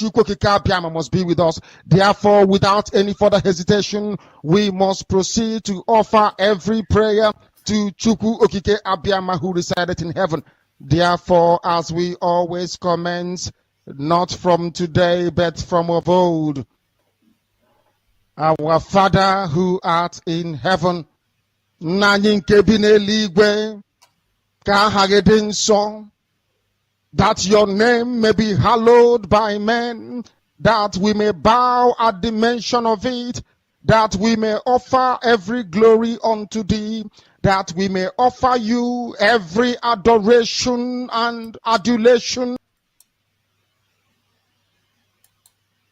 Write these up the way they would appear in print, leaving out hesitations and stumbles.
Chukwuokike Abiama must be with us. Therefore, without any further hesitation, we must proceed to offer every prayer to Chukwuokike Abiama who resided in heaven. Therefore, as we always commence, not from today, but from of old, our Father who art in heaven, Nwachineke bi n'eluigwe, ka aha gị dị nsọ, that your name may be hallowed by men, that we may bow at the mention of it, that we may offer every glory unto thee, that we may offer you every adoration and adulation.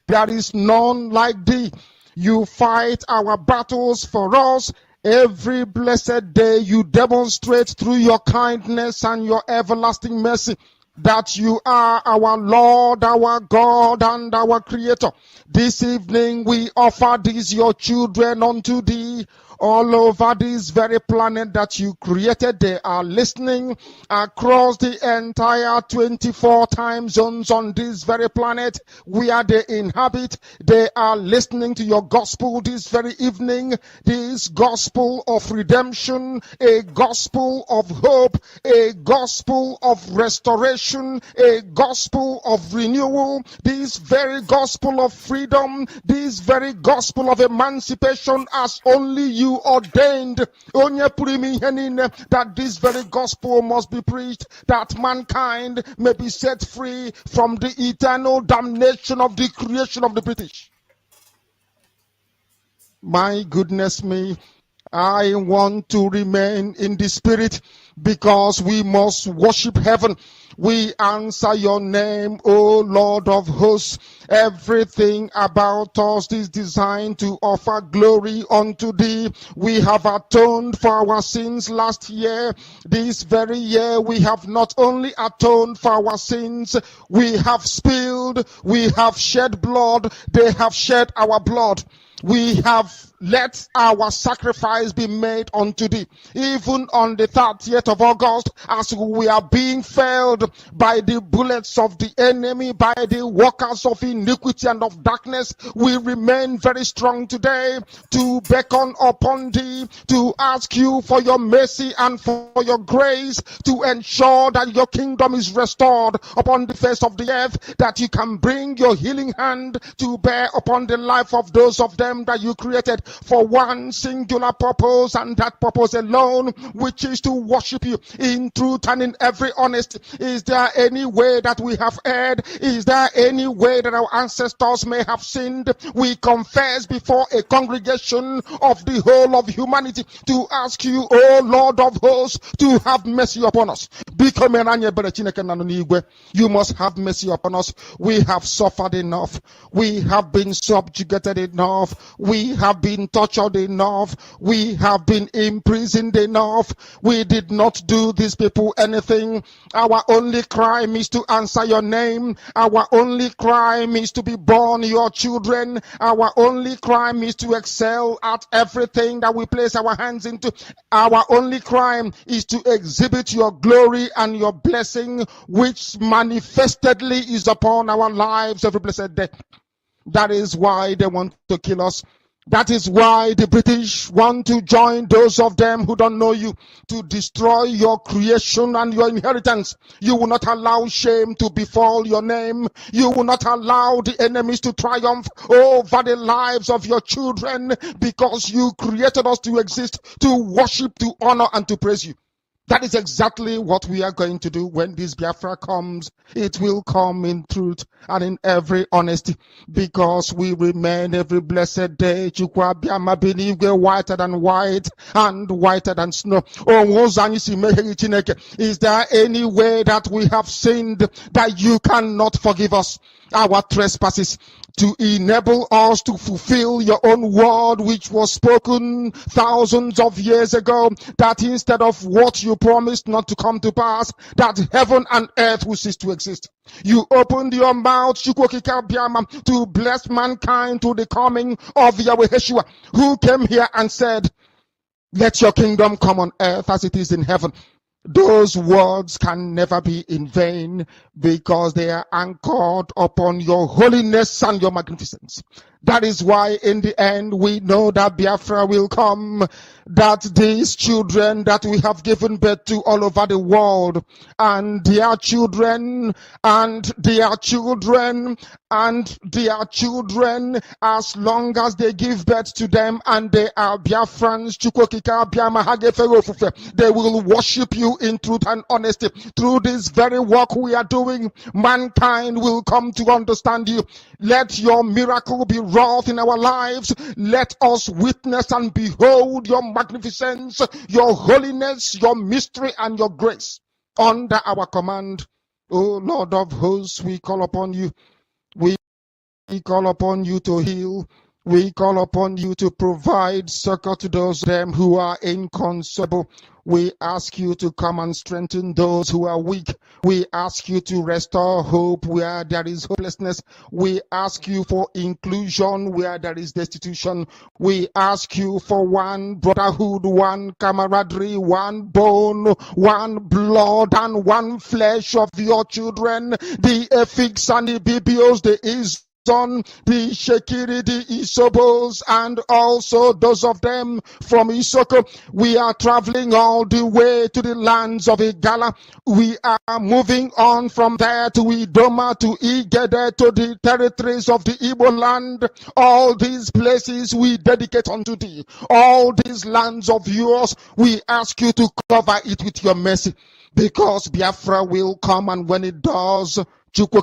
There is none like thee. You fight our battles for us. Every blessed day you demonstrate through your kindness and your everlasting mercy that you are our Lord, our God, and our Creator. This evening we offer these your children unto thee. All over this very planet that you created, they are listening across the entire 24 time zones on this very planet where they inhabit. They are listening to your gospel this very evening, this gospel of redemption, a gospel of hope, a gospel of restoration, a gospel of renewal, this very gospel of freedom, this very gospel of emancipation as only you ordained that this very gospel must be preached, that mankind may be set free from the eternal damnation of the creation of the British. My goodness me, I want to remain in the spirit because we must worship heaven. We answer your name, O Lord of hosts. Everything about us is designed to offer glory unto thee. We have atoned for our sins last year. This very year we have not only atoned for our sins, we have spilled, we have shed blood, they have shed our blood. We have let our sacrifice be made unto thee. Even on the 30th of August, as we are being felled by the bullets of the enemy, by the workers of iniquity and of darkness, we remain very strong today to beckon upon thee, to ask you for your mercy and for your grace, to ensure that your kingdom is restored upon the face of the earth, that you can bring your healing hand to bear upon the life of those of them that you created for one singular purpose, and that purpose alone, which is to worship you in truth and in every honesty. Is there any way that we have erred? Is there any way that our ancestors may have sinned? We confess before a congregation of the whole of humanity to ask you, O Lord of hosts, to have mercy upon us. You must have mercy upon us. We have suffered enough. We have been subjugated enough. We have been tortured enough. We have been imprisoned enough. We did not do these people anything. Our only crime is to answer your name. Our only crime is to be born your children. Our only crime is to excel at everything that we place our hands into. Our only crime is to exhibit your glory and your blessing, which manifestedly is upon our lives every blessed day. That is why they want to kill us. That is why the British want to join those of them who don't know you to destroy your creation and your inheritance. You will not allow shame to befall your name. You will not allow the enemies to triumph over the lives of your children, because you created us to exist, to worship, to honor, and to praise you. That is exactly what we are going to do when this Biafra comes. It will come in truth and in every honesty, because we remain every blessed day whiter than white and whiter than snow. Is there any way that we have sinned that you cannot forgive us our trespasses, to enable us to fulfill your own word, which was spoken thousands of years ago, that instead of what you promised not to come to pass, that heaven and earth will cease to exist? You opened your mouth to bless mankind to the coming of Yahweh Yeshua, who came here and said, let your kingdom come on earth as it is in heaven. Those words can never be in vain because they are anchored upon your holiness and your magnificence. That is why in the end we know that Biafra will come, that these children that we have given birth to all over the world, and their children, and their children, and their children, as long as they give birth to them and they are Biafrans, they will worship you in truth and honesty. Through this very work we are doing, mankind will come to understand you. Let your miracle be wrought in our lives. Let us witness and behold your magnificence, your holiness, your mystery, and your grace under our command. O Lord of hosts, we call upon you. We call upon you to heal. We call upon you to provide succor to those them who are inconsolable. We ask you to come and strengthen those who are weak. We ask you to restore hope where there is hopelessness. We ask you for inclusion where there is destitution. We ask you for one brotherhood, one camaraderie, one bone, one blood, and one flesh of your children, the Efiks and the BBOs, the the Shekiri, the Isobos, and also those of them from Isoko. We are traveling all the way to the lands of Igala. We are moving on from there to Idoma, to Igede, to the territories of the Igbo land. All these places we dedicate unto thee. All these lands of yours, we ask you to cover it with your mercy, because Biafra will come, and when it does, we will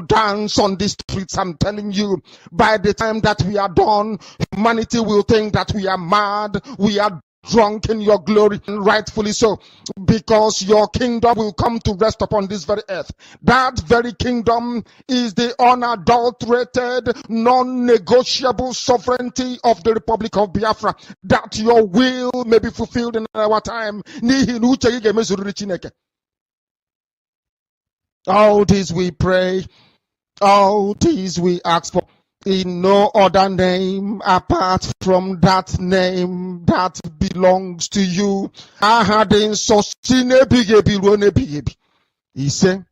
dance on the streets. I'm telling you, by the time that we are done, humanity will think that we are mad, we are drunk in your glory, and rightfully so, because your kingdom will come to rest upon this very earth. That very kingdom is the unadulterated, non-negotiable sovereignty of the Republic of Biafra, that your will may be fulfilled in our time. All this we pray, all these we ask for, in no other name apart from that name that belongs to you. He said.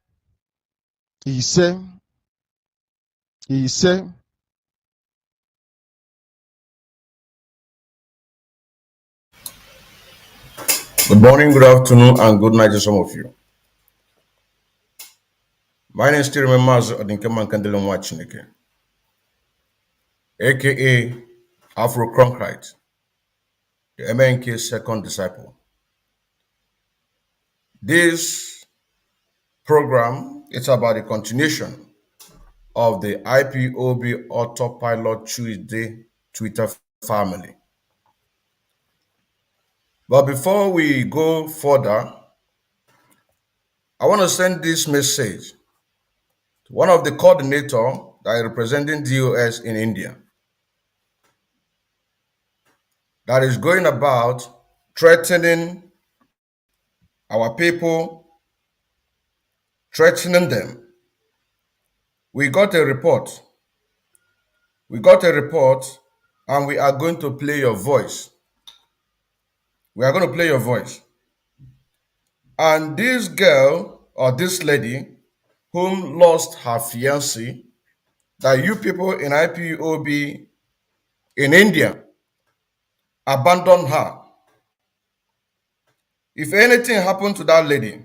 Good morning, good afternoon, and good night to some of you. My name is still Mazi Odinkemma N Nwachineke AKA Afro Cronkite, the MNK second disciple. This program is about the continuation of the IPOB Autopilot Tuesday Twitter family. But before we go further, I want to send this message to one of the coordinators that is representing DOS in India, that is going about threatening our people, threatening them. We got a report. And we are going to play your voice. And this girl, or this lady, whom lost her fiancé, that you people in IPOB in India abandoned her. If anything happened to that lady,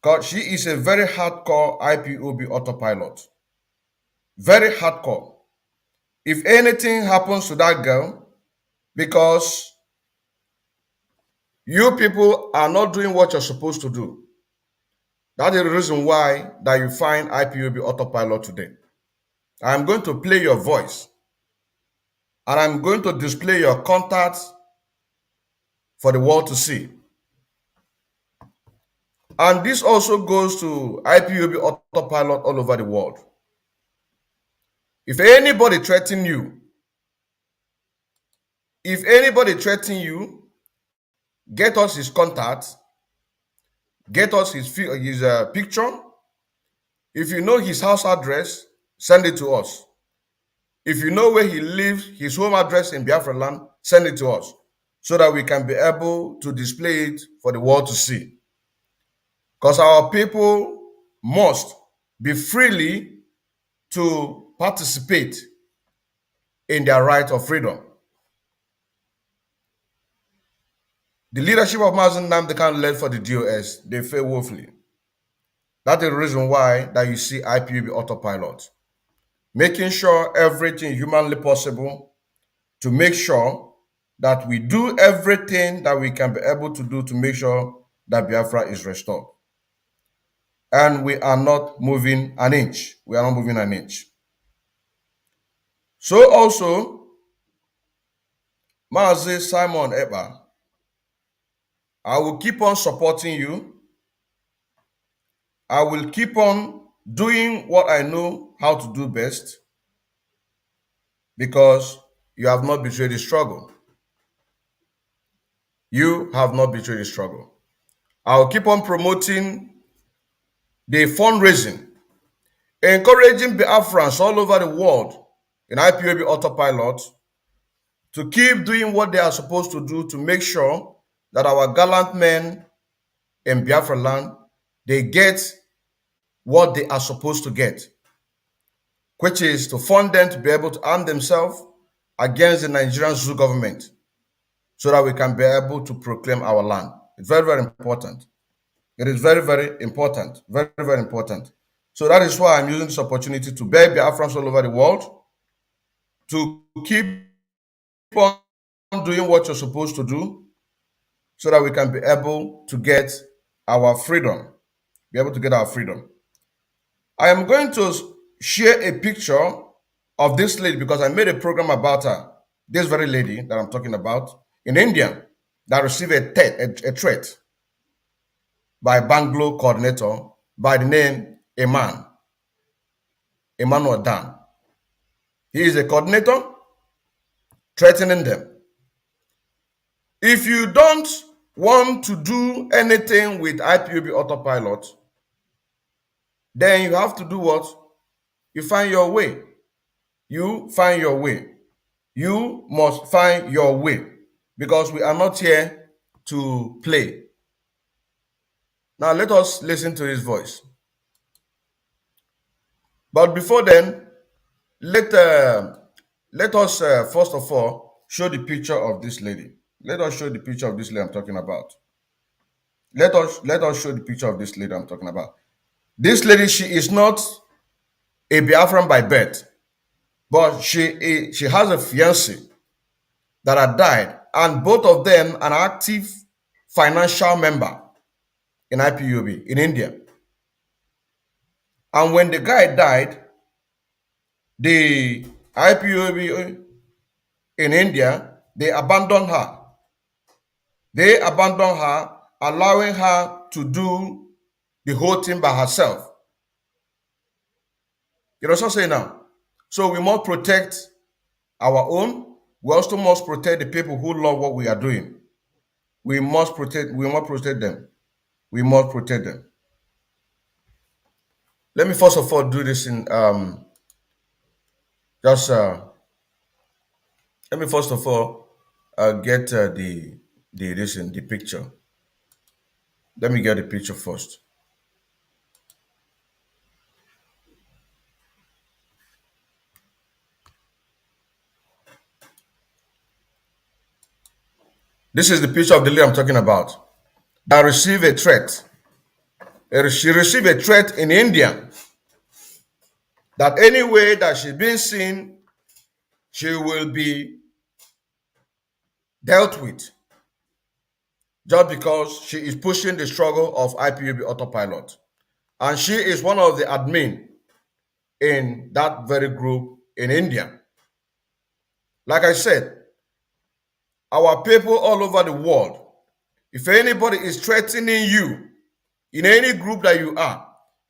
because she is a very hardcore IPOB autopilot, very hardcore. If anything happens to that girl, because you people are not doing what you're supposed to do, that is the reason why that you find IPOB Autopilot today. I'm going to play your voice, and I'm going to display your contacts for the world to see. And this also goes to IPOB Autopilot all over the world. If anybody threatens you, get us his contact, get us his picture. If you know his house address, send it to us. If you know where he lives, his home address in Biafra land, send it to us, so that we can be able to display it for the world to see. Because our people must be freely to participate in their right of freedom. The leadership of Mazi Odinkemma N led for the DOS, they fail woefully. That's the reason why that you see IPOB Autopilot, making sure everything humanly possible to make sure that we do everything that we can be able to do to make sure that Biafra is restored. And we are not moving an inch. We are not moving an inch. So also, Mazi Simon Ekpa, I will keep on supporting you. I will keep on doing what I know how to do best, because you have not betrayed the struggle. You have not betrayed the struggle. I'll keep on promoting the fundraising, encouraging Biafrans all over the world in IPOB Autopilot to keep doing what they are supposed to do to make sure that our gallant men in Biafra land, they get what they are supposed to get, which is to fund them to be able to arm themselves against the Nigerian Zoo government so that we can be able to proclaim our land. It's very, very important. It is very, very important. Very, very important. So that is why I'm using this opportunity to beg Biafrans all over the world to keep on doing what you're supposed to do so that we can be able to get our freedom. Be able to get our freedom. I am going to share a picture of this lady because I made a program about her. This very lady that I'm talking about in India that received a threat by Bangalore coordinator by the name Emmanuel Dan. He is a coordinator threatening them. If you don't want to do anything with IPOB Autopilot, then you have to do what? You find your way. You find your way. You must find your way, because we are not here to play. Now let us listen to his voice. But before then, let us first of all show the picture of this lady. Let us show the picture of this lady I'm talking about. Let us show the picture of this lady I'm talking about. This lady, she is not a Biafran by birth, but she has a fiancé that had died, and both of them an active financial member in IPOB in India. And when the guy died, the IPOB in India, they abandoned her. They abandoned her, allowing her to do the whole thing by herself. You know what I'm saying now? So we must protect our own. We also must protect the people who love what we are doing. We must protect them. We must protect them. Let me first of all do this in let me first of all get the picture. Let me get the picture first. This is the picture of the lady I'm talking about that received a threat. She received a threat in India that any way that she's been seen, she will be dealt with, just because she is pushing the struggle of IPOB Autopilot. And she is one of the admin in that very group in India. Like I said, our people all over the world, if anybody is threatening you in any group that you are,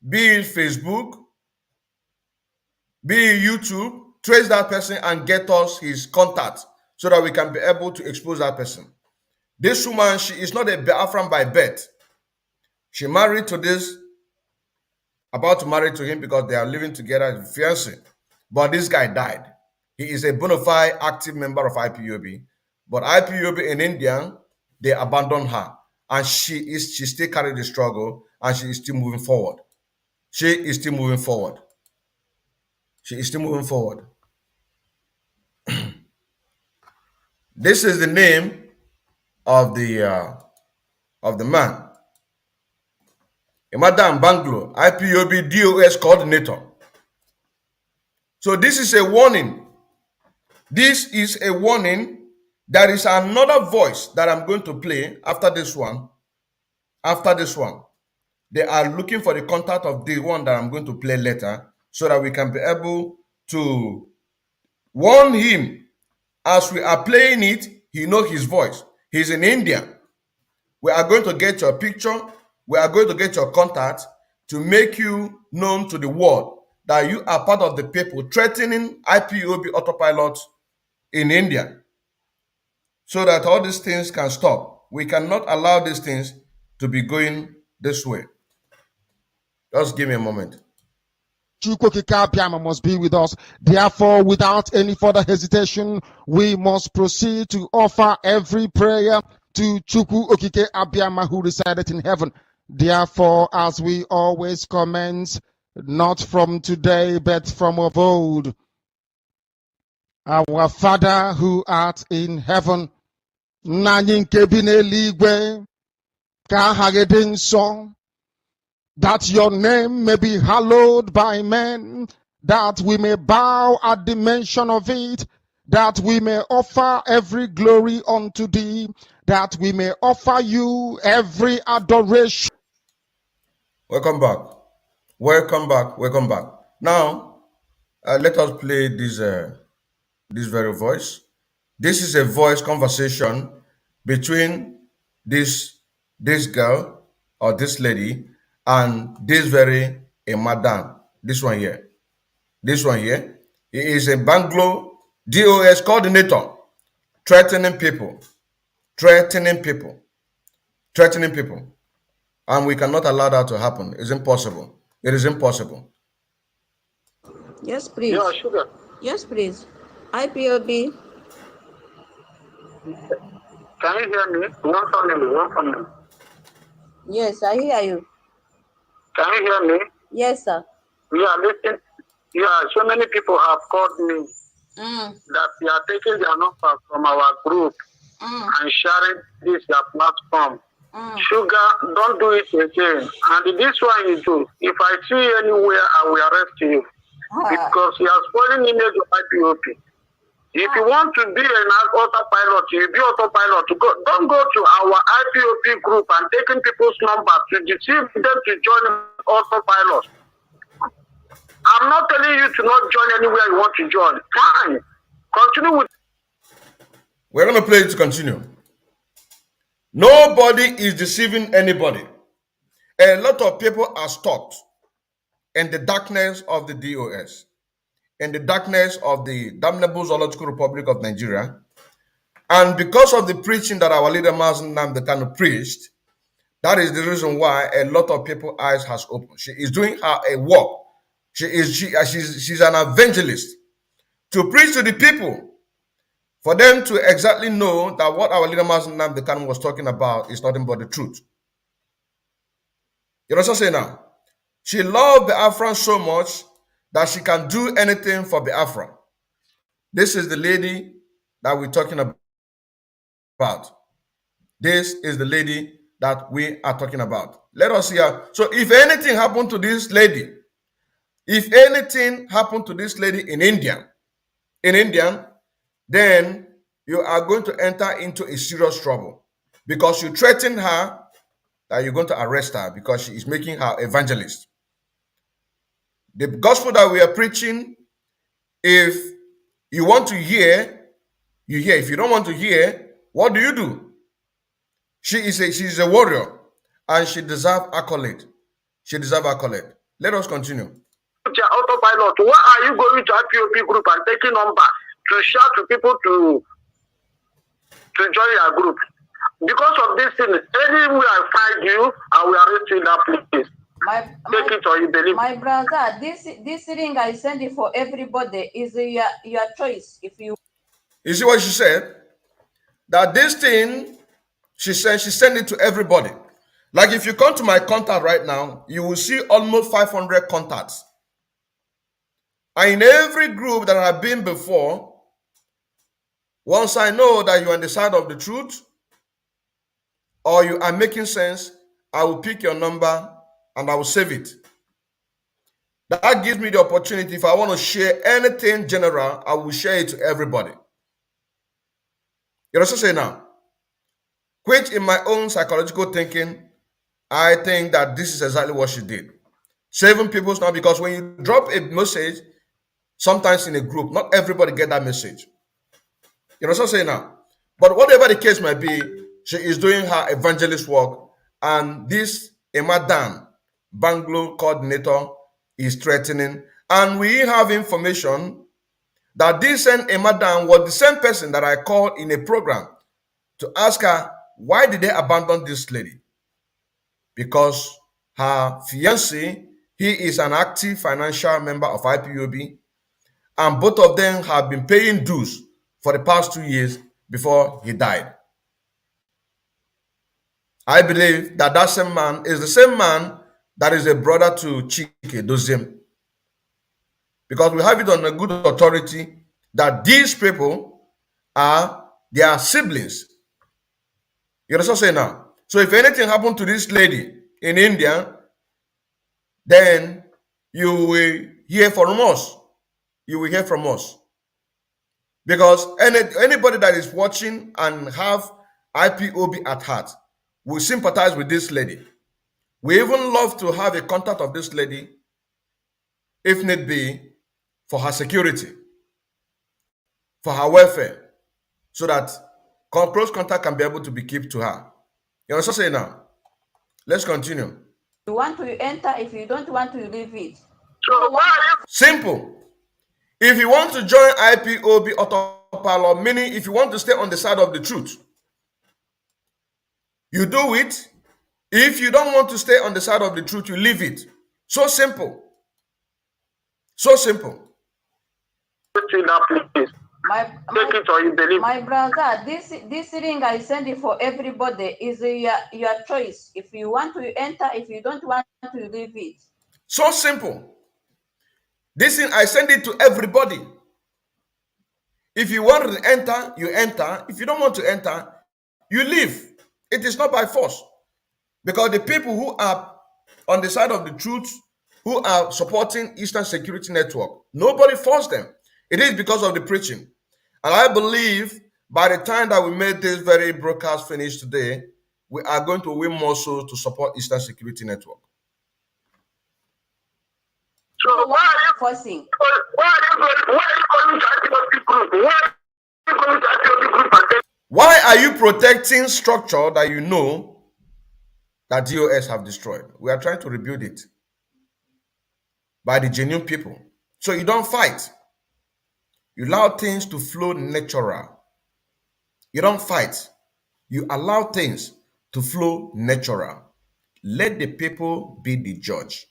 be it Facebook, be it YouTube, trace that person and get us his contact so that we can be able to expose that person. This woman, she is not a Biafran by birth. She married to this, about to marry to him because they are living together as fiancé. But this guy died. He is a bona fide active member of IPOB, But IPOB in India, they abandoned her. And she still carried the struggle, and she is still moving forward. She is still moving forward. She is still moving forward. This is the name of the man. Madam Banglo, IPOB DOS coordinator. So this is a warning. This is a warning. There is another voice that I'm going to play after this one. After this one. They are looking for the contact of the one that I'm going to play later so that we can be able to warn him. As we are playing it, he knows his voice. He's in India. We are going to get your picture. We are going to get your contact to make you known to the world that you are part of the people threatening IPOB Autopilot in India, so that all these things can stop. We cannot allow these things to be going this way. Just give me a moment. Chukwokika must be with us. Therefore, without any further hesitation, we must proceed to offer every prayer to Chukwu Okike Abiyama, who resided in heaven. Therefore, as we always commence, not from today, but from of old, our Father who art in heaven, Nna nke bi n'eluigwe, ka aha gị dị nsọ, that your name may be hallowed by men, that we may bow at the mention of it, that we may offer every glory unto thee, that we may offer you every adoration. Welcome back. Welcome back. Welcome back. Now, let us play this very voice. This is a voice conversation between this girl or this lady and this very madam. This one here. This one here. He is a Banglo DOS coordinator, threatening people. Threatening people. Threatening people. And we cannot allow that to happen. It's impossible. It is impossible. Yes, please. Yeah, sugar. Yes, please. IPOB. Can you hear me? One from me. Yes, I hear you. Can you hear me? Yes, sir. Yeah, listen. Yeah, so many people have called me that they are taking their number from our group and sharing this their platform. Sugar, don't do it again. And this one you do. If I see you anywhere, I will arrest you. Because you are spoiling image of IPOP. If you want to be an autopilot, you be autopilot. Don't go to our IPOP group and taking people's number to deceive them to join autopilot. I'm not telling you to not join anywhere you want to join. Fine. Continue with. We're going to play it to continue. Nobody is deceiving anybody. A lot of people are stuck in the darkness of the DOS, in the darkness of the damnable Zoological Republic of Nigeria. And because of the preaching that our leader Mazi Odinkemma N preached, that is the reason why a lot of people's eyes has opened. She is doing her a work. She's an evangelist to preach to the people, for them to exactly know that what our leader Mazi Odinkemma N was talking about is nothing but the truth. You know what I'm saying now? She loved Biafra so much that she can do anything for Biafra. This is the lady that we're talking about. This is the lady that we are talking about. Let us see her. So if anything happened to this lady, if anything happened to this lady in India, then you are going to enter into a serious trouble, because you threaten her that you're going to arrest her because she is making her evangelist. The gospel that we are preaching, if you want to hear, you hear. If you don't want to hear, what do? She's a warrior, and she deserves accolade. She deserves accolade. Let us continue. Autopilot. Why are you going to IPOP group and taking number to shout to people to join your group? Because of this thing, anywhere I find you, I will arrest you in that place. Take it or you believe. My brother, this ring I send it for everybody is your choice. If you see what she said? that this thing, she said she sent it to everybody. Like if you come to my contact right now, you will see almost 500 contacts. And in every group that I've been before, once I know that you're on the side of the truth or you are making sense, I will pick your number and I will save it. That gives me the opportunity. If I want to share anything general, I will share it to everybody. You know what I'm saying now? Which in my own psychological thinking, I think that this is exactly what she did. Saving people's now, because when you drop a message, sometimes in a group, not everybody get that message. You know what I'm saying now? But whatever the case might be, she is doing her evangelist work, and this Emadan Bangalore coordinator is threatening. And we have information that this same Emadan was the same person that I called in a program to ask her, why did they abandon this lady? Because her fiancé, he is an active financial member of IPOB, and both of them have been paying dues for the past 2 years before he died. I believe that that same man is the same man that is a brother to Chike Doziem. Because we have it on a good authority that these people are their siblings. You understand what I'm saying now? So if anything happened to this lady in India, then you will hear from us. You will hear from us. Because anybody that is watching and have IPOB at heart will sympathize with this lady. We even love to have a contact of this lady, if need be, for her security, for her welfare, so that close contact can be able to be kept to her. You understand what I'm saying now? Let's continue. You want to enter, if you don't want to leave it. So why? Simple. If you want to join IPOB Autopilot, meaning if you want to stay on the side of the truth, you do it. If you don't want to stay on the side of the truth, you leave it. So simple. So simple. My brother, this ring I send it for everybody is your choice. If you want to enter, if you don't want to leave it. So simple. This thing I send it to everybody. If you want to enter, you enter. If you don't want to enter, you leave. It is not by force. Because the people who are on the side of the truth, who are supporting Eastern Security Network, nobody forced them. It is because of the preaching. And I believe by the time that we made this very broadcast finish today, we are going to win more souls to support Eastern Security Network. So why are you forcing? Why are you protecting structure that you know that DOS have destroyed? We are trying to rebuild it by the genuine people. So you don't fight. You allow things to flow natural. You don't fight. You allow things to flow natural. Let the people be the judge.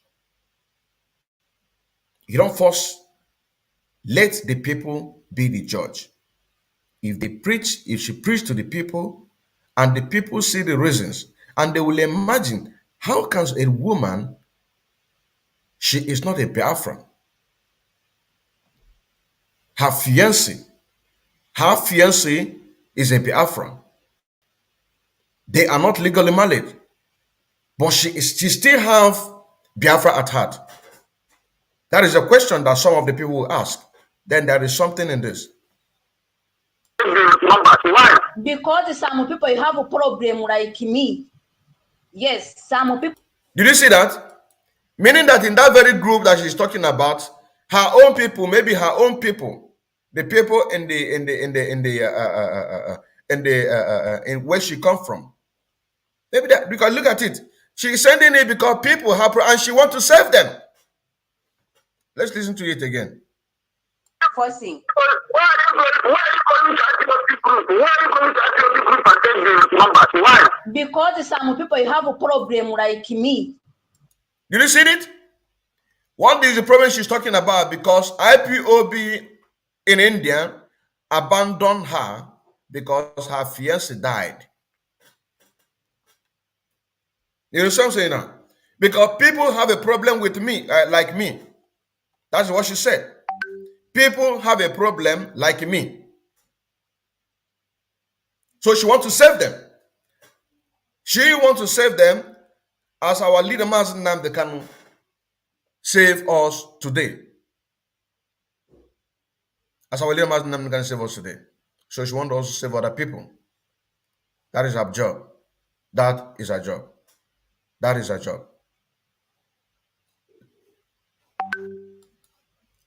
You don't force. Let the people be the judge. If they preach, if she preach to the people, and the people see the reasons, and they will imagine, how can a woman, she is not a Biafran. Her fiancé is a Biafran. They are not legally married, but she still have Biafra at heart. That is a question that some of the people will ask. Then there is something in this. Because some people have a problem like me. Yes, some people. Did you see that? Meaning that in that very group that she's talking about, her own people, maybe her own people, the people in where she come from, maybe that, because look at it, she's sending it because people have, and she wants to save them. Let's listen to it again. Forcing. Why are you going to group and take the numbers? Why? Because some people have a problem like me. Did you see it? What is the problem she's talking about? Because IPOB in India abandoned her because her fiancé died. You know what I'm saying now? Because people have a problem with me, like me. That's what she said. People have a problem like me. So she wants to save them. She wants to save them as our leader Mazi Odinkemma can save us today. As our leader Mazi Odinkemma can save us today. So she wants to also save other people. That is our job. That is our job. That is our job.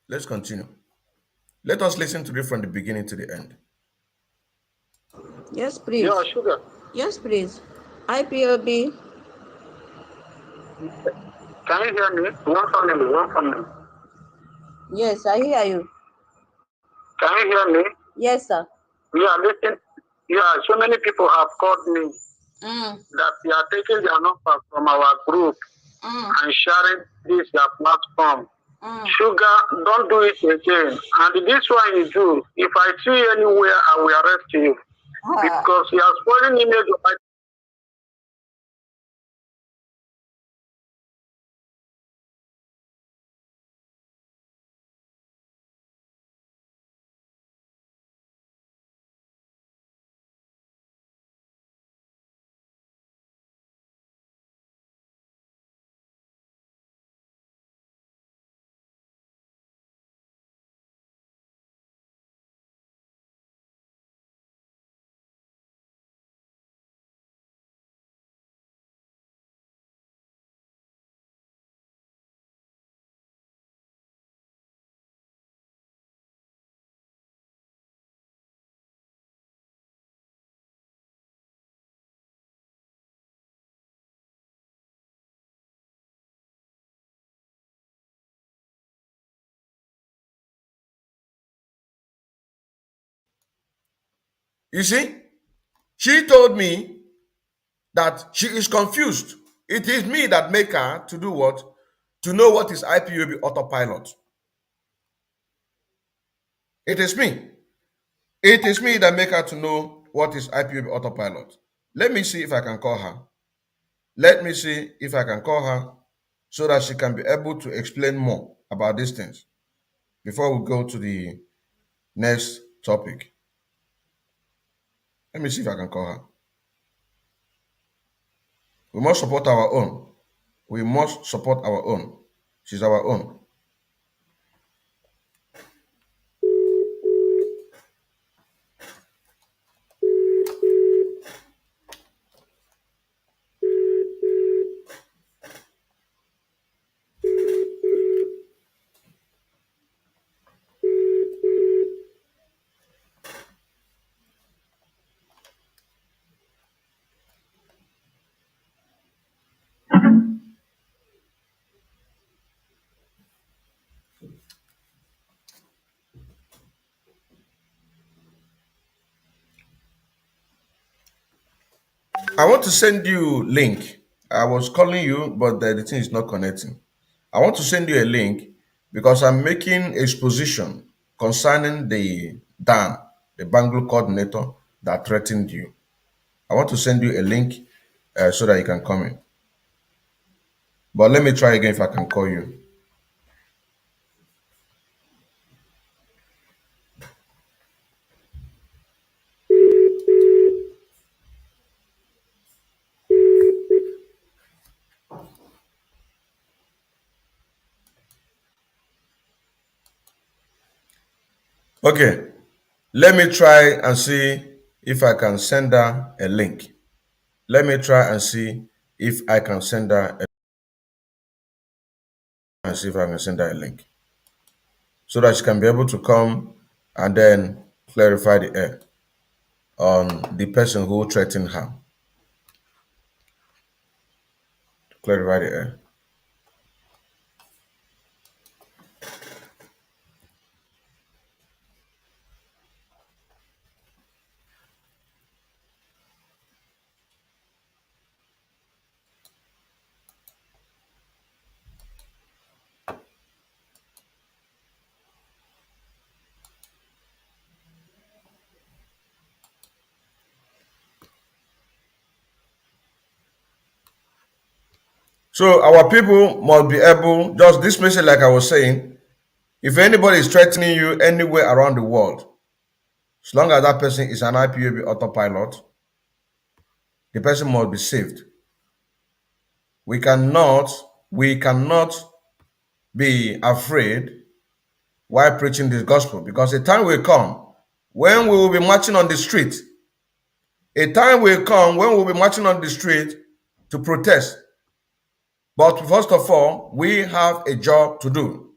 Let's continue. Let us listen to it from the beginning to the end. Yes, please. Yeah, sugar. Yes, please. IPOB. Can you hear me? One family, one family. Yes, I hear you. Can you hear me? Yes, sir. Yeah, listen. Yeah, so many people have called me that they are taking their numbers from our group and sharing this their platform. Sugar, don't do it again. And this one you do, if I see you anywhere, I will arrest you. Because you are spoiling image of You see, she told me that she is confused. It is me that make her to do what? To know what is IPOB Autopilot. It is me. It is me that make her to know what is IPOB Autopilot. Let me see if I can call her. Let me see if I can call her so that she can be able to explain more about these things before we go to the next topic. Let me see if I can call her. We must support our own. We must support our own. She's our own. I want to send you link. I was calling you, but the thing is not connecting. I want to send you a link because I'm making exposition concerning the Dan, the Bangalore coordinator that threatened you. I want to send you a link so that you can come in. But let me try again if I can call you. Okay, let me try and see if I can send her a link. Let me try and see if I can send her a link so that she can be able to come and then clarify the air on the person who threatened her. Clarify the air. So our people must be able, just this message, like I was saying, if anybody is threatening you anywhere around the world, as long as that person is an IPOB autopilot, the person must be saved. We cannot be afraid while preaching this gospel, because a time will come when we will be marching on the street. A time will come when we will be marching on the street to protest. But first of all, we have a job to do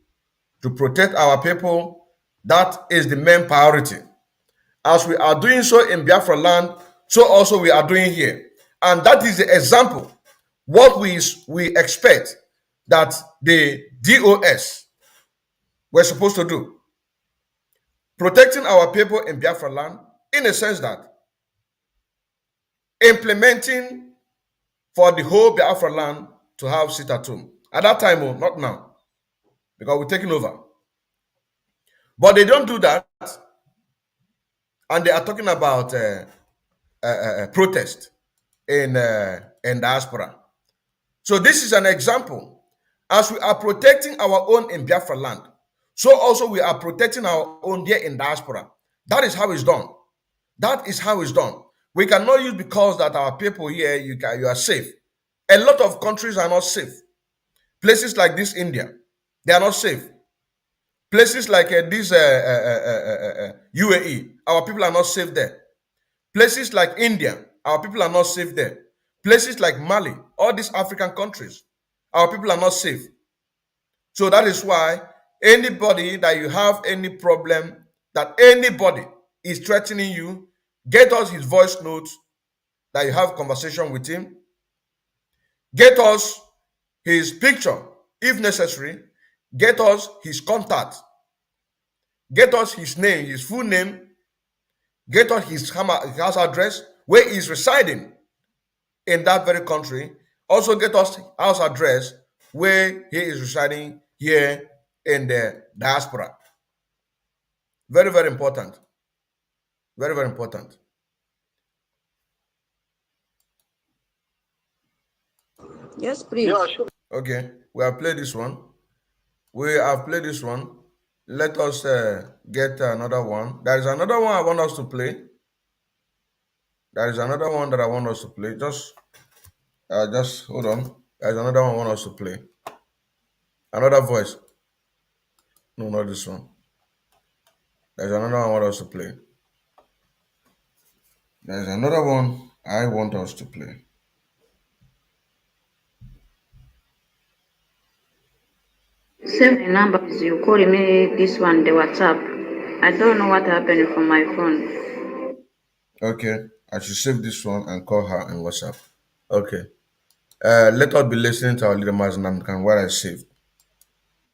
to protect our people. That is the main priority. As we are doing so in Biafra land, so also we are doing here. And that is the example, what we expect that the DOS were supposed to do. Protecting our people in Biafra land, in a sense that implementing for the whole Biafra land to have sit at home. At that time, not now, because we're taking over. But they don't do that, and they are talking about protest in diaspora. So this is an example. As we are protecting our own in Biafra land, so also we are protecting our own here in diaspora. That is how it's done. That is how it's done. We cannot use because that our people here, you are safe. A lot of countries are not safe. Places like this, India, they are not safe. Places like this UAE, our people are not safe there. Places like India, our people are not safe there. Places like Mali, all these African countries, our people are not safe. So that is why anybody that you have any problem, that anybody is threatening you, get us his voice notes, that you have conversation with him. Get us his picture, if necessary. Get us his contact. Get us his name, his full name. Get us his house address, where he is residing in that very country. Also get us house address where he is residing here in the diaspora. Very, very important. Very, very important. Yes, please. Yeah, sure. Okay, we have played this one. Let us get another one. There is another one I want us to play. Just hold on. There's another one I want us to play. Another voice. No, not this one. There's another one I want us to play. There's another one I want us to play. Save the numbers. You calling me this one, the WhatsApp. I don't know what happened from my phone. Okay, I should save this one and call her on WhatsApp. Okay. Let us be listening to our leader Mazi Odinkemma N what I saved.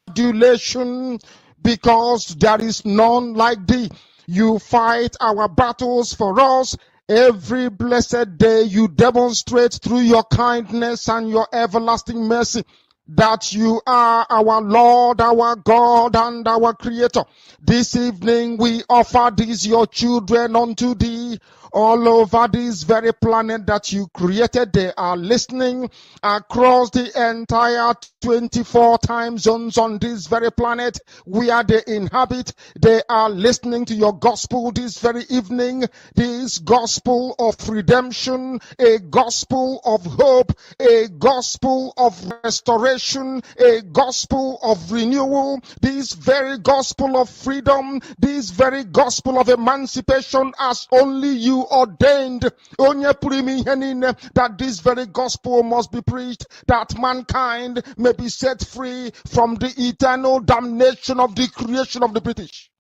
Adulation, because there is none like thee. You fight our battles for us. Every blessed day you demonstrate through your kindness and your everlasting mercy that you are our Lord, our God, and our Creator. This evening we offer these your children unto thee. All over this very planet that you created, they are listening across the entire 24 time zones on this very planet where they inhabit. They are listening to your gospel this very evening, this gospel of redemption, a gospel of hope, a gospel of restoration, a gospel of renewal, this very gospel of freedom, this very gospel of emancipation, as only you ordained, that this very gospel must be preached, that mankind may be set free from the eternal damnation of the creation of the British.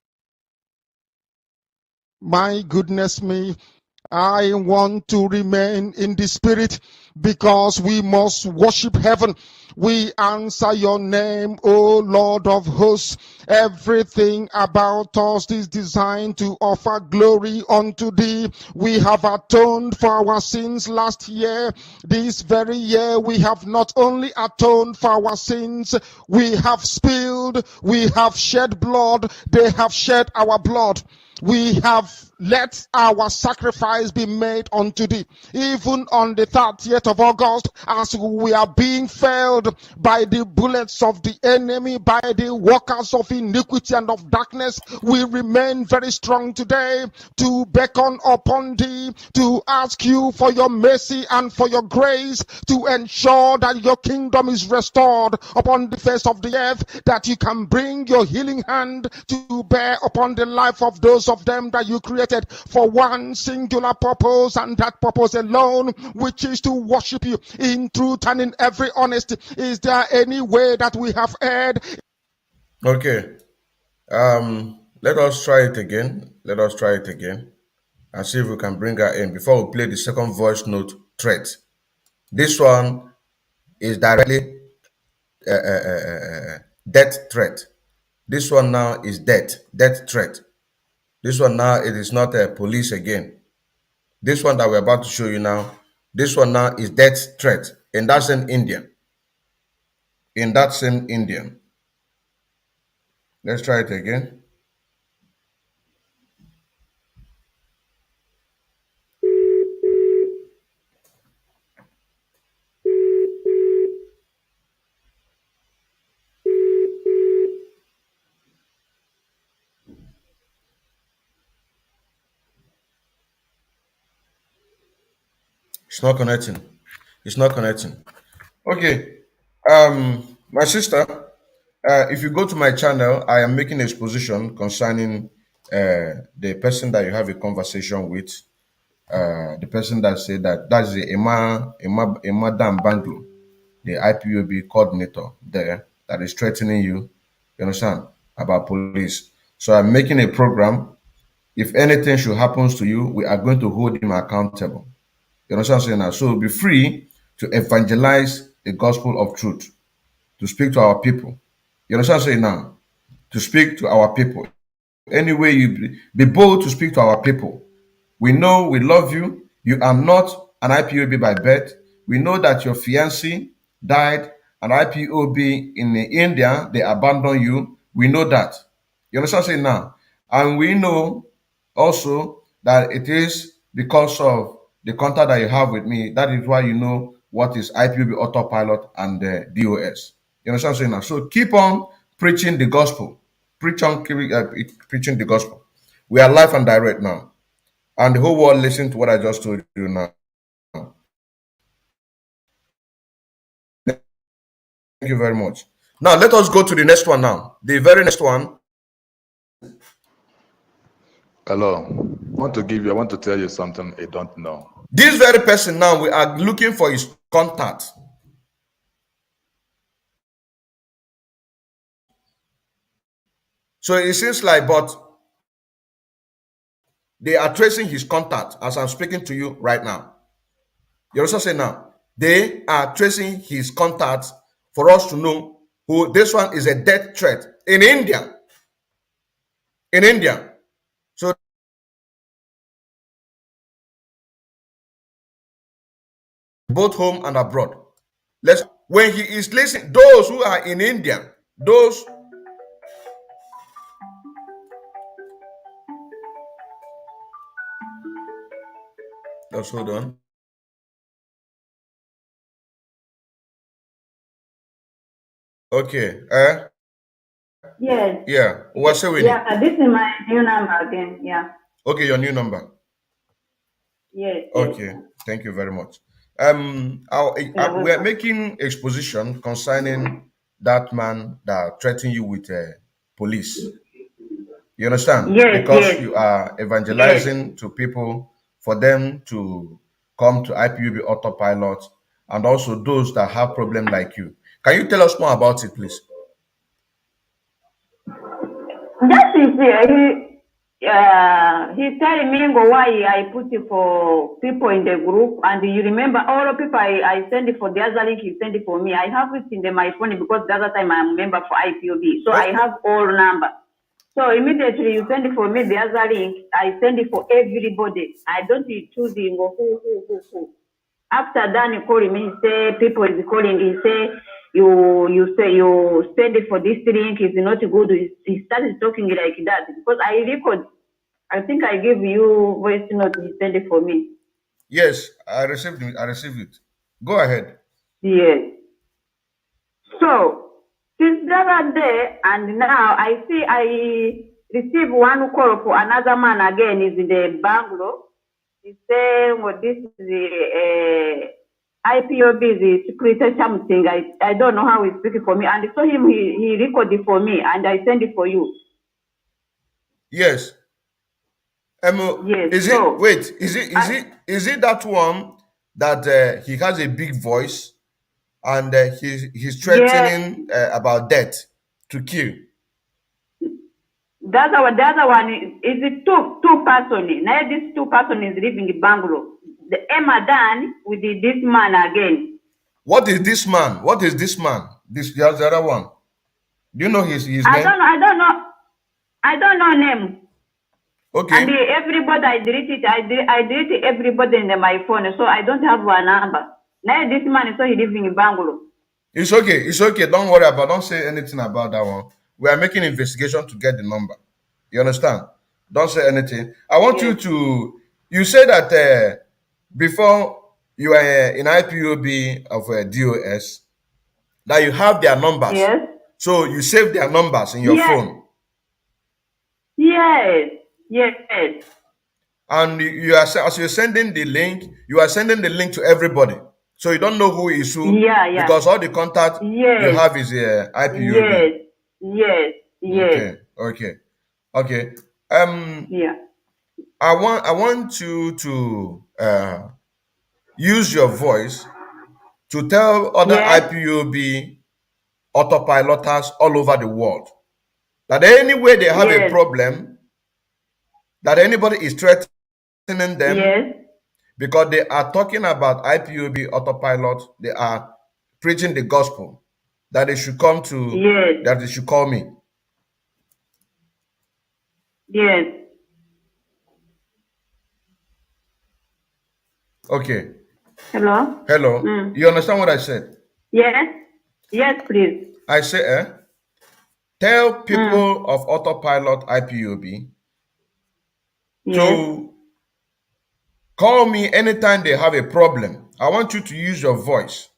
My goodness me, I want to remain in the spirit because we must worship heaven. We answer your name, O Lord of hosts. Everything about us is designed to offer glory unto thee. We have atoned for our sins last year. This very year we have not only atoned for our sins, we have spilled, we have shed blood, they have shed our blood. We have let our sacrifice be made unto thee. Even on the 30th of August, as we are being felled by the bullets of the enemy, by the workers of iniquity and of darkness, we remain very strong today to beckon upon thee, to ask you for your mercy and for your grace, to ensure that your kingdom is restored upon the face of the earth, that you can bring your healing hand to bear upon the life of those of them that you created for one singular purpose, and that purpose alone, which is to worship you in truth and in every honesty. Is there any way that we have erred? Okay. Let us try it again. Let us try it again and see if we can bring her in before we play the second voice note threat. This one is directly death threat. This one now is death threat. This one now, it is not a police again. This one that we're about to show you now, this one now is death threat. And that's in India. In that same Indian. Let's try it again. It's not connecting. It's not connecting. Okay. My sister, if you go to my channel, I am making exposition concerning the person that you have a conversation with. The person that said that's the Madam Banglo, the IPOB coordinator there that is threatening you. You understand? About police. So I'm making a program. If anything should happen to you, we are going to hold him accountable. You understand what I'm saying now? So be free to evangelize the gospel of truth, to speak to our people. You understand what I'm saying now? To speak to our people. Anyway, you be bold to speak to our people. We know we love you. You are not an IPOB by birth. We know that your fiancé died an IPOB in India. They abandoned you. We know that. You understand what I'm saying now? And we know also that it is because of the contact that you have with me. That is why you know what is IPOB Autopilot and DOS. You understand what I'm saying now? So keep on preaching the gospel. Preaching the gospel. We are live and direct now. And the whole world listen to what I just told you now. Thank you very much. Now, let us go to the next one now. The very next one. Hello. I want to tell you something I don't know. This very person now, we are looking for his contact. So it seems like, but they are tracing his contact as I'm speaking to you right now. You also say now, they are tracing his contacts for us to know who this one is a death threat in India. In India. So both home and abroad. When he is listening, those who are in India, those just hold on. Okay. Yes. Yeah. What's it? Yeah, this is my new number again. Yeah. Okay, your new number. Yes. Okay. Yes. Thank you very much. We are making exposition concerning that man that threatened you with police. You understand? Yes. Because Yes. you are evangelizing to people for them to come to IPOB Autopilot, and also those that have problem like you. Can you tell us more about it, please? That is he telling me why I put it for people in the group, and you remember all the people I send it for the other link, he sent it for me. I have it in my phone because the other time I'm a member for IPOB, so I have all number. So immediately you send it for me the other link, I send it for everybody. I don't choose who. After that, he called me, he say people is calling, he say you say you send it for this link is not good. He started talking like that because I record I think I gave you voice note. He sent it for me. Yes, I received it. I received it. Go ahead. Yes. So since the other day and now I see I receive one call for another man again. Is in the Bangalore. He say, well, this is the IPOB is the secretary something. I don't know how he's speaking for me. And I saw him, he recorded for me and I send it for you. Yes. Yes. Is So, it wait? Is it that one that he has a big voice and he's threatening about death to kill? The other one is it two person. Now this two person is living in Bangalore. The Emma Dan with this man again. What is this man? What is this man? This the other one. Do you know his name? I don't know name. Okay. And everybody I delete it. I delete everybody in my phone, so I don't have a number. Now this man is so he living in Bangalore. It's okay. It's okay. Don't worry about. Don't say anything about that one. We are making investigation to get the number. You understand? Don't say anything. I want you to. You say that before you are in IPOB of DOS, that you have their numbers. Yes. So you save their numbers in your phone. Yes. Yes. And you are, as you're sending the link, you are sending the link to everybody. So you don't know who is who. Yeah. Because all the contact you have is IPOB. Yes. Okay. Yeah. I want you to use your voice to tell other IPOB autopiloters all over the world that anywhere they have a problem, that anybody is threatening them, because they are talking about IPOB autopilot, they are preaching the gospel, that they should come to, that they should call me. Yes. Okay. Hello? You understand what I said? Yes. Yes, please. I say, tell people of Autopilot IPOB to call me anytime they have a problem. I want you to use your voice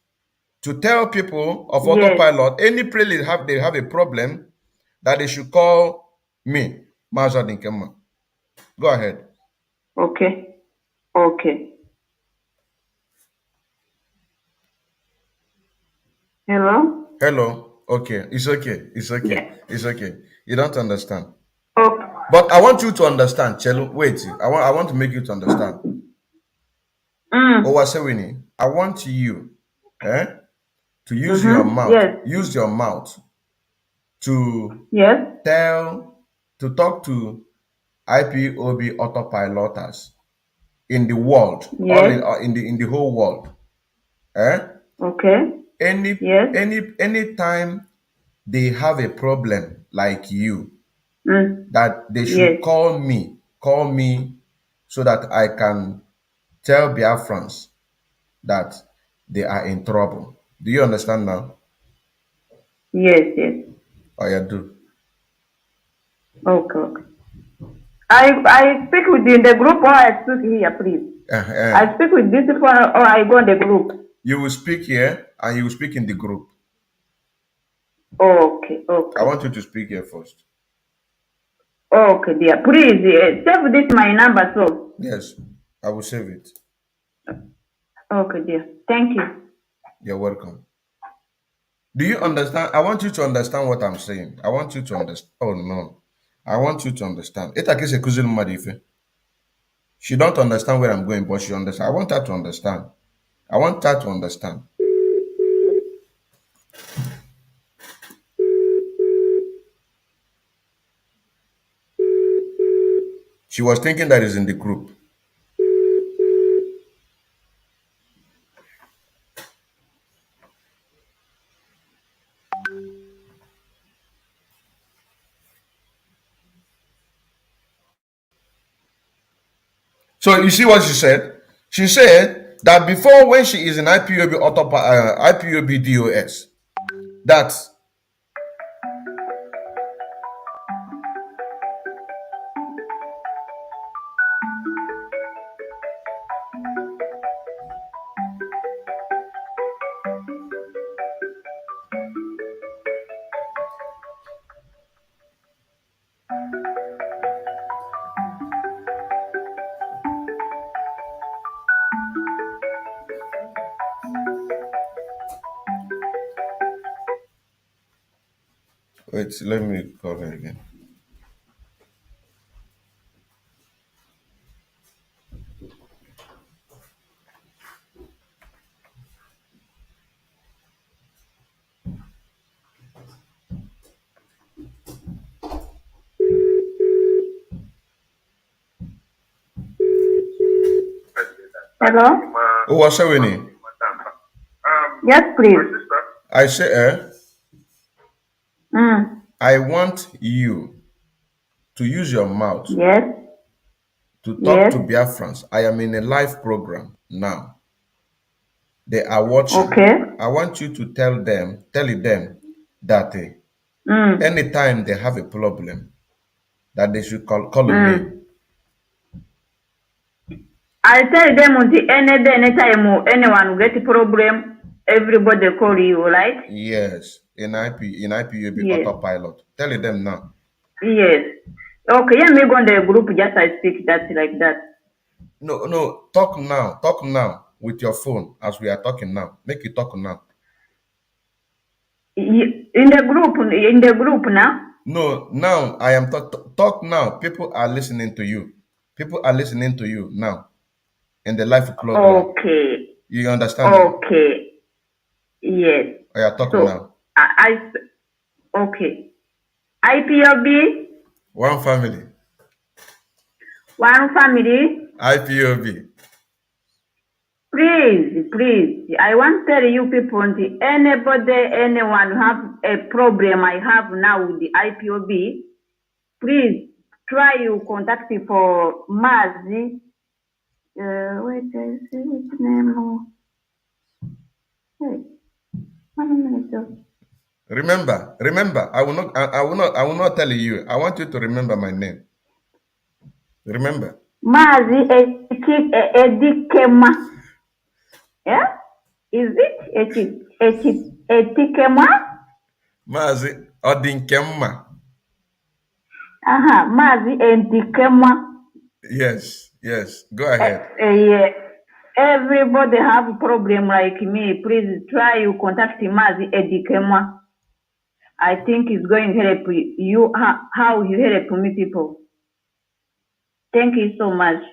to tell people of Autopilot any place they have a problem, that they should call me, Mazi Odinkemma. Go ahead. Okay. Hello? Okay. It's okay. Yeah. It's okay. You don't understand. Okay. But I want you to understand, Chelo. Wait. I want to make you to understand. Owasewini, I want you to use your mouth. Yes. Use your mouth to talk to IPOB autopiloters in the world, all in the whole world. Okay. Anytime they have a problem like you, that they should call me so that I can tell Biafrans that they are in trouble. Do you understand now? Yes. Oh, yeah, do. Okay. I speak with you in the group or I speak here, please. I speak with this one or I go in the group. You will speak here and you will speak in the group. Okay. I want you to speak here first. Okay, dear. Please, save this my number, so. Yes, I will save it. Okay, dear. Thank you. You're welcome. Do you understand? I want you to understand what I'm saying. I want you to understand. Oh, no. I want you to understand. She don't understand where I'm going, but she understands. I want her to understand. She was thinking that is in the group. So you see what she said? She said that before, when she is in IPOB IPOB DOS, that Wait, let me call her again. Hello? Oh, what's her name? Yes, please. I say, I want you to use your mouth Yes. to talk Yes. to Biafrans. I am in a live program now. They are watching. Okay. I want you to tell them that anytime they have a problem, that they should call me. I tell them anytime anyone get a problem, everybody call you, right? Yes, in IPOB Yes. Autopilot. Tell them now. Yes. Okay, yeah, me go on the group just I speak that like that. No, talk now. Talk now with your phone as we are talking now. Make you talk now. In the group now? No, now I am talk now. People are listening to you. People are listening to you now in the live program. Okay. You understand? Okay. Yes. I are talking So now. Okay. IPOB. One family. One family. IPOB. Please, I want to tell you people, anyone have a problem I have now with the IPOB, please try to contact me for Mazi. Wait, which name? Hey, 1 minute. Remember, I will not tell you. I want you to remember my name. Remember. Mazi Odinkemma. Yeah? Is it Odinkemma? Mazi Odinkemma. Mazi Odinkemma. Yes. Go ahead. Yeah. Everybody have a problem like me. Please try to contact Mazi Odinkemma. I think it's going to help you. How you help me, people. Thank you so much.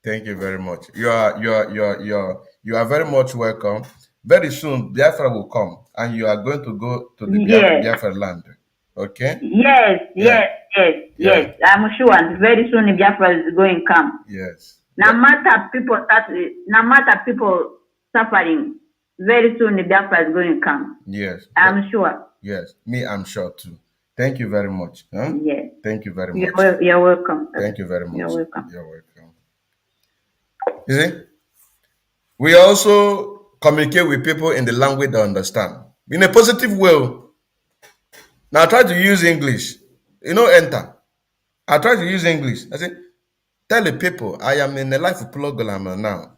Thank you very much. You are very much welcome. Very soon, Biafra will come, and you are going to go to the Biafra land. Okay? Yes. I'm sure. And very soon, Biafra is going to come. Yes. No matter people suffering, very soon Biafra is going to come. Yes. I'm sure. Yes. Me, I'm sure too. Thank you very much. Huh? Yes. Thank you very much. You're welcome. Thank you very much. You're welcome. You're welcome. You see, we also communicate with people in the language they understand. In a positive way. Now I try to use English. Enter. I try to use English. I say, tell the people I am in a life program now.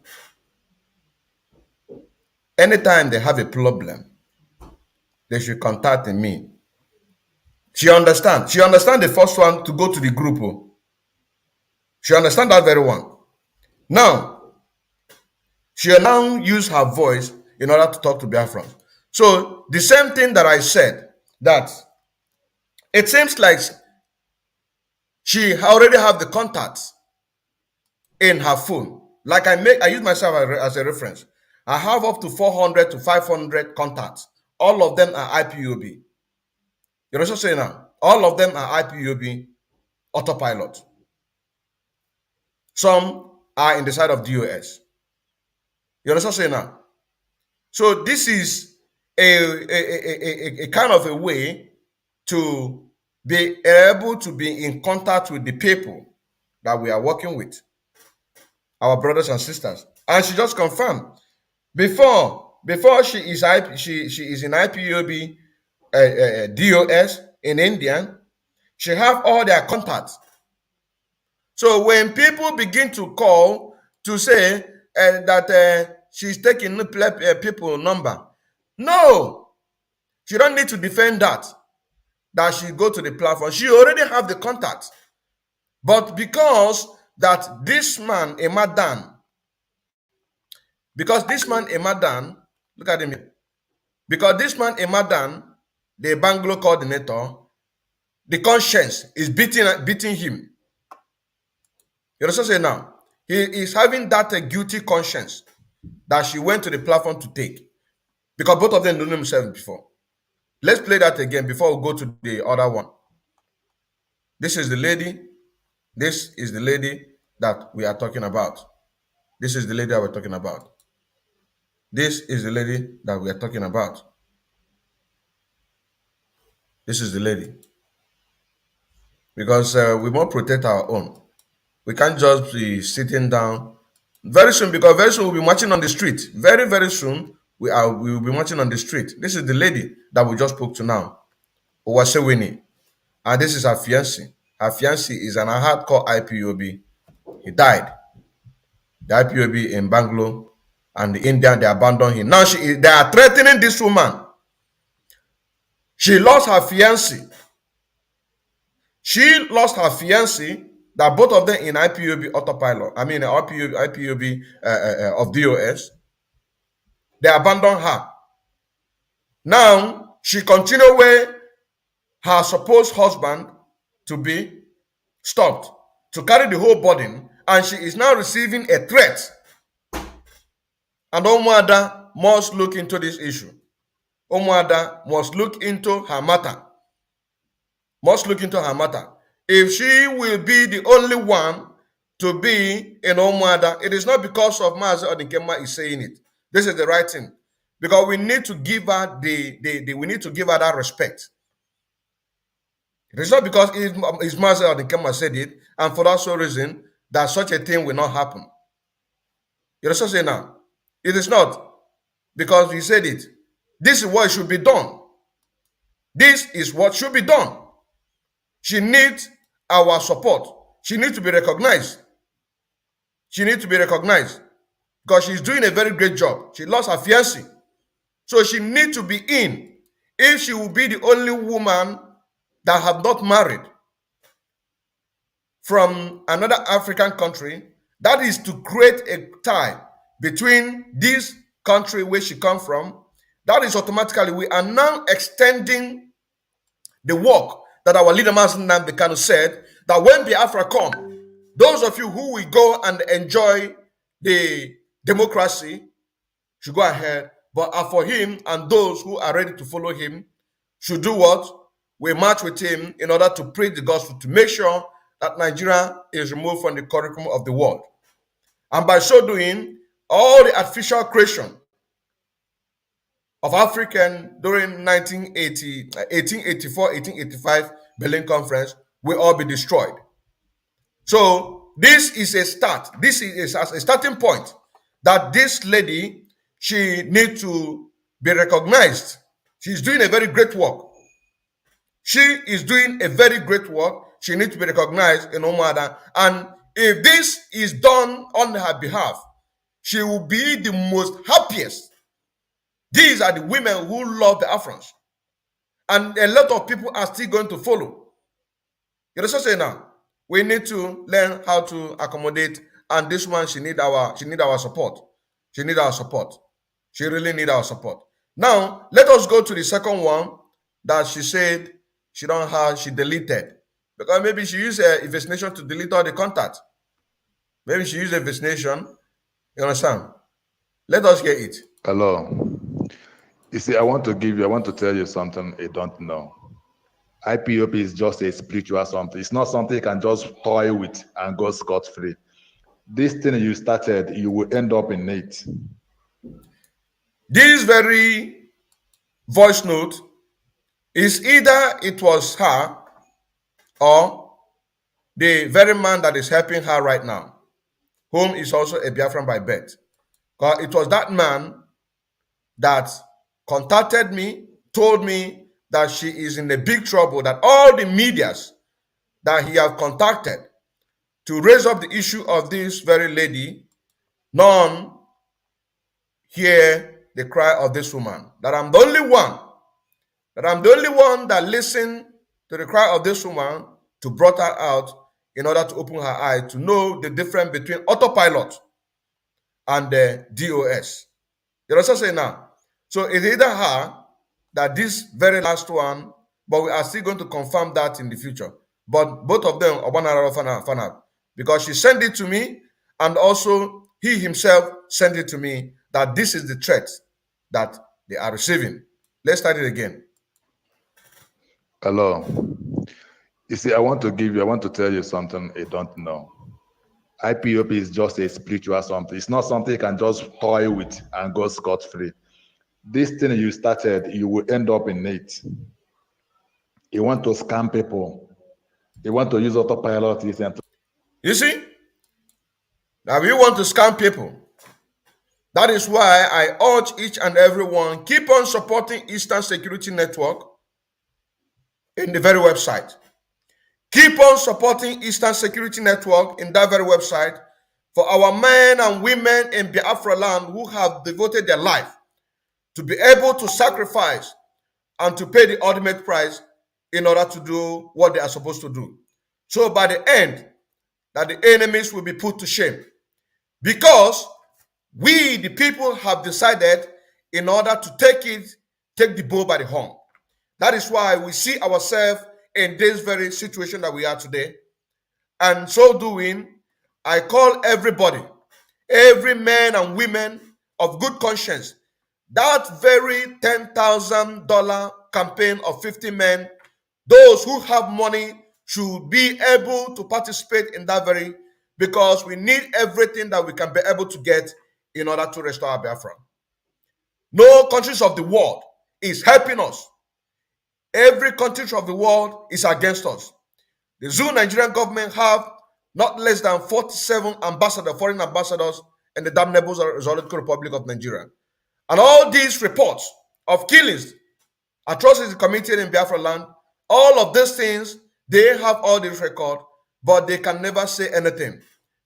Anytime they have a problem, they should contact me. She understand. She understand the first one to go to the group. She understand that very one. Now, she now use her voice in order to talk to Biafrans. So the same thing that I said, that it seems like she already have the contacts in her phone. Like I use myself as a reference. I have up to 400 to 500 contacts. All of them are IPOB. You know what I'm saying now? All of them are IPOB Autopilot. Some are in the side of DOS. You know what I'm saying now? So this is a kind of a way to be able to be in contact with the people that we are working with, our brothers and sisters. And she just confirmed before she is in IPOB DOS in India, she have all their contacts. So when people begin to call to say that she's taking people number, no, she don't need to defend that she go to the platform. She already have the contact. But because that this man, Emadan, look at him. Because this man, Emadan, the Bangalore coordinator, the conscience is beating him. You understand? Say now, he is having that guilty conscience that she went to the platform to take, because both of them know themselves before. Let's play that again before we go to the other one. This is the lady. This is the lady that we are talking about. This is the lady that we're talking about. This is the lady that we are talking about. This is the lady. Because we must protect our own. We can't just be sitting down. Very soon, because very soon we'll be marching on the street. Very, very soon, we will be marching on the street. This is the lady that we just spoke to now. Owasewini. And this is her fiancé. Her fiancé is an hardcore IPOB. He died. The IPOB in Bangalore and the Indian, they abandoned him. Now they are threatening this woman. She lost her fiancé. She lost her fiancé, that both of them in IPOB Autopilot, I mean IPOB of DOS. They abandoned her. Now she continued where her supposed husband to be stopped, to carry the whole burden, and she is now receiving a threat. And Omuada must look into this issue. Omuada must look into her matter. Must look into her matter. If she will be the only one to be in Omuada, it is not because of Mazi Odinkemma is saying it. This is the right thing. Because we need to give her we need to give her that respect. It is not because it's Mazi Odinkemma said it, and for that sole reason that such a thing will not happen. You understand saying now? It is not because he said it. This is what should be done. This is what should be done. She needs our support. She needs to be recognized. She needs to be recognized because she's doing a very great job. She lost her fiancé. So she needs to be in. If she will be the only woman that have not married from another African country, that is to create a tie between this country where she comes from. That is automatically, we are now extending the work that our leader Mazi Nnamdi Kanu said, that when Biafra come, those of you who will go and enjoy the democracy should go ahead. But for him and those who are ready to follow him should do what? We march with him in order to preach the gospel, to make sure that Nigeria is removed from the curriculum of the world. And by so doing, all the artificial creation of African during 1884, 1885 Berlin Conference will all be destroyed. So this is a start. This is a starting point that this lady, she needs to be recognized. She's doing a very great work. She is doing a very great work. She needs to be recognized in Omuada. And if this is done on her behalf, she will be the most happiest. These are the women who love the Afrons. And a lot of people are still going to follow. You understand saying now? We need to learn how to accommodate. And this one, she need our support. She need our support. She really need our support. Now, let us go to the second one that she said she don't have, she deleted. Because maybe she used a investigation to delete all the contact. Maybe she used a investigation. You understand? Let us hear it. Hello. You see, I want to tell you something you don't know. IPOB is just a spiritual something. It's not something you can just toy with and go scot-free. This thing you started, you will end up in it. This very voice note is either it was her or the very man that is helping her right now, whom is also a Biafran by birth. Because it was that man that contacted me, told me that she is in a big trouble, that all the medias that he have contacted to raise up the issue of this very lady, none hear the cry of this woman. That I'm the only one that listened to the cry of this woman to brought her out in order to open her eye to know the difference between autopilot and the DOS. You know what I'm saying now? So it's either her that this very last one but we are still going to confirm that in the future. But both of them are because she sent it to me, and also he himself sent it to me that this is the threat that they are receiving. Let's start it again. Hello. You see, I want to tell you something you don't know. IPOB is just a spiritual something. It's not something you can just toy with and go scot-free. This thing you started, you will end up in it. You want to scam people. You want to use autopilot. You see? Now we want to scam people. That is why I urge each and everyone, keep on supporting Eastern Security Network in the very website. Keep on supporting Eastern Security Network in that very website for our men and women in Biafra land who have devoted their life to be able to sacrifice and to pay the ultimate price in order to do what they are supposed to do. So by the end, that the enemies will be put to shame. Because we, the people, have decided in order to take the bull by the horn. That is why we see ourselves in this very situation that we are today. And so doing, I call everybody, every man and women of good conscience, that very $10,000 campaign of 50 men, those who have money should be able to participate in that very, because we need everything that we can be able to get in order to restore our Biafra. No countries of the world is helping us. Every country of the world is against us. The Zoo Nigerian government have not less than 47 foreign ambassadors in the damnable Zoological Republic of Nigeria. And all these reports of killings, atrocities committed in Biafra land, all of these things, they have all this record, but they can never say anything.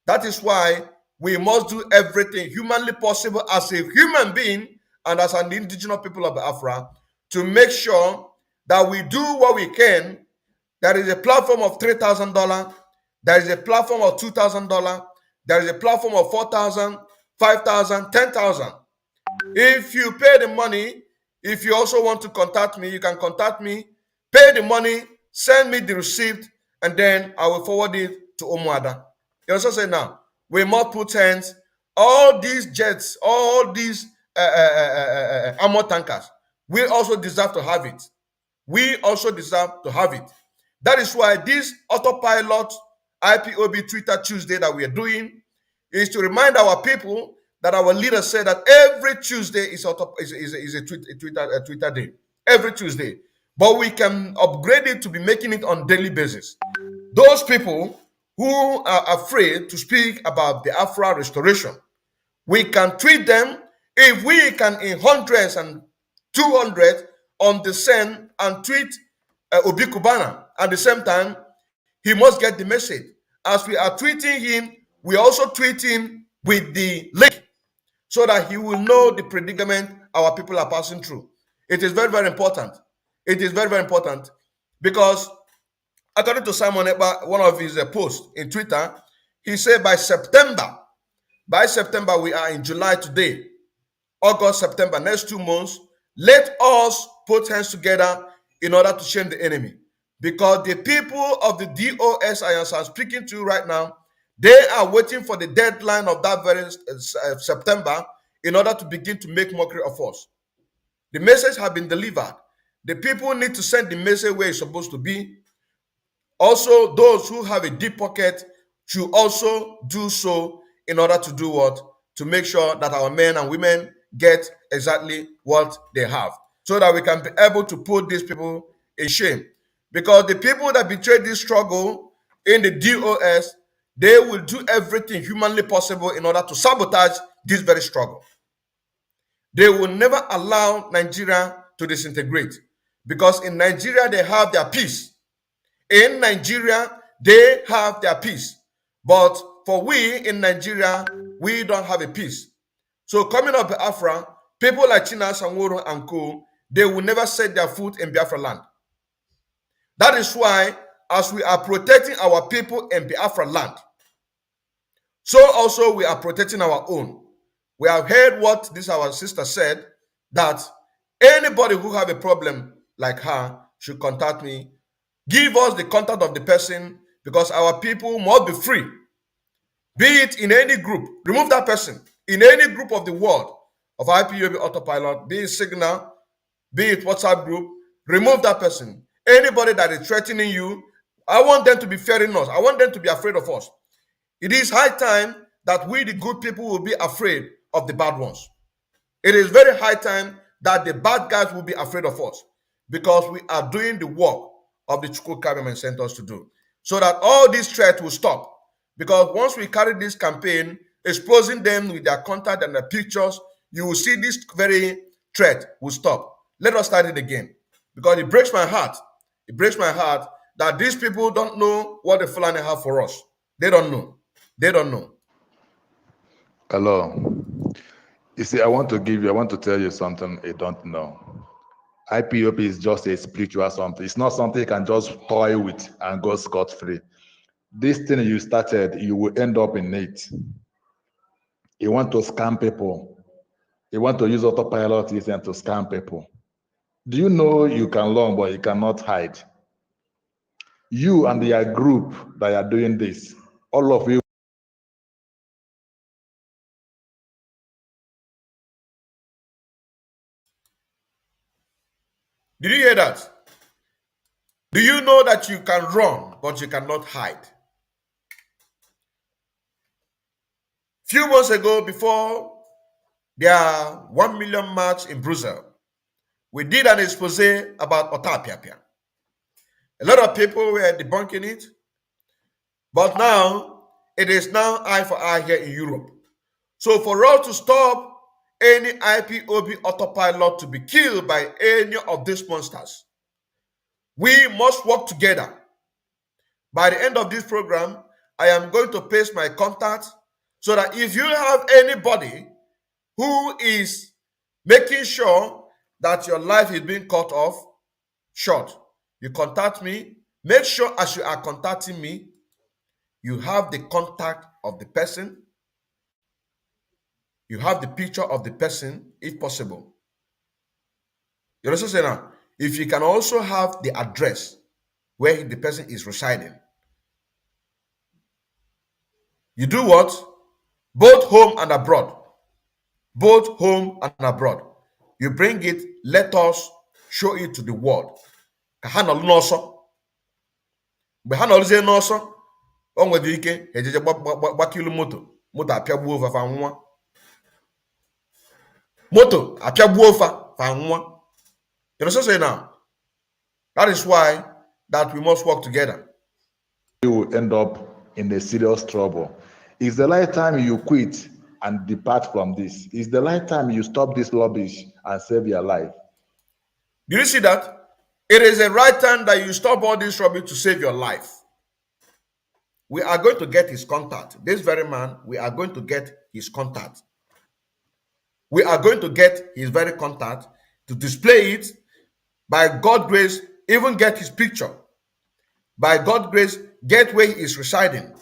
That is why we must do everything humanly possible as a human being and as an indigenous people of Biafra to make sure that we do what we can. There is a platform of $3,000. There is a platform of $2,000. There is a platform of $4,000, $5,000, $10,000. If you pay the money, if you also want to contact me, you can contact me, pay the money, send me the receipt, and then I will forward it to Umuada. You also say now, we must put hands, all these jets, all these armor tankers, we also deserve to have it. We also deserve to have it. That is why this autopilot IPOB Twitter Tuesday that we are doing is to remind our people that our leader said that every Tuesday is a Twitter day. Every Tuesday. But we can upgrade it to be making it on daily basis. Those people who are afraid to speak about the Afro restoration, we can tweet them. If we can in hundreds and 200 on the send and tweet Obi Kubana at the same time, he must get the message. As we are tweeting him, we also tweet him with the link so that he will know the predicament our people are passing through. It is very, very important. It is very, very important because according to Simon Ekpa, one of his posts in Twitter, he said by September, we are in July today, August, September, next 2 months, let us put hands together in order to shame the enemy. Because the people of the DOS I am speaking to right now, they are waiting for the deadline of that very September in order to begin to make mockery of us. The message has been delivered. The people need to send the message where it's supposed to be. Also, those who have a deep pocket should also do so in order to do what? To make sure that our men and women get exactly what they have, so that we can be able to put these people in shame. Because the people that betrayed this struggle in the DOS, they will do everything humanly possible in order to sabotage this very struggle. They will never allow Nigeria to disintegrate, because in Nigeria they have their peace. In Nigeria they have their peace, but for we in Nigeria, we don't have a peace. So coming up Biafra, people like China, Sanworo, and Co, they will never set their foot in Biafra land. That is why, as we are protecting our people in Biafra land, so also we are protecting our own. We have heard what this our sister said, that anybody who have a problem like her should contact me. Give us the contact of the person, because our people must be free. Be it in any group, remove that person. In any group of the world of IPOB Autopilot, be it Signal, be it WhatsApp group, remove that person. Anybody that is threatening you, I want them to be fearing us. I want them to be afraid of us. It is high time that we, the good people, will be afraid of the bad ones. It is very high time that the bad guys will be afraid of us, because we are doing the work of the Chukwu government sent us to do, so that all these threats will stop. Because once we carry this campaign, exposing them with their contact and their pictures, you will see this very threat will stop. Let us start it again, because it breaks my heart. It breaks my heart that these people don't know what the Fulani have for us. They don't know. They don't know. Hello. You see, I want to tell you something you don't know. IPOP is just a spiritual something. It's not something you can just toy with and go scot-free. This thing you started, you will end up in it. You want to scam people. You want to use autopilot to scam people. Do you know you can learn, but you cannot hide? You and your group that are doing this, all of you. Did you hear that? Do you know that you can run, but you cannot hide? Few months ago, before their 1 million march in Brussels, we did an expose about Otapia. A lot of people were debunking it, but now it is now eye for eye here in Europe. So for us to stop any IPOB autopilot to be killed by any of these monsters, we must work together. By the end of this program, I am going to paste my contact, so that if you have anybody who is making sure that your life is being cut off short, you contact me. Make sure as you are contacting me, you have the contact of the person. You have the picture of the person, if possible. You also say now, if you can also have the address where the person is residing. You do what? Both home and abroad. Both home and abroad. You bring it, let us show it to the world. Ka ha nọlụ n'ọsọ. Mgbe ha nọlụzie n'ọsọ, o nwere ike ejeje gbakilu moto apịagbuo ofa fa nwa. Moto apịagbuo ofa fa nwa. You know what I'm saying now? That is why that we must work together. You will end up in a serious trouble. It's the right time you quit and depart from this. It's the right time you stop this rubbish and save your life. Do you see that? It is the right time that you stop all this rubbish to save your life. We are going to get his contact. This very man, we are going to get his contact. We are going to get his very contact to display it. By God's grace, even get his picture. By God's grace, get where he is residing.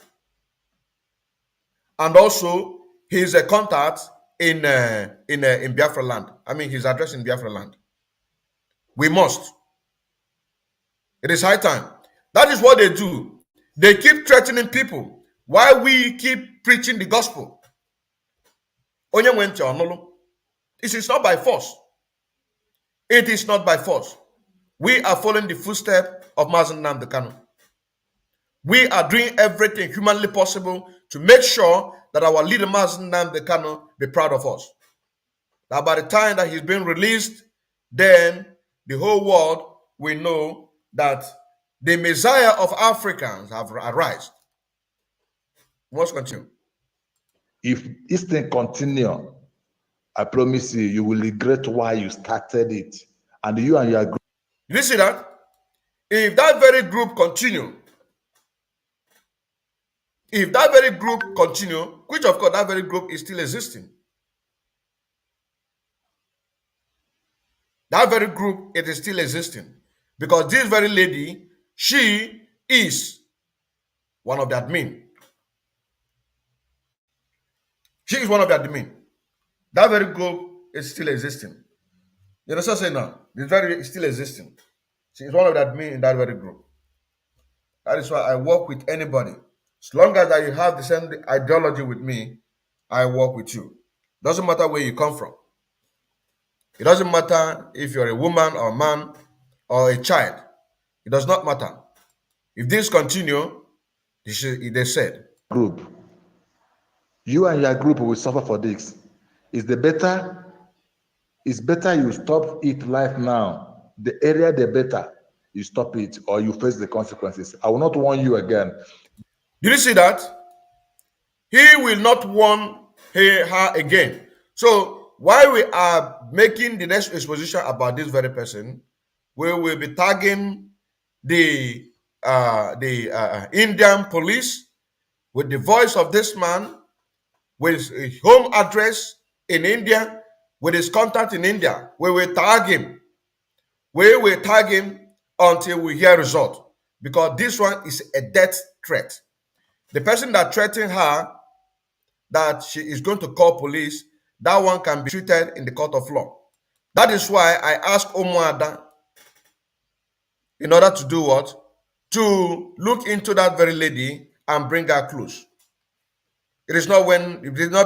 And also his contact in Biafra land. I mean his address in Biafra land. We must. It is high time. That is what they do. They keep threatening people while we keep preaching the gospel. It is not by force. It is not by force. We are following the footsteps of Mazi Odinkemma N. We are doing everything humanly possible to make sure that our leader Mazi Odinkemma N be proud of us. That by the time that he's been released, then the whole world will know that the Messiah of Africans have arisen. Let's continue. If this thing continue, I promise you, you will regret why you started it. And you and your group. Did you see that? If that very group continue, which of course that very group is still existing. That very group, it is still existing. Because this very lady, she is one of the admin. She is one of the admin. That very group is still existing. You know what I'm saying now? It's still existing. She is one of the admin in that very group. That is why I work with anybody. As long as you have the same ideology with me, I work with you. Doesn't matter where you come from. It doesn't matter if you're a woman or a man or a child. It does not matter. If this continue, they said. Group. You and your group will suffer for this. It's better you stop it right now. The area the better you stop it or you face the consequences. I will not warn you again. Did you see that? He will not warn her again. So while we are making the next exposition about this very person, we will be tagging the Indian police with the voice of this man, with his home address in India, with his contact in India. We will tag him. We will tag him until we hear result, because this one is a death threat. The person that threatened her that she is going to call police, that one can be treated in the court of law. That is why I asked Omoada in order to do what? To look into that very lady and bring her close. It is not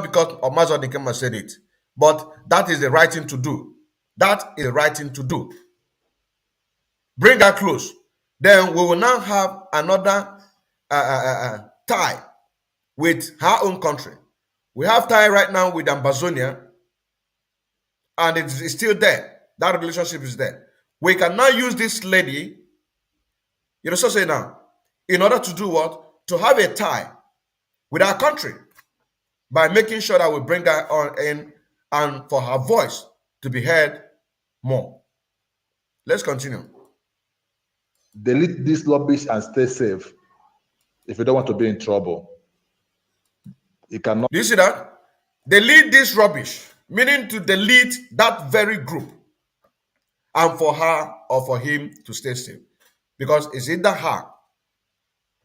because of Mazi Odinkemma said it, but that is the right thing to do. That is the right thing to do. Bring her close. Then we will now have another tie with her own country. We have tie right now with Ambazonia, and it is still there. That relationship is there. We can now use this lady, you know, so say now, in order to do what? To have a tie with our country by making sure that we bring her on in and for her voice to be heard more. Let's continue. Delete this rubbish and stay safe if you don't want to be in trouble. You cannot. Do you see that? Delete this rubbish, meaning to delete that very group, and for her or for him to stay safe. Because it's either her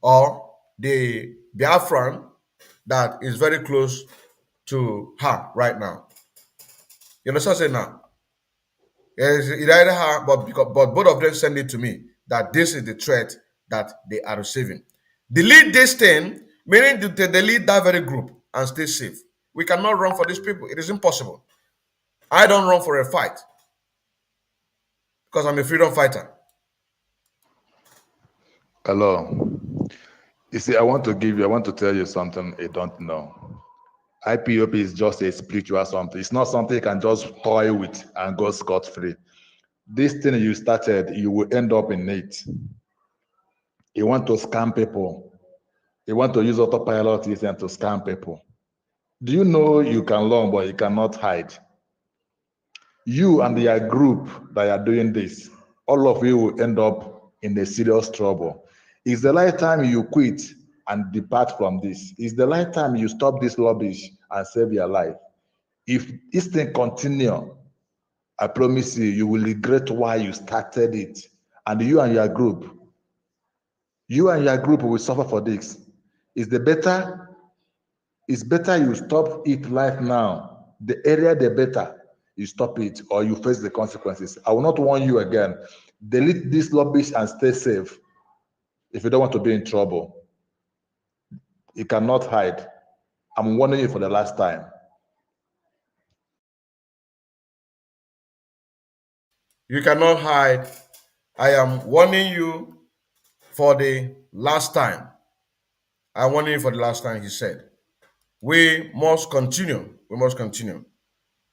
or the Biafran that is very close to her right now. You understand what I'm saying now? It's either her, but both of them send it to me that this is the threat that they are receiving. Delete this thing, meaning to delete that very group and stay safe. We cannot run for these people. It is impossible. I don't run for a fight because I'm a freedom fighter. Hello. You see, I want to tell you something you don't know. IPOB is just a spiritual something. It's not something you can just toy with and go scot-free. This thing you started, you will end up in it. You want to scam people. You want to use autopilot to scam people. Do you know you can learn, but you cannot hide? You and your group that are doing this, all of you will end up in a serious trouble. It's the right time you quit and depart from this. It's the right time you stop this rubbish and save your life. If this thing continue, I promise you, you will regret why you started it. And you and your group will suffer for this. It's better you stop it right now. The area the better you stop it or you face the consequences. I will not warn you again. Delete this rubbish and stay safe if you don't want to be in trouble. You cannot hide. I'm warning you for the last time. You cannot hide. I am warning you for the last time. I'm warning you for the last time, he said. We must continue. We must continue.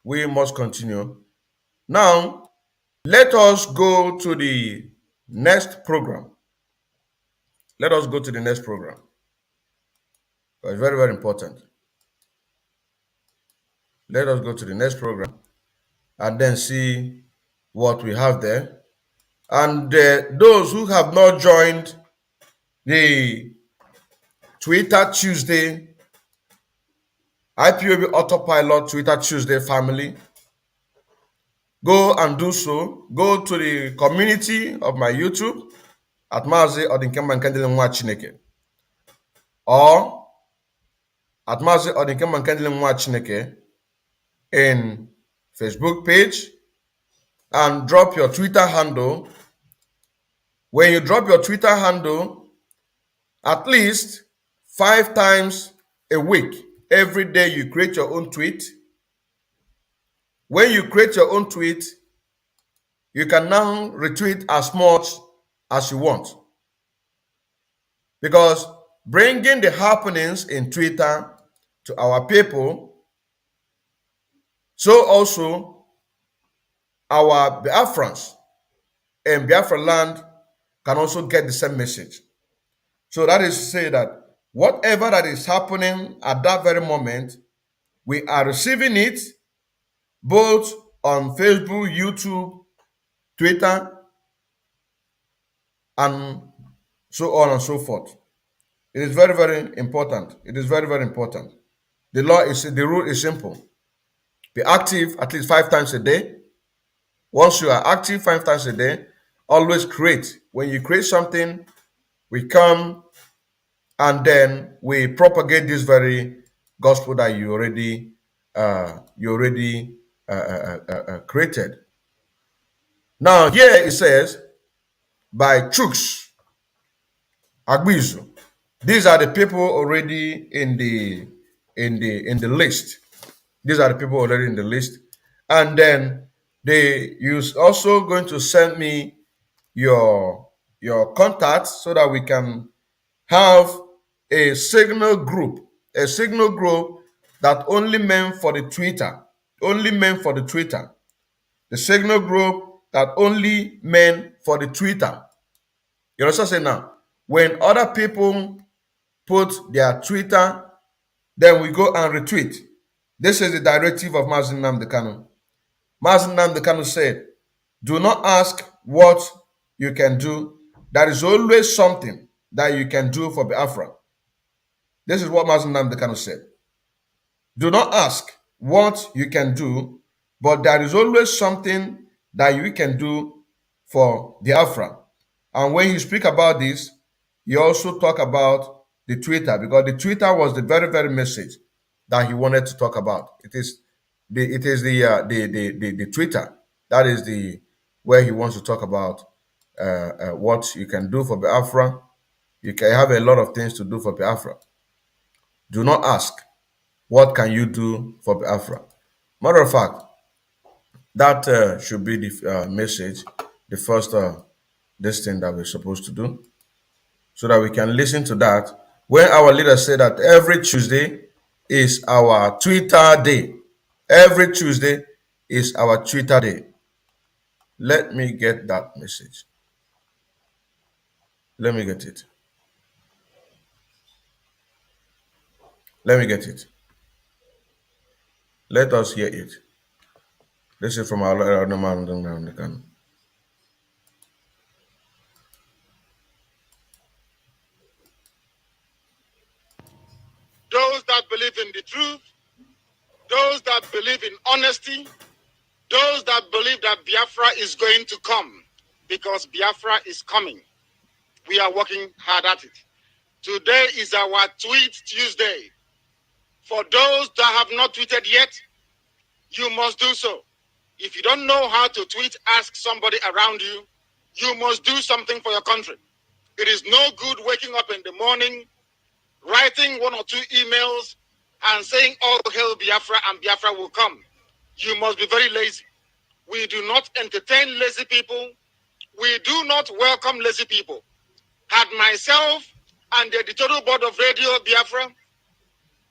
We must continue. Now, let us go to the next program. Let us go to the next program. It's very, very important. Let us go to the next program and then see what we have there. And those who have not joined the Twitter Tuesday, IPOB Autopilot Twitter Tuesday family, go and do so. Go to the community of my YouTube at Mazi Odinkemma N Nwachineke, or at Mazi Odinkemma N Nwachineke in Facebook page, and drop your Twitter handle When you drop your Twitter handle, at least 5 times a week, every day you create your own tweet. When you create your own tweet, you can now retweet as much as you want. Because bringing the happenings in Twitter to our people, so also our Biafrans in Biafra land can also get the same message. So that is to say that whatever that is happening at that very moment, we are receiving it both on Facebook, YouTube, Twitter, and so on and so forth. It is very, very important. It is very, very important. The rule is simple. Be active at least 5 times a day. Once you are active 5 times a day, always create. When you create something, we come and then we propagate this very gospel that you already created. Now here it says by Chooks Agbizu. These are the people already in the list. These are the people already in the list. And then you're also going to send me your contacts so that we can have a signal group that only meant for the Twitter. The signal group that only meant for the Twitter. You understand now? When other people put their Twitter, then we go and retweet. This is the directive of Mazi Nnamdi Kanu. Mazi Nnamdi Kanu said, do not ask what you can do. There is always something that you can do for Biafra. This is what Mazi Nnamdi Kanu said. Do not ask what you can do, but there is always something that you can do for Biafra. And when you speak about this, you also talk about the Twitter, because the Twitter was the very, very message that he wanted to talk about. It is the Twitter that is the where he wants to talk about what you can do for Biafra. You can have a lot of things to do for Biafra. Do not ask what can you do for Biafra. Matter of fact, that should be the message, the first this thing that we're supposed to do, so that we can listen to that. When our leaders say that every Tuesday is our Twitter day. Every Tuesday is our Twitter day. Let me get that message. Let me get it. Let me get it. Let us hear it. This is from our man. Those that believe in the truth, those that believe in honesty, those that believe that Biafra is going to come, because Biafra is coming. We are working hard at it. Today is our Tweet Tuesday. For those that have not tweeted yet, you must do so. If you don't know how to tweet, ask somebody around you. You must do something for your country. It is no good waking up in the morning, writing 1 or 2 emails and saying, all hail Biafra and Biafra will come. You must be very lazy. We do not entertain lazy people. We do not welcome lazy people. Had myself and the editorial board of Radio Biafra,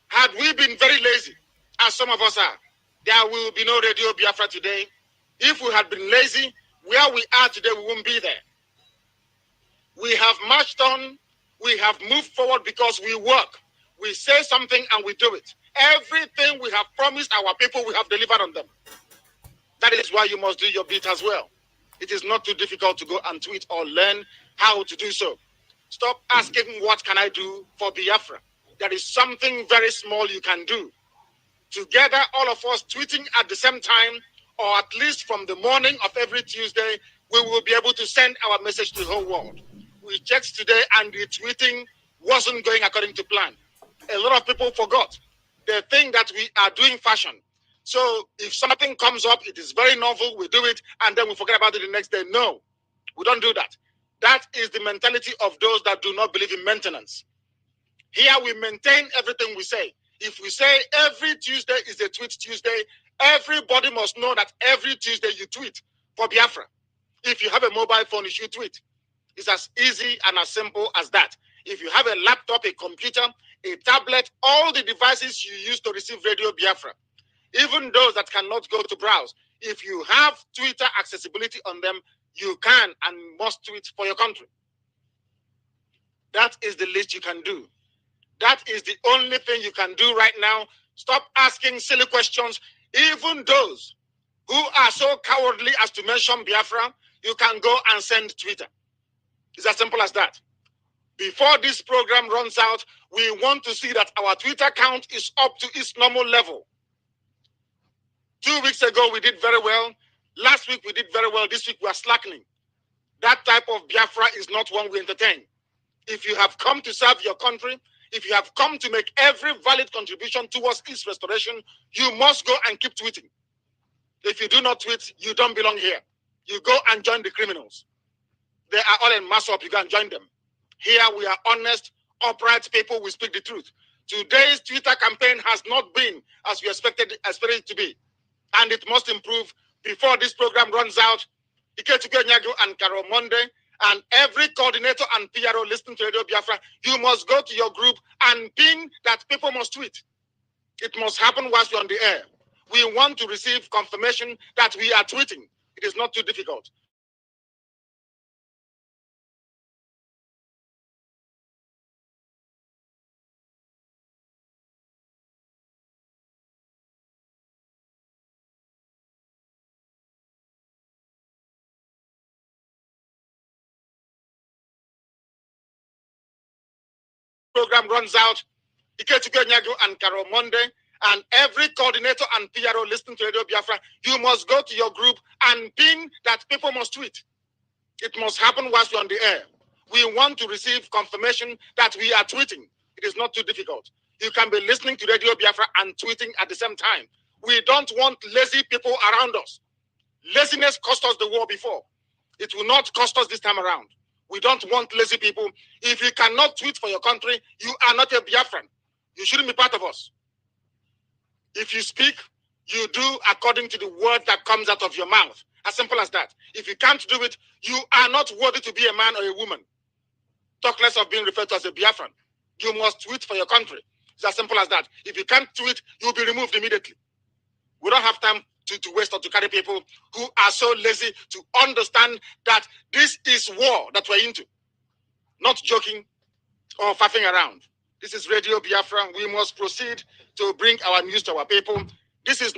had we been very lazy, as some of us are, there will be no Radio Biafra today. If we had been lazy, where we are today, we won't be there. We have marched on, we have moved forward because we work. We say something and we do it. Everything we have promised our people, we have delivered on them. That is why you must do your bit as well. It is not too difficult to go and tweet or learn how to do so. Stop asking, what can I do for Biafra? There is something very small you can do. Together, all of us tweeting at the same time, or at least from the morning of every Tuesday, we will be able to send our message to the whole world. We checked today and the tweeting wasn't going according to plan. A lot of people forgot. They think that we are doing fashion. So if something comes up, it is very novel, we do it, and then we forget about it the next day. No, we don't do that. That is the mentality of those that do not believe in maintenance. Here we maintain everything we say. If we say every Tuesday is a tweet Tuesday, everybody must know that every Tuesday you tweet for Biafra. If you have a mobile phone, you should tweet. It's as easy and as simple as that. If you have a laptop, a computer, a tablet, all the devices you use to receive Radio Biafra, even those that cannot go to browse, if you have Twitter accessibility on them, you can and must tweet for your country. That is the least you can do. That is the only thing you can do right now. Stop asking silly questions. Even those who are so cowardly as to mention Biafra, you can go and send Twitter. It's as simple as that. Before this program runs out, we want to see that our Twitter count is up to its normal level. 2 weeks ago, we did very well. Last week, we did very well. This week, we are slackening. That type of Biafra is not one we entertain. If you have come to serve your country, if you have come to make every valid contribution towards its restoration, you must go and keep tweeting. If you do not tweet, you don't belong here. You go and join the criminals. They are all in mass up. You go and join them. Here we are honest, upright people. We speak the truth. Today's Twitter campaign has not been as we expected it to be. And it must improve before this program runs out. Ikechukwu Nyago and Carol Monday and every coordinator and PRO listening to Radio Biafra, you must go to your group and pin that people must tweet. It must happen whilst you're on the air. We want to receive confirmation that we are tweeting. It is not too difficult. Program runs out. Ikechukwu Nyago and Carol Monday and every coordinator and PRO listening to Radio Biafra, you must go to your group and pin that people must tweet. It must happen whilst you're on the air. We want to receive confirmation that we are tweeting. It is not too difficult. You can be listening to Radio Biafra and tweeting at the same time. We don't want lazy people around us. Laziness cost us the war before. It will not cost us this time around. We don't want lazy people. If you cannot tweet for your country, you are not a Biafran. You shouldn't be part of us. If you speak, you do according to the word that comes out of your mouth. As simple as that. If you can't do it, you are not worthy to be a man or a woman. Talk less of being referred to as a Biafran. You must tweet for your country. It's as simple as that. If you can't tweet, you'll be removed immediately. We don't have time to waste or to carry people who are so lazy to understand that this is war that we're into. Not joking or faffing around. This is Radio Biafra. We must proceed to bring our news to our people. This is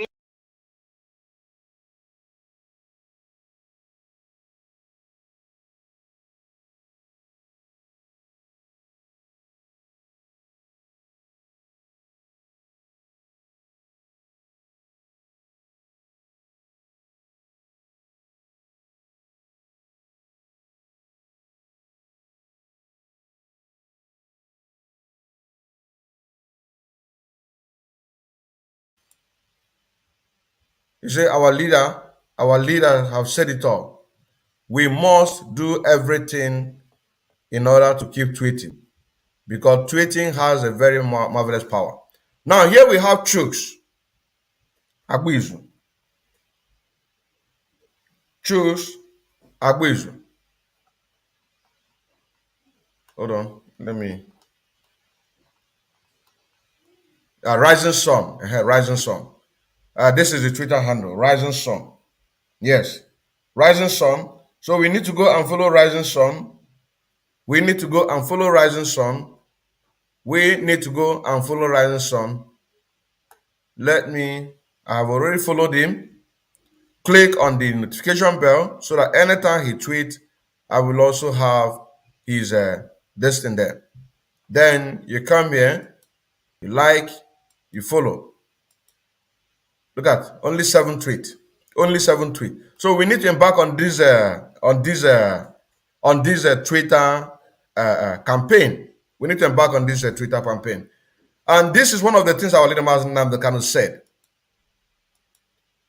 You say our leaders have said it all. We must do everything in order to keep tweeting, because tweeting has a very marvelous power. Now here we have Chuks Agbizu. Chuks Agbizu. Hold on, let me. Rising Sun. Rising Sun. This is the Twitter handle, Rising Sun. Yes, Rising Sun. So we need to go and follow Rising Sun. We need to go and follow Rising Sun. We need to go and follow Rising Sun. I have already followed him. Click on the notification bell so that anytime he tweets, I will also have his this thing there. Then you come here, you like, you follow. Look at only 7 tweets. Only 7 tweets. So we need to embark on this Twitter campaign. We need to embark on this Twitter campaign. And this is one of the things our leader Mazi Odinkemma N said.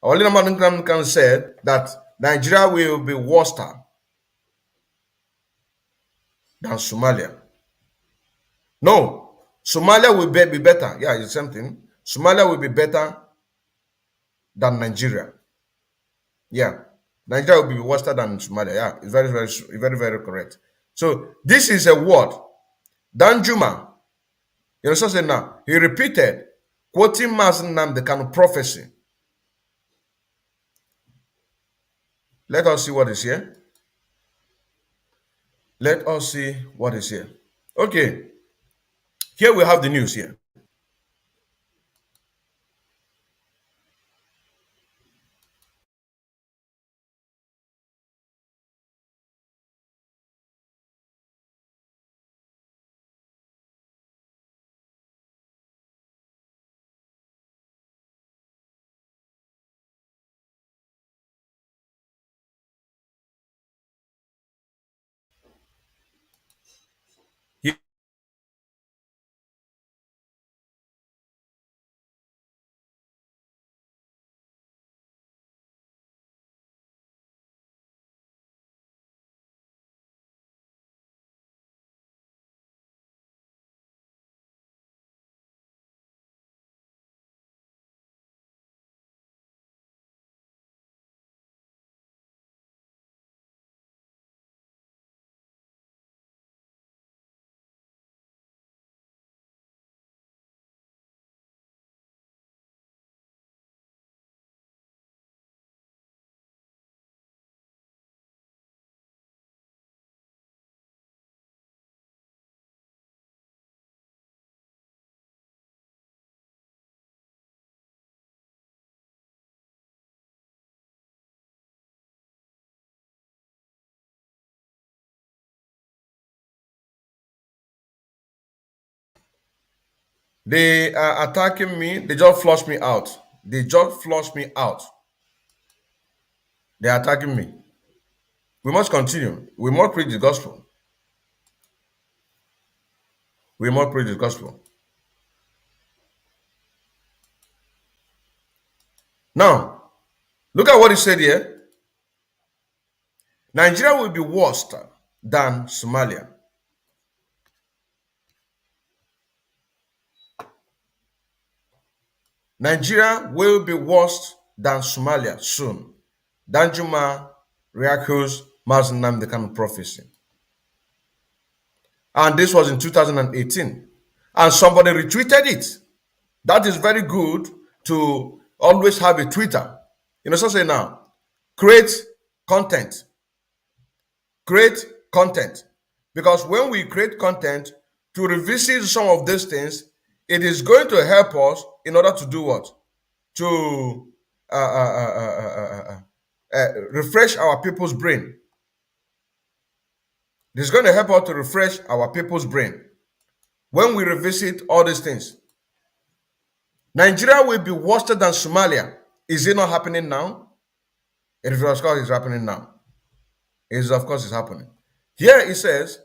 Our leader Mazi Odinkemma N said that Nigeria will be worse. than Somalia. No, Somalia will be better. Yeah, it's the same thing. Somalia will be better than Nigeria. Yeah, Nigeria will be worse than Somalia. Yeah, it's very correct. So this is a word. Danjuma, you know, so now he repeated, quoting Mazi Nnamdi Kanu prophecy. Let us see what is here. Let us see what is here. Okay, here we have the news here. They are attacking me. They just flushed me out. They just flushed me out. They are attacking me. We must continue. We must preach the gospel. We must preach the gospel. Now, look at what he said here. Nigeria will be worse than Somalia. Nigeria will be worse than Somalia soon. Danjuma reechoes Mazi Nnamdi Kanu prophecy. And this was in 2018. And somebody retweeted it. That is very good to always have a Twitter. You know, so say now, create content. Create content. Because when we create content to revisit some of these things, it is going to help us in order to do what? To refresh our people's brain. This is going to help us to refresh our people's brain when we revisit all these things. Nigeria will be worse than Somalia. Is it not happening now? It is, of course, it's happening now. It is, of course, it's happening. Here it says,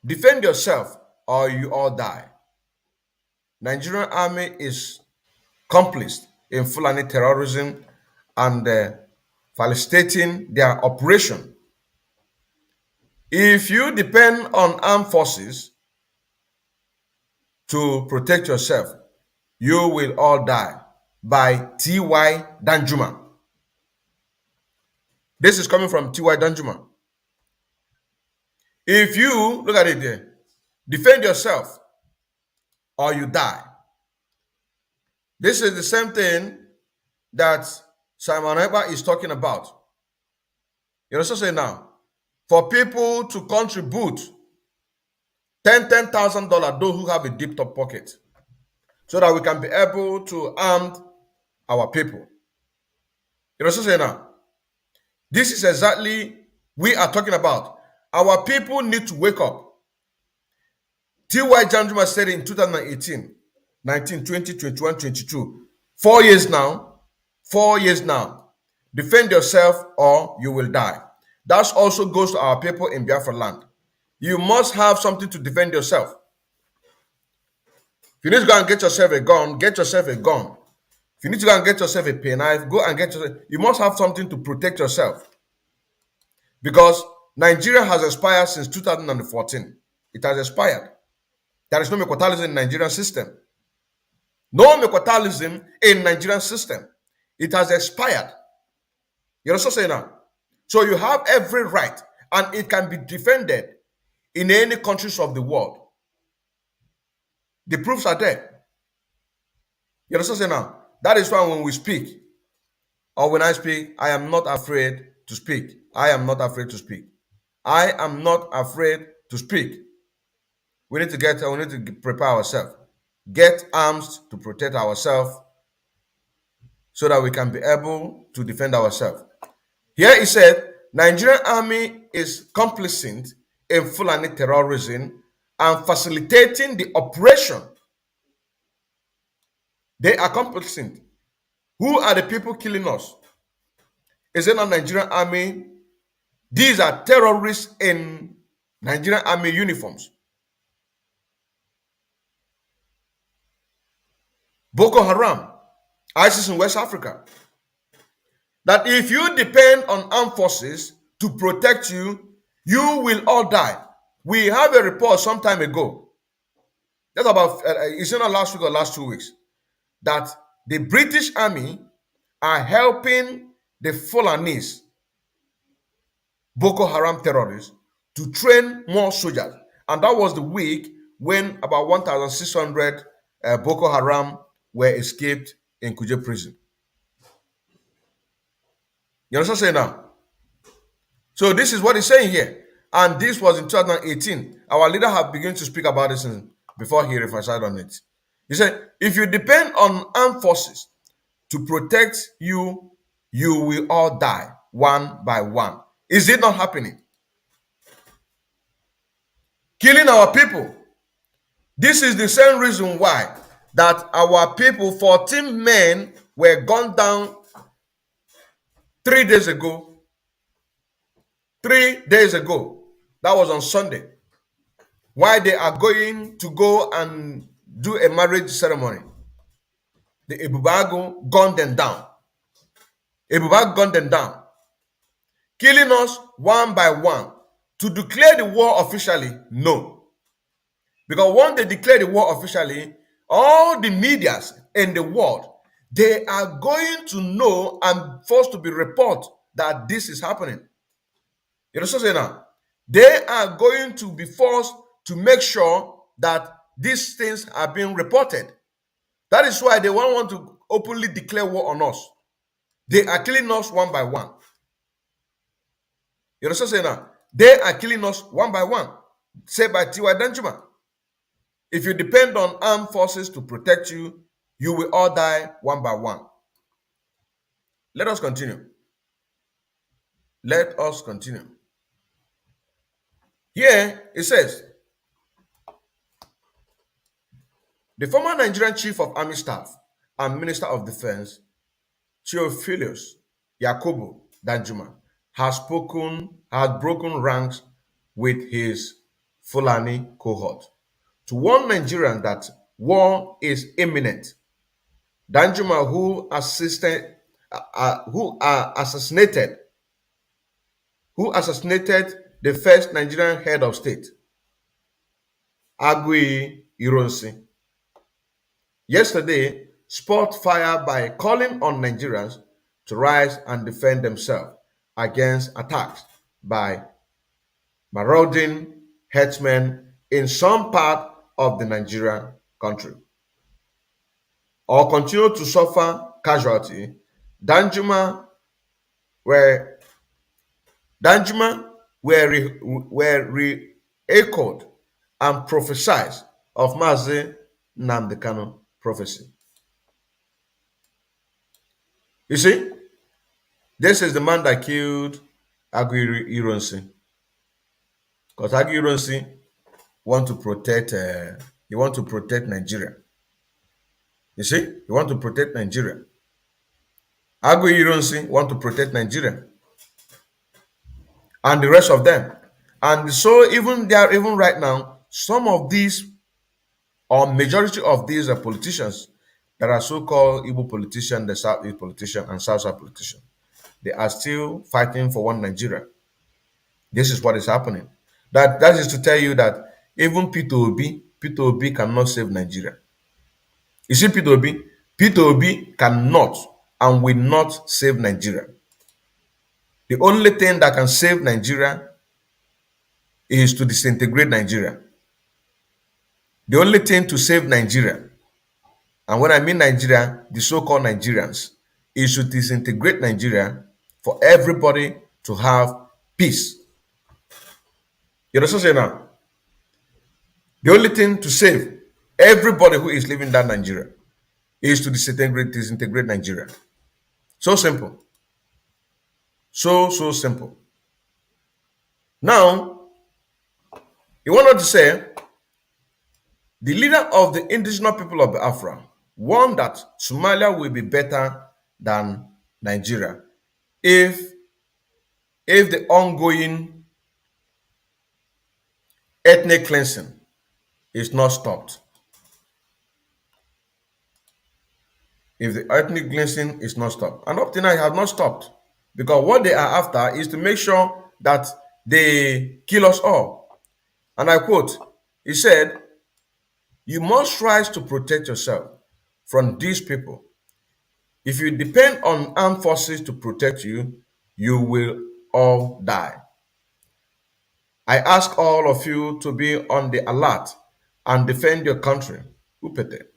defend yourself or you all die. Nigerian army is complicit in Fulani terrorism and facilitating their operation. If you depend on armed forces to protect yourself, you will all die. By T.Y. Danjuma. This is coming from T.Y. Danjuma. If you, look at it there, defend yourself or you die. This is the same thing that Simon Ekpa is talking about. You know, so say now, for people to contribute $10,000, those who have a deep top pocket, so that we can be able to arm our people. You know, so say now, this is exactly we are talking about. Our people need to wake up. T.Y. Danjuma said in 2018, 19, 20, 21, 22, 4 years now, 4 years now. Defend yourself or you will die. That also goes to our people in Biafra land. You must have something to defend yourself. If you need to go and get yourself a gun, get yourself a gun. If you need to go and get yourself a penknife, go and get yourself. You must have something to protect yourself. Because Nigeria has expired since 2014. It has expired. There is no Mekotalism in Nigerian system. No Mekotalism in Nigerian system. It has expired. You also say now. So you have every right, and it can be defended in any countries of the world. The proofs are there. You also say now. That is why when we speak, or when I speak, I am not afraid to speak. I am not afraid to speak. I am not afraid to speak. We need to prepare ourselves. Get arms to protect ourselves so that we can be able to defend ourselves. Here he said, Nigerian army is complicit in Fulani terrorism and facilitating the operation. They are complicit. Who are the people killing us? Is it not Nigerian army? These are terrorists in Nigerian army uniforms. Boko Haram, ISIS in West Africa. That if you depend on armed forces to protect you, you will all die. We have a report some time ago, that's about, it's not last week or last 2 weeks, that the British Army are helping the Fulanis, Boko Haram terrorists, to train more soldiers. And that was the week when about 1,600 Boko Haram were escaped in Kuje prison. You understand what I'm saying now? So this is what he's saying here. And this was in 2018. Our leader had begun to speak about this before he emphasized on it. He said, if you depend on armed forces to protect you, you will all die one by one. Is it not happening? Killing our people. This is the same reason why that our people, 14 men, were gunned down 3 days ago. 3 days ago. That was on Sunday. Why they are going to go and do a marriage ceremony. The Ebubago gunned them down. Ebubago gunned them down. Killing us one by one. To declare the war officially, no. Because once they declare the war officially, all the medias in the world, they are going to know and forced to be report that this is happening. You know what I'm saying now? They are going to be forced to make sure that these things are being reported. That is why they won't want to openly declare war on us. They are killing us one by one. You know what I'm saying now? They are killing us one by one. Said by T.Y. Danjuma. If you depend on armed forces to protect you, you will all die one by one. Let us continue. Let us continue. Here it says, the former Nigerian Chief of Army Staff and Minister of Defense, Theophilus Yakubu Danjuma, has broken ranks with his Fulani cohort to warn Nigerians that war is imminent. Danjuma, who assassinated the first Nigerian head of state, Agui Ironsi, yesterday sparked fire by calling on Nigerians to rise and defend themselves against attacks by marauding herdsmen in some part of the Nigerian country. Or continue to suffer casualty. Danjuma were re-echoed and prophesied of Mazi Odinkemma prophecy. You see, this is the man that killed Agui Ironsi. Because Agui Ironsi want to protect Nigeria. You see, he want to protect Nigeria. Agui Ironsi want to protect Nigeria. And the rest of them. And so even right now, some of these, or majority of these politicians that are so-called Igbo politicians, the Southeast politician and South politician, they are still fighting for one Nigeria. This is what is happening. That is to tell you that even P2OB cannot save Nigeria. You see, P2OB cannot and will not save Nigeria. The only thing that can save Nigeria is to disintegrate Nigeria. The only thing to save Nigeria, and when I mean Nigeria, the so-called Nigerians, is to disintegrate Nigeria for everybody to have peace. You understand now? The only thing to save everybody who is living in that Nigeria is to disintegrate Nigeria. So simple. So simple. Now, you wanted to say, the leader of the indigenous people of Biafra warned that Somalia will be better than Nigeria if the ongoing ethnic cleansing is not stopped. If the ethnic cleansing is not stopped. And up to now, it has not stopped. Because what they are after is to make sure that they kill us all. And I quote, he said, "You must rise to protect yourself from these people. If you depend on armed forces to protect you, you will all die. I ask all of you to be on the alert and defend your country." Upete.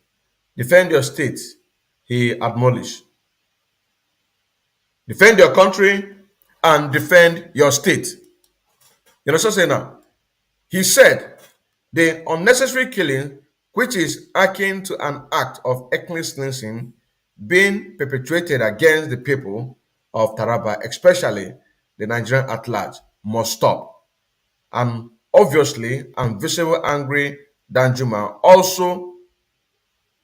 Defend your state, he admonished. Defend your country and defend your state. You know what I'm saying now? He said, the unnecessary killing, which is akin to an act of ethnic cleansing, being perpetrated against the people of Taraba, especially the Nigerian at large, must stop. And obviously, and visibly angry Danjuma also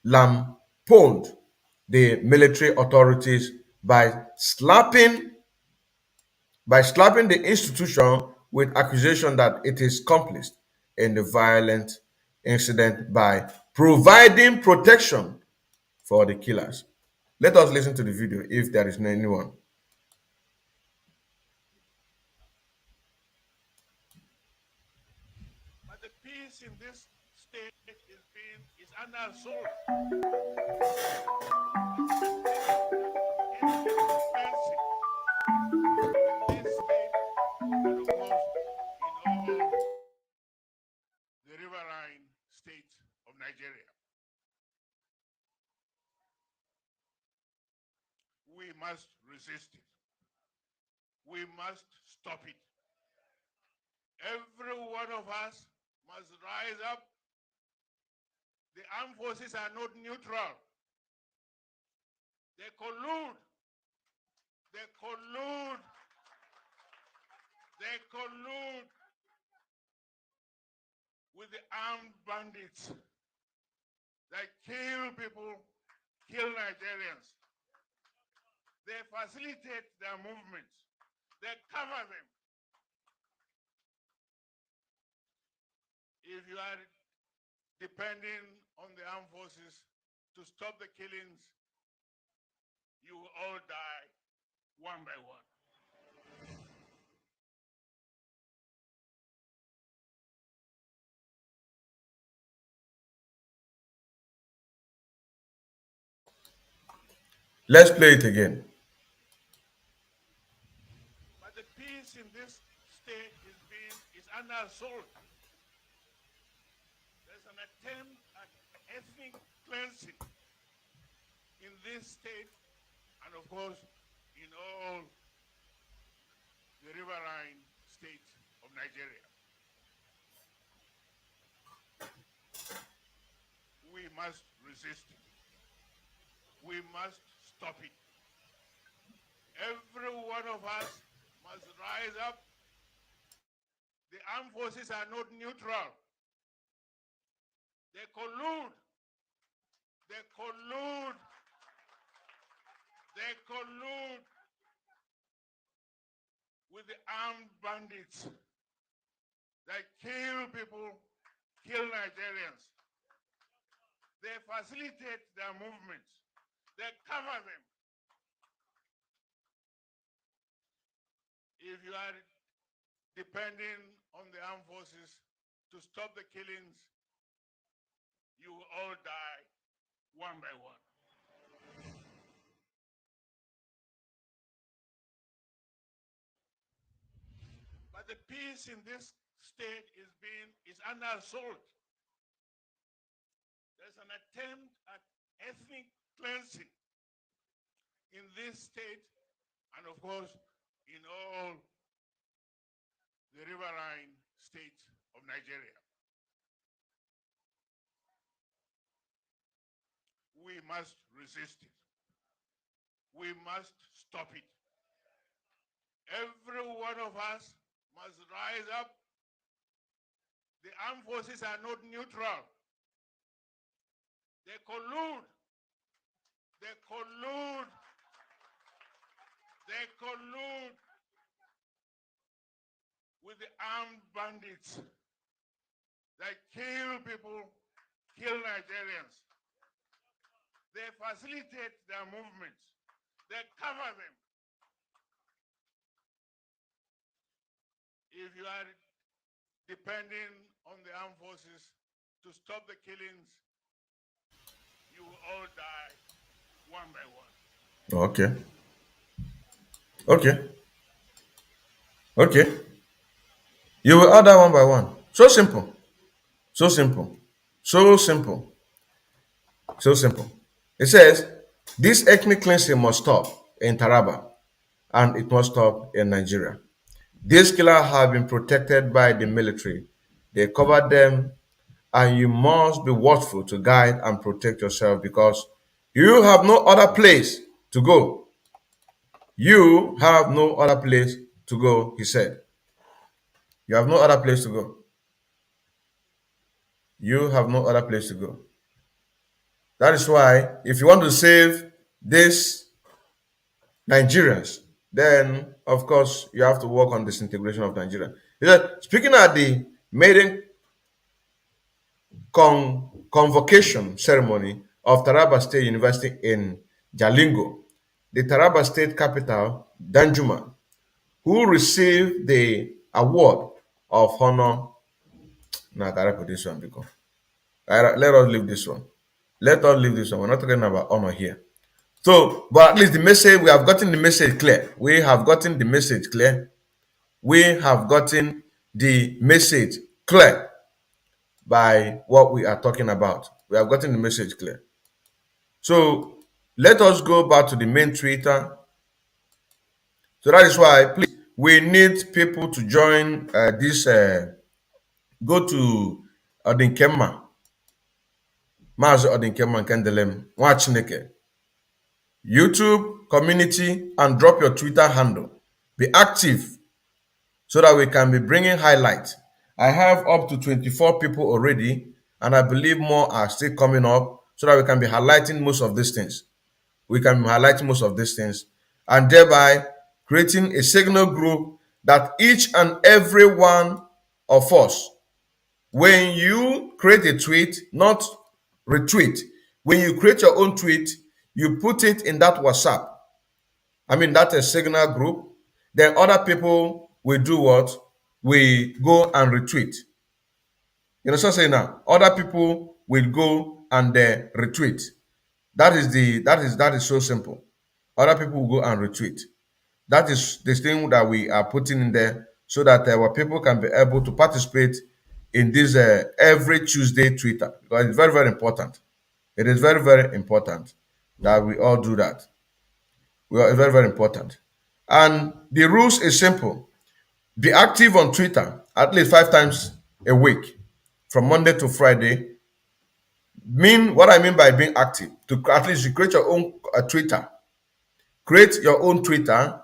lampooned the military authorities by slapping the institution with accusation that it is complicit in the violent incident by providing protection for the killers. Let us listen to the video if there is anyone. But the peace in this state is under assault. In this state, and of course, in all the riverine states of Nigeria. We must resist it. We must stop it. Every one of us must rise up. The armed forces are not neutral. They collude. They collude. They collude with the armed bandits that kill people, kill Nigerians. They facilitate their movements. They cover them. If you are depending on the armed forces to stop the killings, you will all die one by one. Let's play it again. But the peace in this state is under assault. There's an attempt at ethnic cleansing in this state and, of course, in all the riverine states of Nigeria. We must resist it. We must stop it. Every one of us must rise up. The armed forces are not neutral. They collude. They collude. They collude with the armed bandits that kill people, kill Nigerians. They facilitate their movements. They cover them. If you are depending on the armed forces to stop the killings, you will all die one by one. But the peace in this state is under assault. There's an attempt at ethnic cleansing in this state and, of course, in all the riverine states of Nigeria. We must resist it. We must stop it. Every one of us must rise up. The armed forces are not neutral. They collude. They collude. They collude with the armed bandits that kill people, kill Nigerians. They facilitate their movements. They cover them. If you are depending on the armed forces to stop the killings, you will all die one by one. Okay. Okay. Okay. You will all die one by one. So simple. So simple. So simple. So simple. It says, this ethnic cleansing must stop in Taraba and it must stop in Nigeria. These killers have been protected by the military. They cover them, and you must be watchful to guide and protect yourself because you have no other place to go. You have no other place to go, he said. You have no other place to go. You have no other place to go. That is why, if you want to save these Nigerians, then of course you have to work on disintegration of Nigeria. He said, speaking at the maiden convocation ceremony of Taraba State University in Jalingo, the Taraba State capital, Danjuma, who received the award of honor. Now, I gotta put this one because let us leave this one. Let us leave this one. We're not talking about honor here. So, but at least the message, we have gotten the message clear. We have gotten the message clear. We have gotten the message clear by what we are talking about. We have gotten the message clear. So, let us go back to the main Twitter. So that is why, please, we need people to join this. Go to Odinkemma, Mazi Odinkemma N Nwachineke, YouTube community, and drop your Twitter handle. Be active so that we can be bringing highlights. I have up to 24 people already, and I believe more are still coming up so that we can be highlighting most of these things. We can be highlighting most of these things and thereby creating a signal group that each and every one of us, when you create a tweet, not retweet, when you create your own tweet, you put it in that WhatsApp. I mean, that's a signal group. Then other people will do what? We go and retweet. You know what I'm saying now? Other people will go and retweet. That is so simple. Other people will go and retweet. That is the thing that we are putting in there so that our people can be able to participate in this every Tuesday Twitter, because it's very, very important. It is very, very important that we all do that. It's very, very important. And the rules is simple. Be active on Twitter at least 5 times a week, from Monday to Friday. What I mean by being active, to at least you create your own Twitter. Create your own Twitter,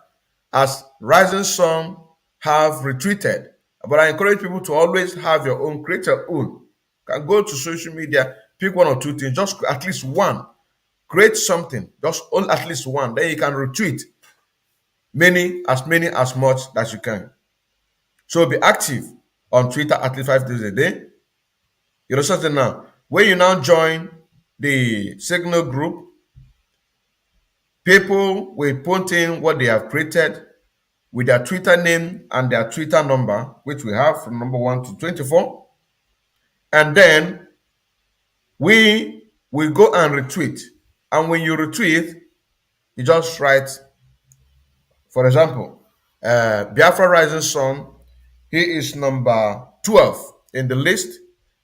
as Rising Sun have retweeted. But I encourage people to always have your own, create your own. You can go to social media, pick 1 or 2 things, just at least one. Create something, just at least one. Then you can retweet many as much as you can. So be active on Twitter at least 5 days a day. You know something now? When you now join the Signal group, people will put in what they have created with their Twitter name and their Twitter number, which we have from number 1 to 24. And then we will go and retweet. And when you retweet, you just write, for example, Biafra Rising Sun, he is number 12 in the list.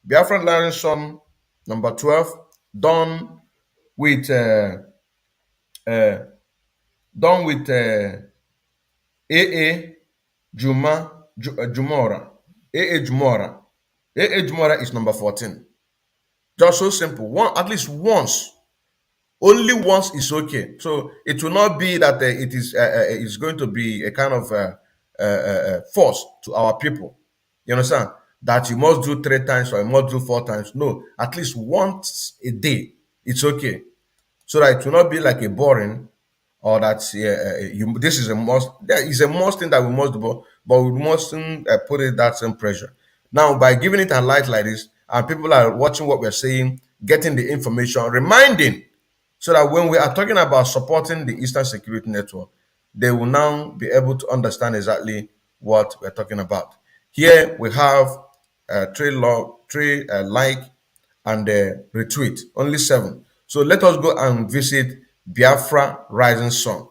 Biafra Rising Sun, number 12, done with AA Jumora. AA Jumora. AA Jumora is number 14. Just so simple. One, at least once. Only once is okay. So it will not be that it's going to be a kind of force to our people. You understand? That you must do 3 times or you must do 4 times. No, at least once a day. It's okay. So that it will not be like a boring, or that this is a must. There is a must thing that we must do, but we mustn't put it that same pressure. Now, by giving it a light like this, and people are watching what we're saying, getting the information, reminding, so that when we are talking about supporting the Eastern Security Network, they will now be able to understand exactly what we're talking about. Here we have 3 like and retweet, only 7. So let us go and visit Biafra Rising Sun.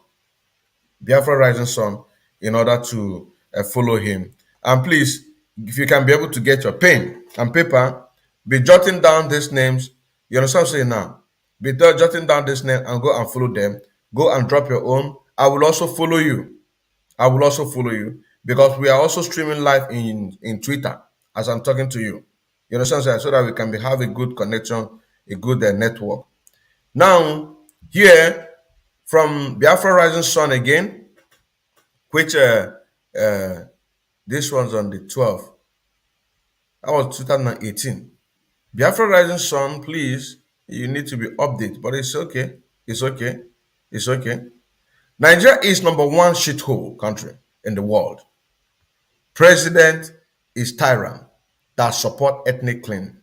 Biafra Rising Sun, in order to follow him. And please, if you can be able to get your pen and paper, be jotting down these names. You understand what I'm saying now? Be jotting down this name and go and follow them. Go and drop your own. I will also follow you. I will also follow you, because we are also streaming live in Twitter as I'm talking to you. You understand what I'm saying? So that we can have a good connection, a good network. Now, here from Biafra Rising Sun again, which this one's on the 12th. That was 2018. Biafra Rising Sun, please, you need to be updated, but it's okay. It's okay. It's okay. Nigeria is number 1 shithole country in the world. President is tyrant that support ethnic cleansing.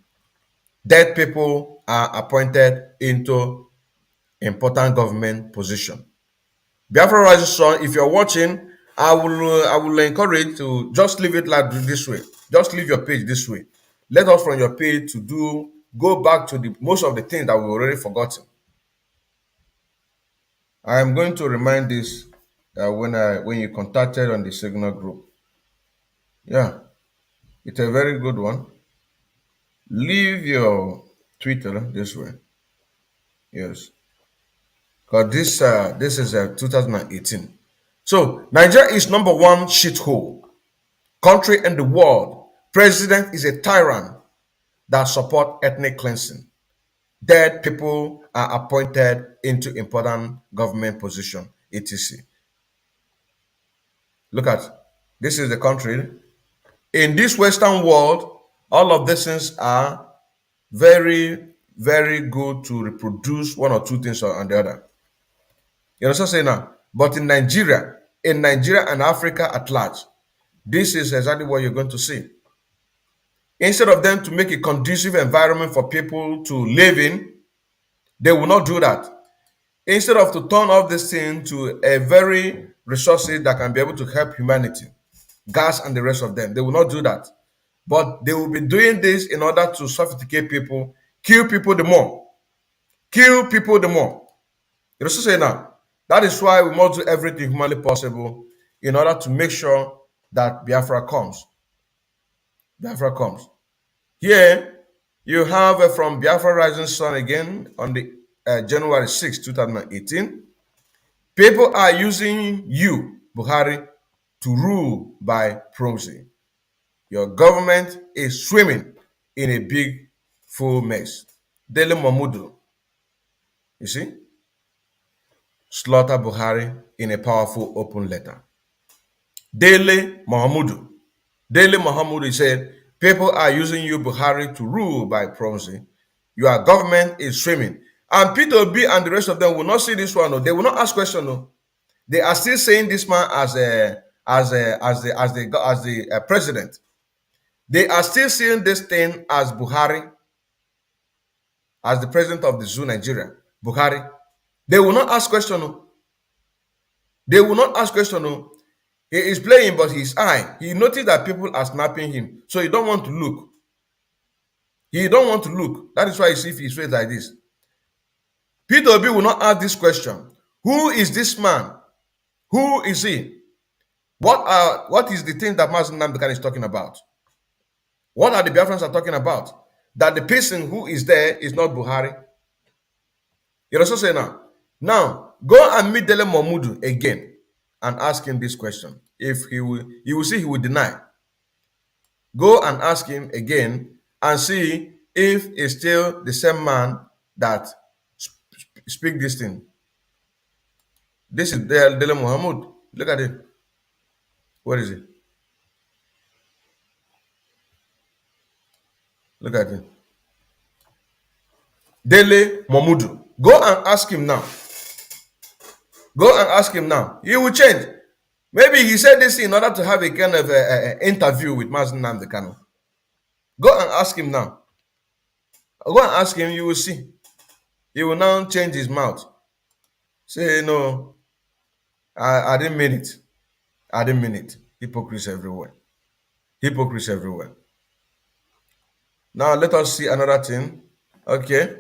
Dead people are appointed into important government position. Biafra Rising Sun, if you're watching, I will encourage to just leave it like this way. Just leave your page this way. Let us from your page to go back to the most of the things that we already forgotten. I am going to remind this when you contacted on the Signal group. Yeah, it's a very good one. Leave your Twitter this way. Yes, because this is 2018. So Nigeria is number 1 shithole country in the world. President is a tyrant that support ethnic cleansing. Dead people are appointed into important government position, etc. Look at, this is the country. In this Western world, all of these things are very, very good to reproduce 1 or 2 things on the other. You understand what I'm saying now? But in Nigeria and Africa at large, this is exactly what you're going to see. Instead of them to make a conducive environment for people to live in, they will not do that. Instead of to turn off this thing to a very resources that can be able to help humanity, gas and the rest of them, they will not do that. But they will be doing this in order to sophisticate people, kill people the more. Kill people the more. You know what I'm saying now? That is why we must do everything humanly possible in order to make sure that Biafra comes. Biafra comes. Here, you have from Biafra Rising Sun again on the January 6, 2018. People are using you, Buhari, to rule by proxy. Your government is swimming in a big, full mess. Dele Mahmoud, you see, slaughter Buhari in a powerful open letter. Dele Mahmoud said, people are using you, Buhari, to rule by proxy. Your government is swimming. And P2B and the rest of them will not see this one. No. They will not ask questions. No. They are still saying this man as the president. They are still seeing this thing as Buhari, as the president of the zoo, Nigeria. Buhari. They will not ask questions. No. They will not ask questions. No. He is playing, but his eye, he noticed that people are snapping him. So he don't want to look. He don't want to look. That is why you see his face like this. Peter Obi will not ask this question. Who is this man? Who is he? What is the thing that Mazi Odinkemma N is talking about? What are the Biafrans are talking about? That the person who is there is not Buhari. You also say now. Now, go and meet Dele Momodu again and ask him this question. If he will, you will see he will deny. Go and ask him again and see if it's still the same man that speak this thing. This is Dele Momodu. Look at it. What is it? Look at it. Dele Momodu. Go and ask him now. Go and ask him now. He will change. Maybe he said this in order to have a kind of interview with Mazi Odinkemma N. Go and ask him now. Go and ask him, you will see. He will now change his mouth. Say, no, I didn't mean it. I didn't mean it. Hypocrisy everywhere. Hypocrisy everywhere. Now let us see another thing. Okay.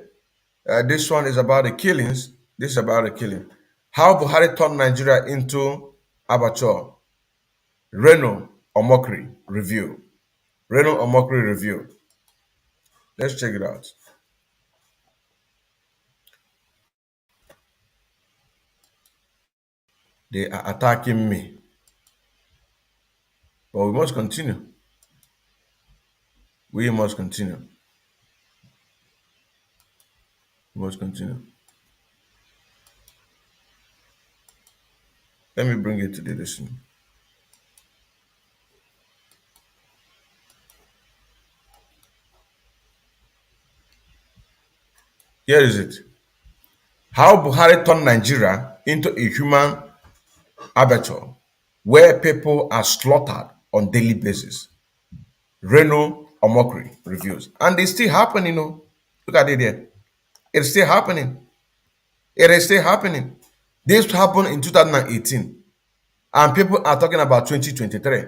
This one is about the killings. This is about the killing. How Buhari turned Nigeria into abattoir. Reno Omokri review. Reno Omokri review. Let's check it out. They are attacking me. But we must continue. We must continue. We must continue. Let me bring it to the listening. Here is it. How Buhari turned Nigeria into a human abattoir where people are slaughtered on daily basis. Reno Omokri reviews. And it's still happening, you know. Look at it there. It's still happening. It is still happening. This happened in 2018. And people are talking about 2023.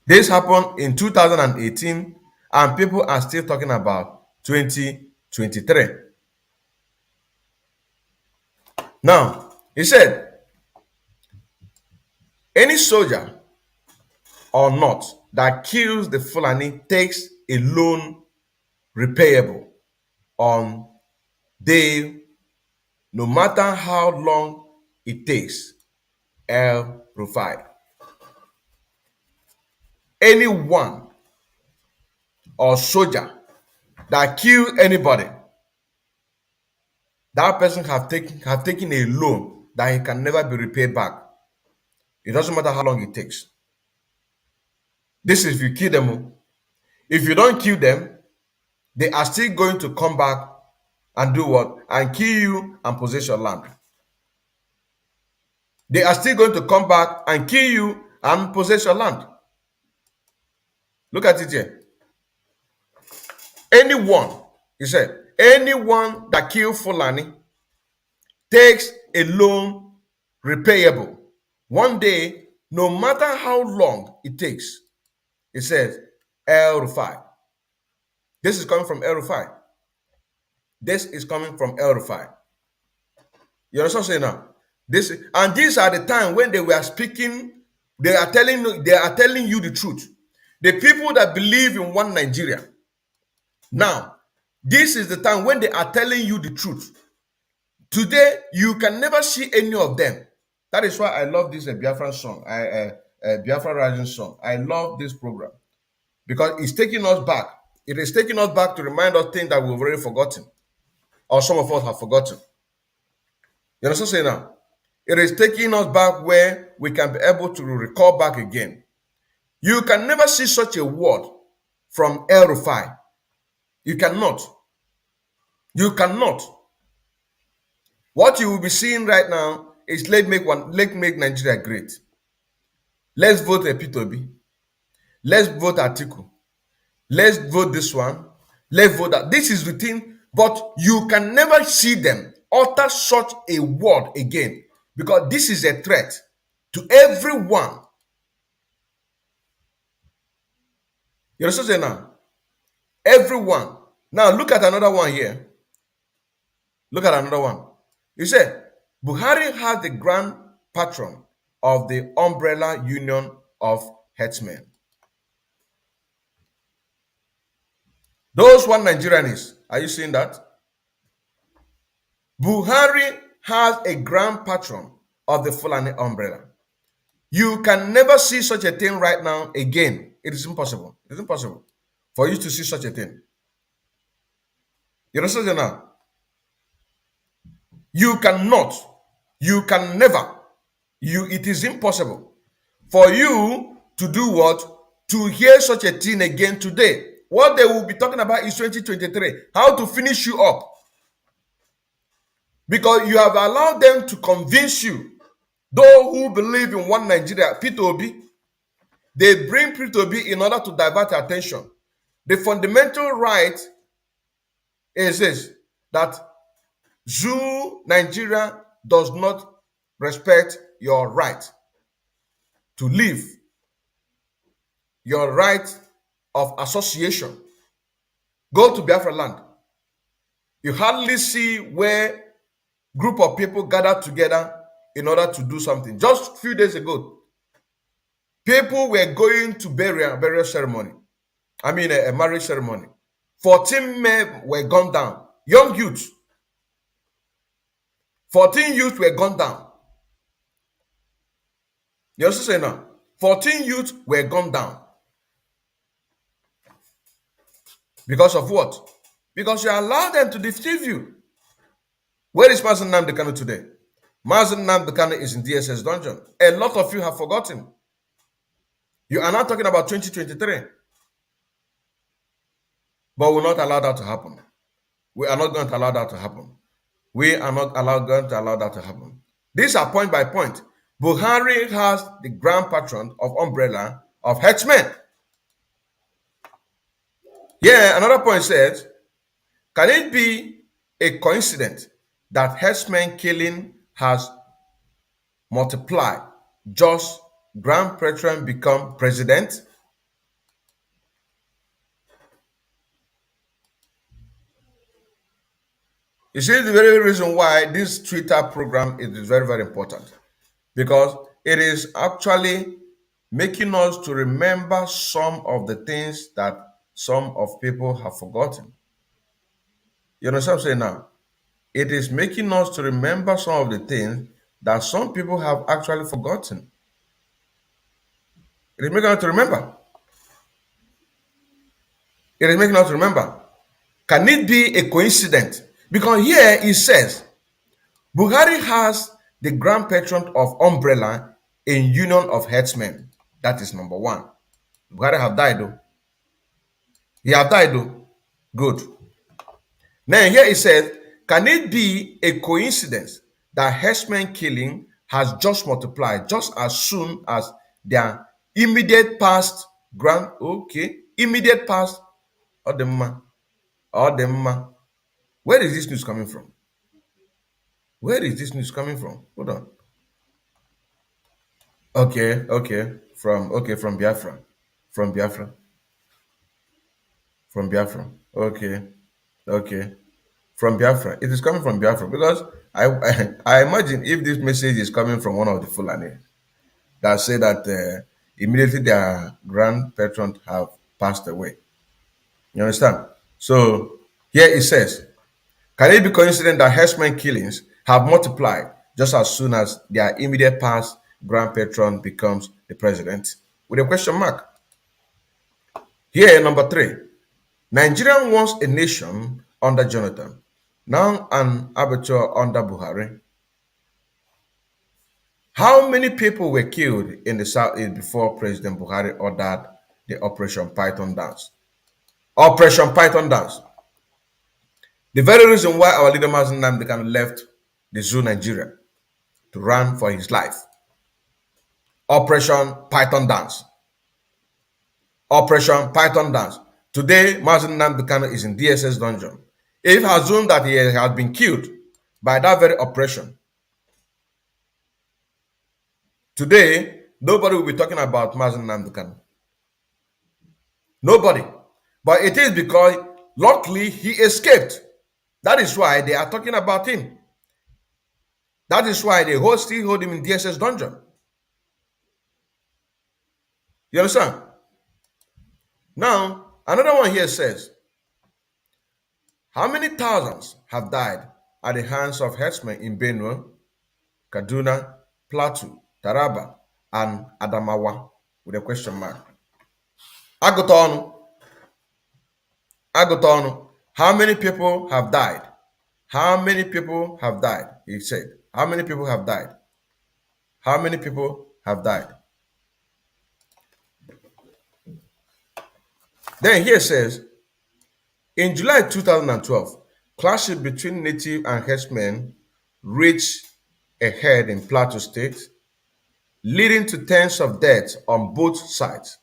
This happened in 2018. And people are still talking about 2023. Now, he said, any soldier or not that kills the Fulani takes a loan repayable on day, no matter how long it takes. El Rufai. Anyone or soldier that kill anybody, that person have taken a loan that he can never be repaid back. It doesn't matter how long it takes. This is if you kill them. If you don't kill them, they are still going to come back and do what? And kill you and possess your land. They are still going to come back and kill you and possess your land. Look at it here. Anyone, he said, anyone that kills Fulani takes a loan repayable one day, no matter how long it takes. It says El Rufai. This is coming from El Rufai. This is coming from El Rufai. You understand what I'm saying now? These are the time when they were speaking. They are telling you the truth. The people that believe in one Nigeria. Now, this is the time when they are telling you the truth. Today, you can never see any of them. That is why I love this Biafran song, Biafra Rising song. I love this program because it's taking us back. It is taking us back to remind us things that we've already forgotten, or some of us have forgotten. You understand what I'm saying now? It is taking us back where we can be able to recall back again. You can never see such a word from El Rufai. You cannot. You cannot. What you will be seeing right now is let's make Nigeria great. Let's vote a P2B. Let's vote Atiku. Let's vote this one. Let's vote that. This is the thing, but you can never see them utter such a word again because this is a threat. to everyone. You understand now? Everyone. Now look at another one here. Look at another one. You said Buhari has the grand patron of the umbrella union of headsmen. Those one Nigerians, are you seeing that? Buhari has a grand patron of the Fulani umbrella. You can never see such a thing right now again. It is impossible. It's impossible for you to see such a thing. You understand now? You cannot. You can never. It is impossible for you to do what? To hear such a thing again today. What they will be talking about is 2023. How to finish you up. Because you have allowed them to convince you. Those who believe in one Nigeria, P2B, they bring P2B in order to divert attention. The fundamental right is this, that Zoo Nigeria does not respect your right to live, your right of association. Go to Biafra land. You hardly see where group of people gather together in order to do something. Just a few days ago, people were going to burial ceremony. I mean a marriage ceremony. 14 men were gunned down. Young youths. 14 youths were gunned down. You also say now, 14 youths were gunned down. Because of what? Because you allow them to deceive you. Where is Mazi Nnamdi Kanu today? Mazi Nnamdi Kanu is in DSS dungeon. A lot of you have forgotten. You are now talking about 2023. But we'll not allow that to happen. We are not going to allow that to happen. We are not going to allow that to happen. These are point by point. Buhari has the grand patron of umbrella of headsmen. Yeah, another point says, can it be a coincidence that headsmen killing has multiplied just grand patron become president? You see, the very reason why this Twitter program is very, very important, because it is actually making us to remember some of the things that some of people have forgotten. You understand what I'm saying now? It is making us to remember some of the things that some people have actually forgotten. It is making us to remember. It is making us to remember. Can it be a coincidence? Because here it says, Buhari has the grand patron of umbrella in union of headsmen. That is number one. Buhari have died though. He have died though. Good. Now here it says, can it be a coincidence that headsmen killing has just multiplied just as soon as their immediate past immediate past Where is this news coming from? Where is this news coming from? Hold on. From Biafra. From Biafra. Okay. From Biafra. It is coming from Biafra because I imagine if this message is coming from one of the Fulani that say that immediately their grand patron have passed away. You understand? So here it says, can it be coincident that herdsmen killings have multiplied just as soon as their immediate past grand patron becomes the president? With a question mark. Here, number 3. Nigeria wants a nation under Jonathan, now an arbiter under Buhari. How many people were killed in the Southeast before President Buhari ordered the Operation Python dance? Operation Python dance. The very reason why our leader Mazi Nnamdi Kanu left the zoo Nigeria to run for his life. Operation Python dance. Operation Python dance. Today, Mazi Nnamdi Kanu is in DSS dungeon. If assumed that he has been killed by that very operation, Today, nobody will be talking about Mazi Nnamdi Kanu. Nobody. But it is because, luckily, he escaped. That is why they are talking about him. That is why they still hold him in DSS dungeon. You understand? Now, another one here says, how many thousands have died at the hands of herdsmen in Benue, Kaduna, Plateau, Taraba, and Adamawa? With a question mark. Agotonu. How many people have died? How many people have died? He said. How many people have died? How many people have died? Then here says, in July 2012, clashes between native and herdsmen reached a head in Plateau State, leading to tens of deaths on both sides.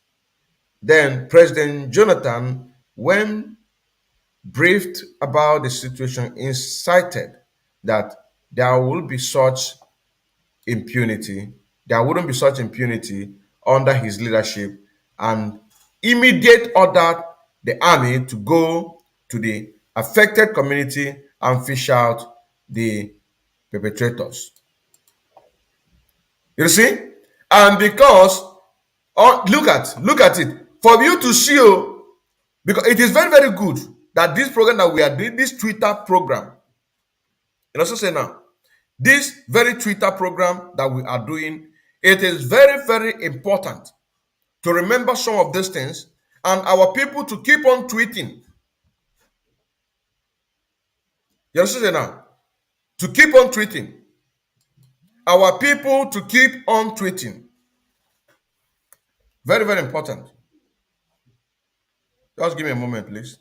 Then President Jonathan, when briefed about the situation, incited that there will be such impunity. There wouldn't be such impunity under his leadership, and immediate ordered the army to go to the affected community and fish out the perpetrators. You see? And because look at it. For you to see, because it is very, very good that this program that we are doing, this Twitter program, and also say now, this very Twitter program that we are doing, it is very, very important to remember some of these things and our people to keep on tweeting. You understand now? To keep on tweeting. Our people to keep on tweeting. Very, very important. Just give me a moment, please.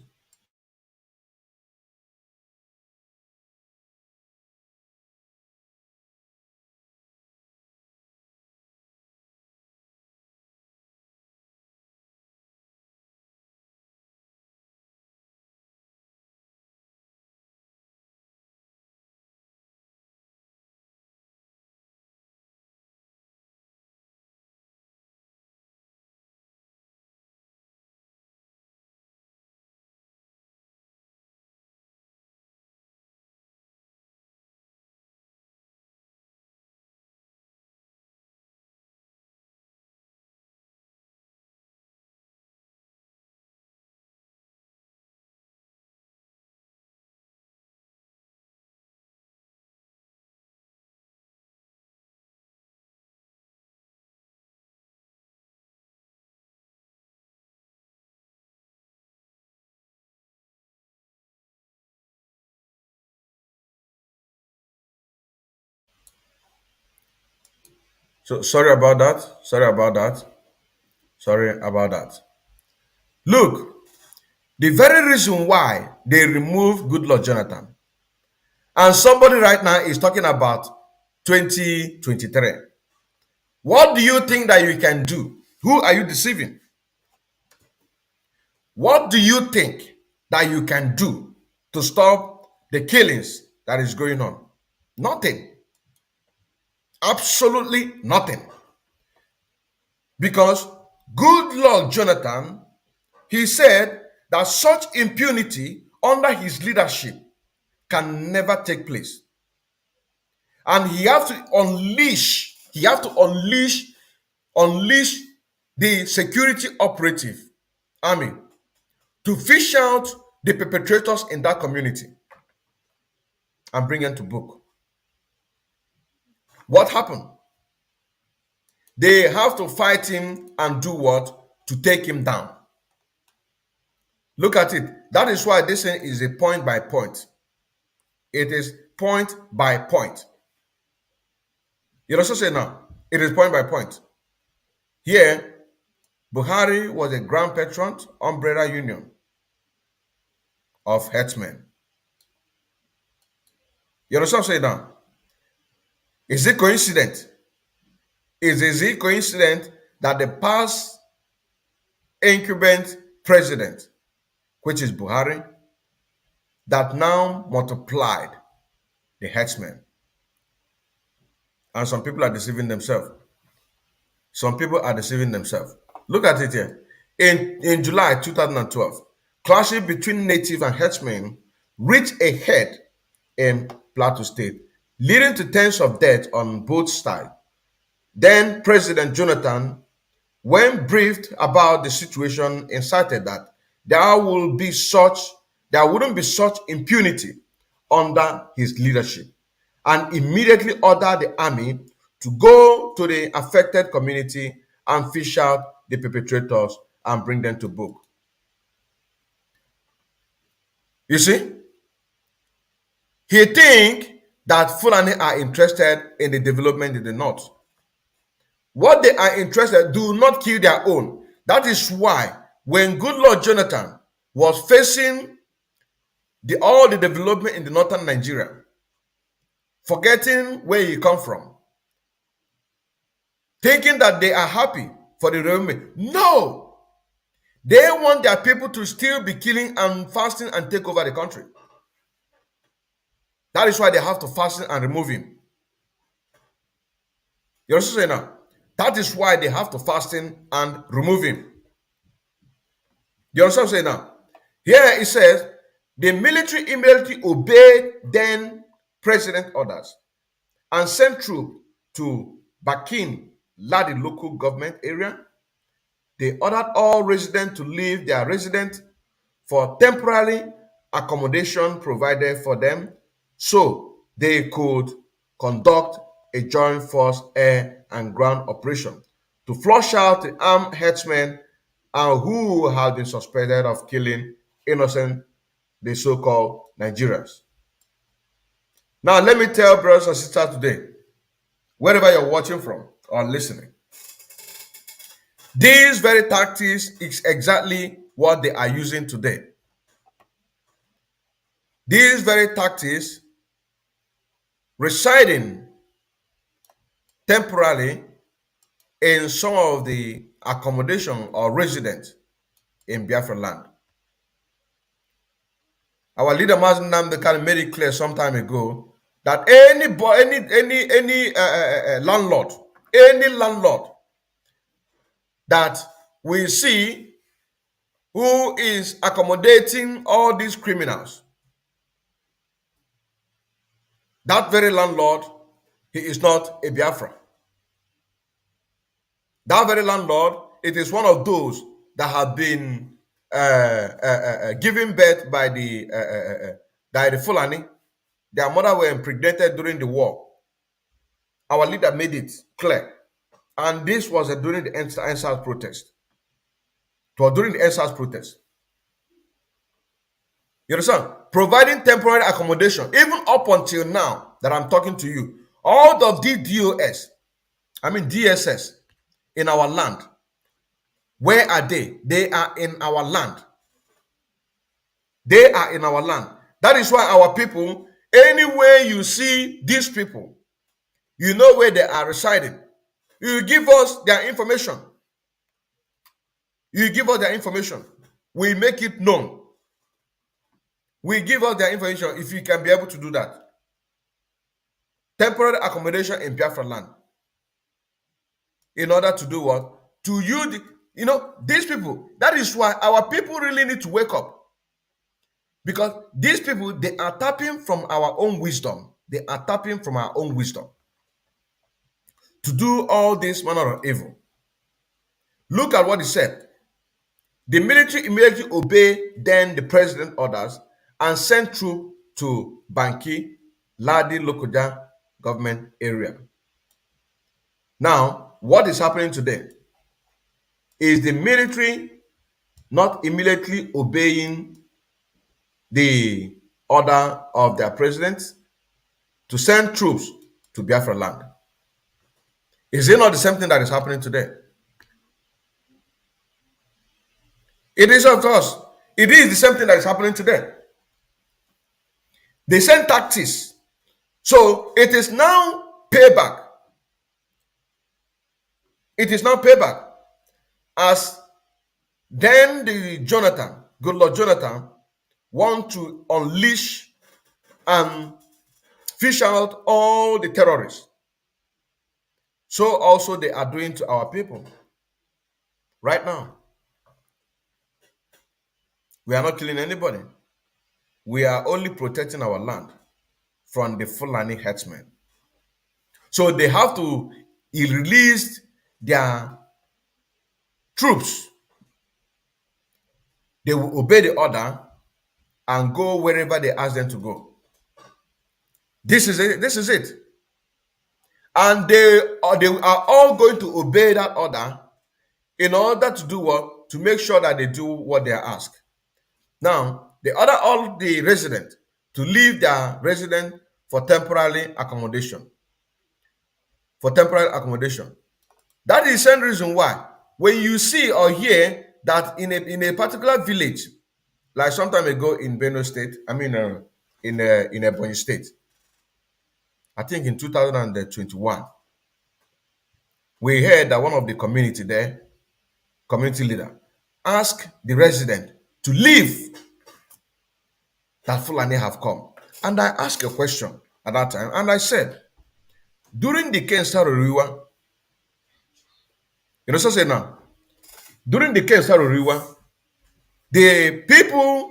So sorry about that. Look, the very reason why they removed Goodluck Jonathan, and somebody right now is talking about 2023. What do you think that you can do? Who are you deceiving? What do you think that you can do to stop the killings that is going on? Nothing. Absolutely nothing. Because Goodluck Jonathan, he said that such impunity under his leadership can never take place. And he have to unleash the security operative army to fish out the perpetrators in that community and bring them to book. What happened? They have to fight him and do what? To take him down. Look at it. That is why this thing is a point by point. It is point by point. You also say now, it is point by point. Here, Buhari was a grand patron, umbrella union of herdsmen. You understand what I'm saying now? Is it coincident? Is it coincident that the past incumbent president, which is Buhari, that now multiplied the herdsmen? And some people are deceiving themselves. Some people are deceiving themselves. Look at it here. In July 2012, clashes between native and herdsmen reached a head in Plateau State, leading to tens of deaths on both sides. Then President Jonathan, when briefed about the situation, incited that there wouldn't be such impunity under his leadership, and immediately ordered the army to go to the affected community and fish out the perpetrators and bring them to book. You see, he think that Fulani are interested in the development in the north. What they are interested, do not kill their own. That is why when good Lord Jonathan was facing all the development in the northern Nigeria, forgetting where he come from, thinking that they are happy for the development. No, they want their people to still be killing and fasting and take over the country. That is why they have to fast and remove him. You understand now? That is why they have to fasten and remove him. You understand what I'm saying now? Here it says, the military immediately obeyed then president orders and sent troops to Bakin, Ladi local government area. They ordered all residents to leave their residence for temporary accommodation provided for them so they could conduct a joint force air and ground operation to flush out the armed herdsmen and who have been suspected of killing innocent, the so-called Nigerians. Now, let me tell brothers and sisters today, wherever you're watching from or listening, these very tactics is exactly what they are using today. These very tactics residing temporarily in some of the accommodation or residence in Biafra land. Our leader Mazi Odinkemma N made it clear some time ago that any landlord that we see who is accommodating all these criminals, that very landlord, he is not a Biafra. That very landlord, it is one of those that have been given birth by the Fulani. Their mother were impregnated during the war. Our leader made it clear. And this was during the NSAS protest. It was during the NSAS protest. You understand? Providing temporary accommodation, even up until now that I'm talking to you, all of these DSS in our land, where are they? They are in our land. They are in our land. That is why our people, anywhere you see these people, you know where they are residing. You give us their information. You give us their information. We make it known. We give us their information if you can be able to do that. Temporary accommodation in Biafra land. In order to do what? To you, these people, that is why our people really need to wake up. Because these people, they are tapping from our own wisdom. They are tapping from our own wisdom to do all this manner of evil. Look at what he said. The military immediately obeyed then the president's orders and sent troops to Banki, Ladi local government area. Now, what is happening today is the military not immediately obeying the order of their president to send troops to Biafra land. Is it not the same thing that is happening today? It is, of course. It is the same thing that is happening today. They send tactics. So it is now payback. It is now payback. As then the good Lord Jonathan, want to unleash and fish out all the terrorists. so also they are doing to our people. Right now, we are not killing anybody. We are only protecting our land from the Fulani herdsmen. So they have to release their troops. They will obey the order and go wherever they ask them to go. This is it. This is it. And they are all going to obey that order in order to do what? To make sure that they do what they are asked. Now, they order all the residents to leave their residence for temporary accommodation. For temporary accommodation. That is the same reason why when you see or hear that in a particular village, like some time ago in Benue State, in Ebonyi State, I think in 2021, we heard that one of the community there, community leader, asked the resident to leave, that Fulani have come. And I asked a question at that time, and I said, during the Kensaruriwa, you know, so say now, during the Kensaruriwa, the people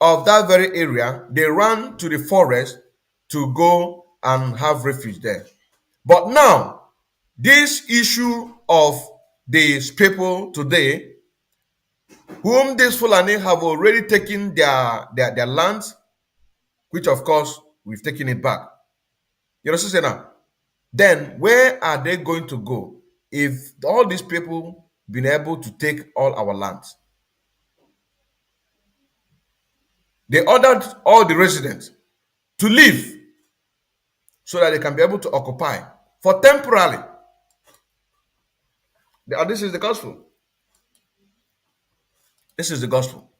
of that very area, they ran to the forest to go and have refuge there. But now, this issue of these people today, whom these Fulani have already taken their lands, which of course we've taken it back. You know what I'm saying now? Then where are they going to go if all these people been able to take all our lands? They ordered all the residents to leave so that they can be able to occupy for temporarily. This is the gospel. This is the gospel.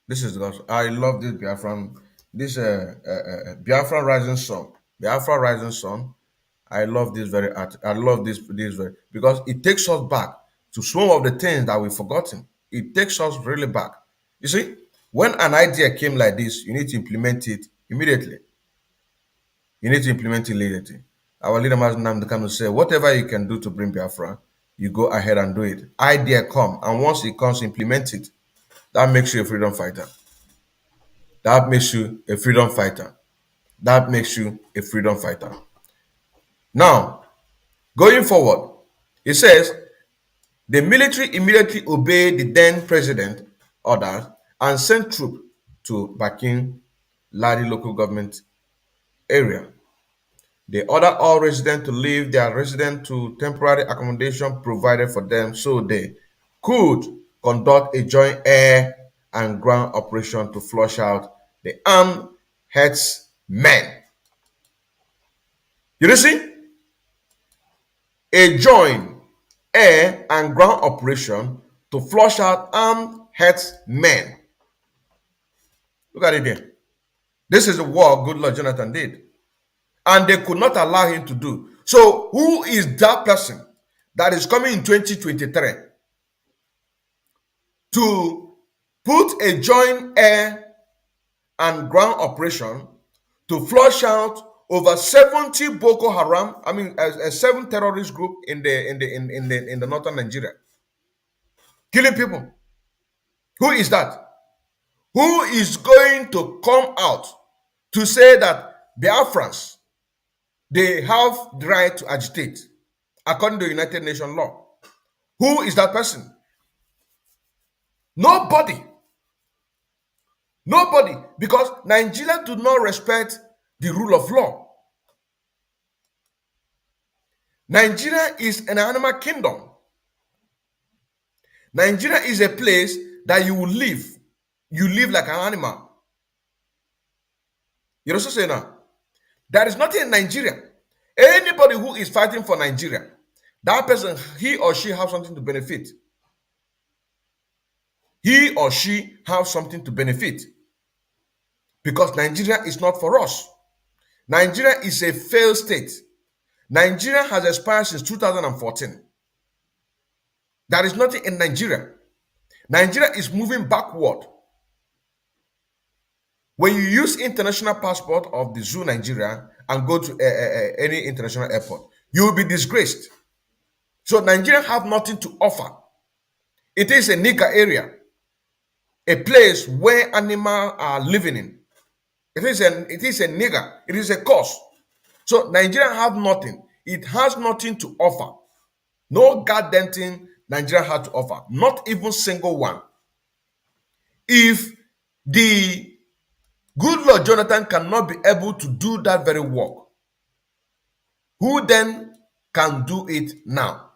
This is the gospel. I love this Biafran, this Biafran rising sun. Biafra rising sun. I love this very art. I love this very, because it takes us back to some of the things that we've forgotten. It takes us really back. You see, when an idea came like this, you need to implement it immediately. You need to implement it immediately. Our leader Mazi Odinkemma N say, whatever you can do to bring Biafra, you go ahead and do it. Idea come, and once it comes, implement it. That makes you a freedom fighter. That makes you a freedom fighter. That makes you a freedom fighter. Now, going forward, it says, the military immediately obeyed the then president orders and sent troops to Bakin Ladi local government area. They ordered all residents to leave their residence to temporary accommodation provided for them so they could conduct a joint air and ground operation to flush out the armed herdsmen. You see? A joint air and ground operation to flush out armed herdsmen. Look at it there. This is the war good Lord Jonathan did. And they could not allow him to do. So who is that person that is coming in 2023 to put a joint air and ground operation to flush out over 70 Boko Haram, a 7 terrorist group in the northern Nigeria, killing people? Who is that? Who is going to come out to say that Biafrans, they have the right to agitate according to United Nations law? Who is that person? Nobody. Nobody. Because Nigeria do not respect the rule of law. Nigeria is an animal kingdom. Nigeria is a place that you will live. You live like an animal. You know what I'm saying now? There is nothing in Nigeria. Anybody who is fighting for Nigeria, that person, he or she have something to benefit. He or she have something to benefit. Because Nigeria is not for us. Nigeria is a failed state. Nigeria has expired since 2014. There is nothing in Nigeria. Nigeria is moving backward. When you use international passport of the zoo Nigeria and go to any international airport, You will be disgraced. So Nigerians have nothing to offer. It is a nigger area, a place where animals are living in. It is a nigger. It is a curse. So Nigeria have nothing. It has nothing to offer. No goddamn thing Nigeria has to offer. Not even single one. If the good Lord Jonathan cannot be able to do that very work, who then can do it now?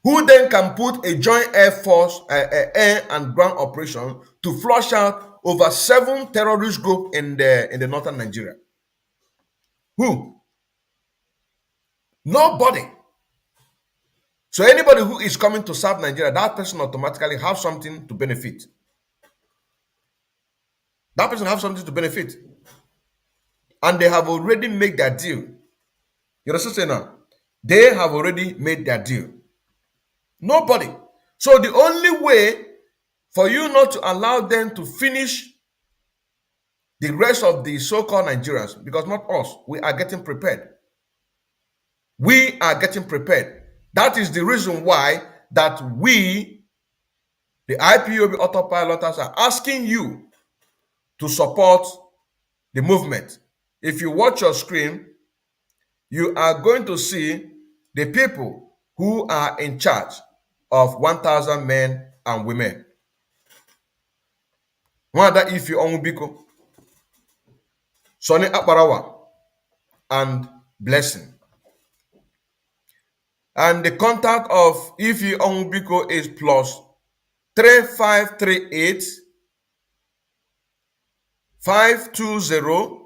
Who then can put a joint air force, air and ground operation to flush out over 7 terrorist groups in the northern Nigeria? Who? Nobody. So anybody who is coming to South Nigeria, that person automatically have something to benefit. That person have something to benefit. And they have already made their deal. You understand now? They have already made their deal. Nobody. So the only way for you not to allow them to finish the rest of the so-called Nigerians, because not us, we are getting prepared. We are getting prepared. That is the reason why that we, the IPOB Autopiloters, are asking you to support the movement. If you watch your screen, you are going to see the people who are in charge of 1,000 men and women. Wanda Ifi Onwubiko, Sonny Akbarawa, and Blessing. And the contact of Ifi Onwubiko is plus 3538 520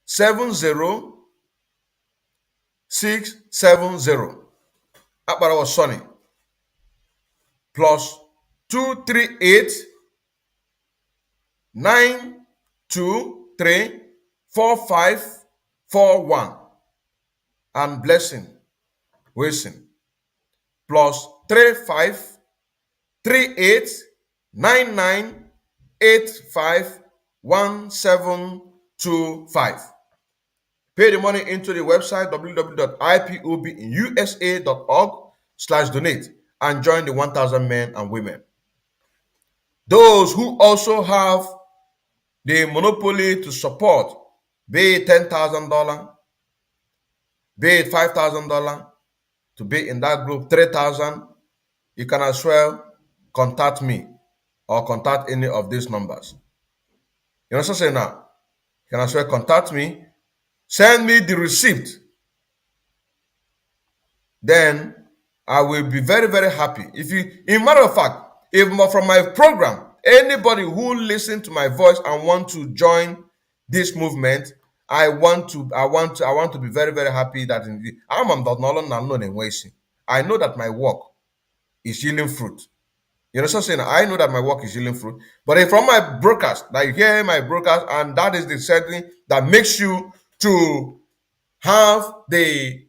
70670. Akbarawa Sonny plus 238 923 4541 and Blessing Wilson plus 35 38 99 85 1725. Pay the money into the website www.ipobinUSA.org/donate and join the 1,000 men and women. Those who also have the monopoly to support, be it $10,000, be it $5,000, to be in that group, 3,000, you can as well contact me or contact any of these numbers. You know what I'm saying now? You can as well contact me, send me the receipt. Then I will be very, very happy. If you, in matter of fact, if from my program, anybody who listens to my voice and want to join this movement, I want to be very, very happy that I know that my work is yielding fruit. You know what I'm saying? I know that my work is yielding fruit. But if from my broadcast, that you hear my broadcast, and that is the setting that makes you to have the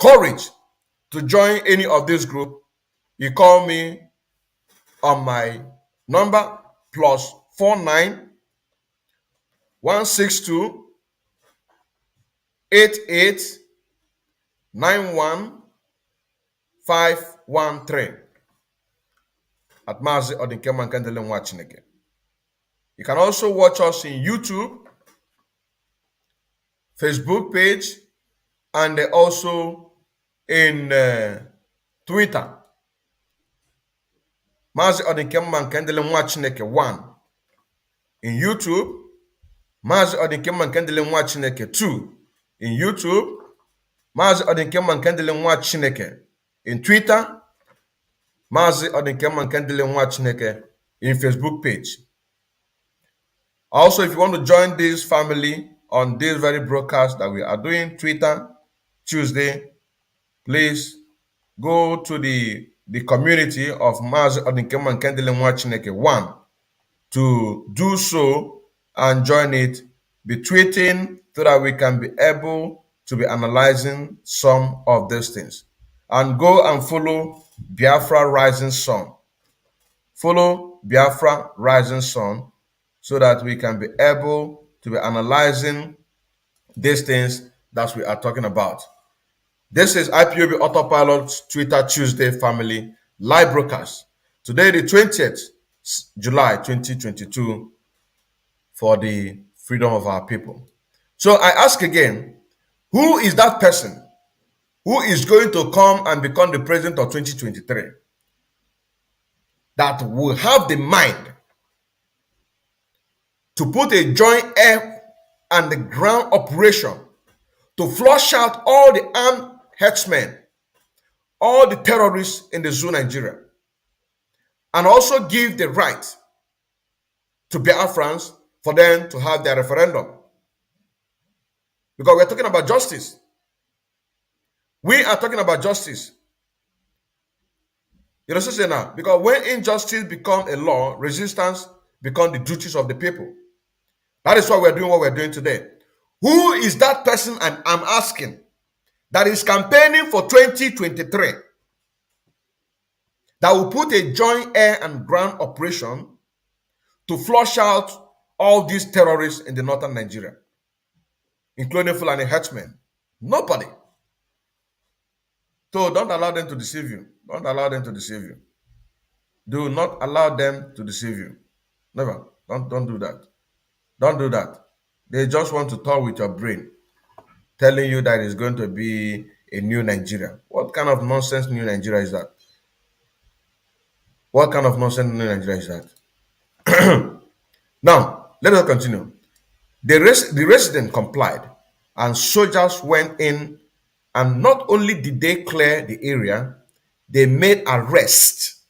courage to join any of this group, you call me on my number plus 49 162 88 91 513 at Mazi Odinkemma N Nwachineke. You can also watch us in YouTube, Facebook page, and also in Twitter. Mazi Odinkemma N Nwachineke 1 in YouTube, Mazi Odinkemma N Nwachineke 2 in YouTube, Mazi Odinkemma N Nwachineke in Twitter, Mazi Odinkemma N Nwachineke in Facebook page. Also, if you want to join this family on this very broadcast that we are doing, Twitter, Tuesday, please go to the community of Mazi Odinkemma N Nwachineke 1 to do so and join it. Be tweeting so that we can be able to be analyzing some of these things. And go and follow Biafra Rising Sun. Follow Biafra Rising Sun so that we can be able to be analyzing these things that we are talking about. This is IPOB Autopilot Twitter Tuesday family live broadcast. Today, the 20th July 2022, for the freedom of our people. So I ask again, who is that person who is going to come and become the president of 2023 that will have the mind to put a joint air and the ground operation to flush out all the armed herdsmen, all the terrorists in the zoo Nigeria, and also give the right to Biafrans for them to have their referendum? Because we're talking about justice. We are talking about justice. You know what I'm saying now? Because when injustice becomes a law, resistance becomes the duties of the people. That is why we're doing what we're doing today. Who is that person I'm asking that is campaigning for 2023 that will put a joint air and ground operation to flush out all these terrorists in the northern Nigeria, including Fulani herdsmen? Nobody. So don't allow them to deceive you. Don't allow them to deceive you. Do not allow them to deceive you. Never. Don't do that. Don't do that. They just want to talk with your brain, telling you that it's going to be a new Nigeria. What kind of nonsense new Nigeria is that? What kind of nonsense new Nigeria is that? Now, let us continue. The resident complied, and soldiers went in, and not only did they clear the area, they made arrests,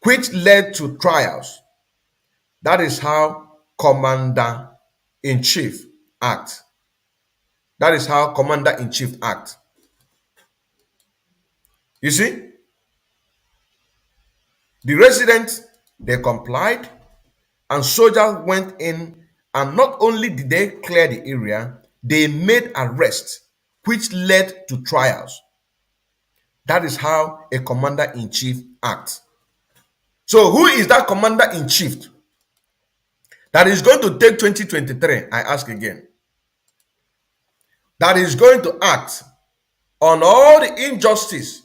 which led to trials. That is how Commander-in-Chief act. That is how Commander-in-Chief act. You see? The residents, they complied, and soldiers went in, and not only did they clear the area, they made arrests, which led to trials. That is how a commander-in-chief acts. So who is that commander-in-chief that is going to take 2023, I ask again, that is going to act on all the injustice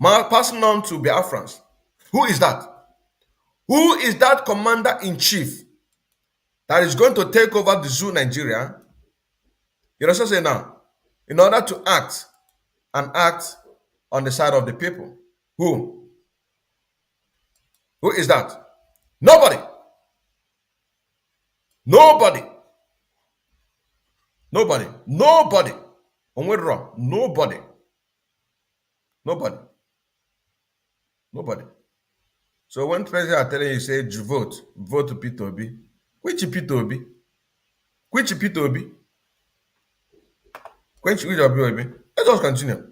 passing on to Biafrans? Who is that? Who is that commander-in-chief that is going to take over the zoo Nigeria? You know what I'm saying now? In order to act and act on the side of the people. Who? Who is that? Nobody. Nobody. Nobody. Nobody. Wrong. Nobody. Nobody. Nobody. So when president are telling you, say, vote to Peter Obi. Which Peter Obi? Which Peter Obi? Which Obi? Let us continue.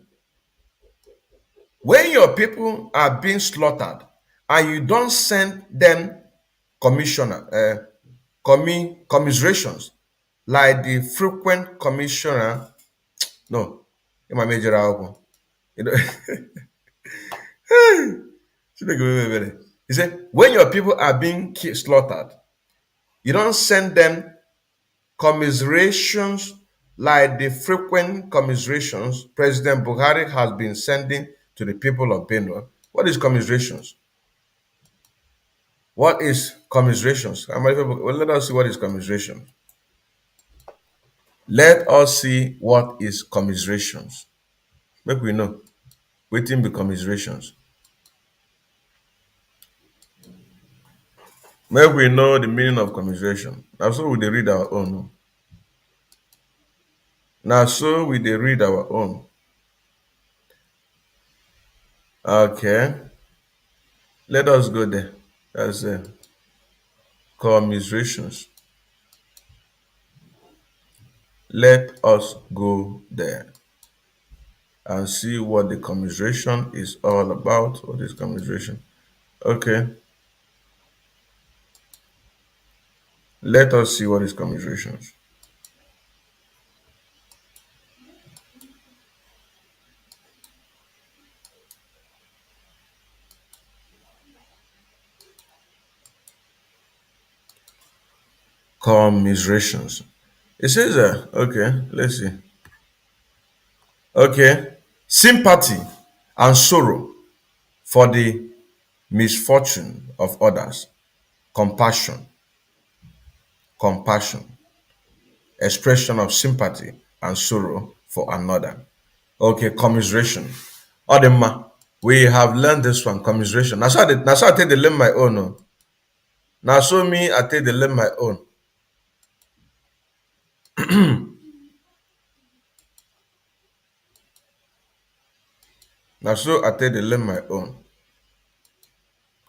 When your people are being slaughtered and you don't send them commiserations, like the frequent commissioner, no, in my major album, you know, he said, when your people are being slaughtered, you don't send them commiserations like the frequent commiserations President Buhari has been sending to the people of Benue. What is commiserations? What is commiserations? Well, let us see what is commiserations. Let us see what is commiserations. Make we know. Waiting be commiserations. Make we know the meaning of commiseration. Now so we dey read our own. Now so we dey read our own. Okay. Let us go there. That's commiserations. Let us go there and see what the commiseration is all about. What is commiseration? Okay. Let us see what is commiserations. Commiserations. It says, okay, let's see. Okay. Sympathy and sorrow for the misfortune of others. Compassion. Compassion. Expression of sympathy and sorrow for another. Okay, commiseration. Odemma, we have learned this one, commiseration. Now so I take the learn my own. No? Now so me, I take the learn my own. Now so I take the learn my own.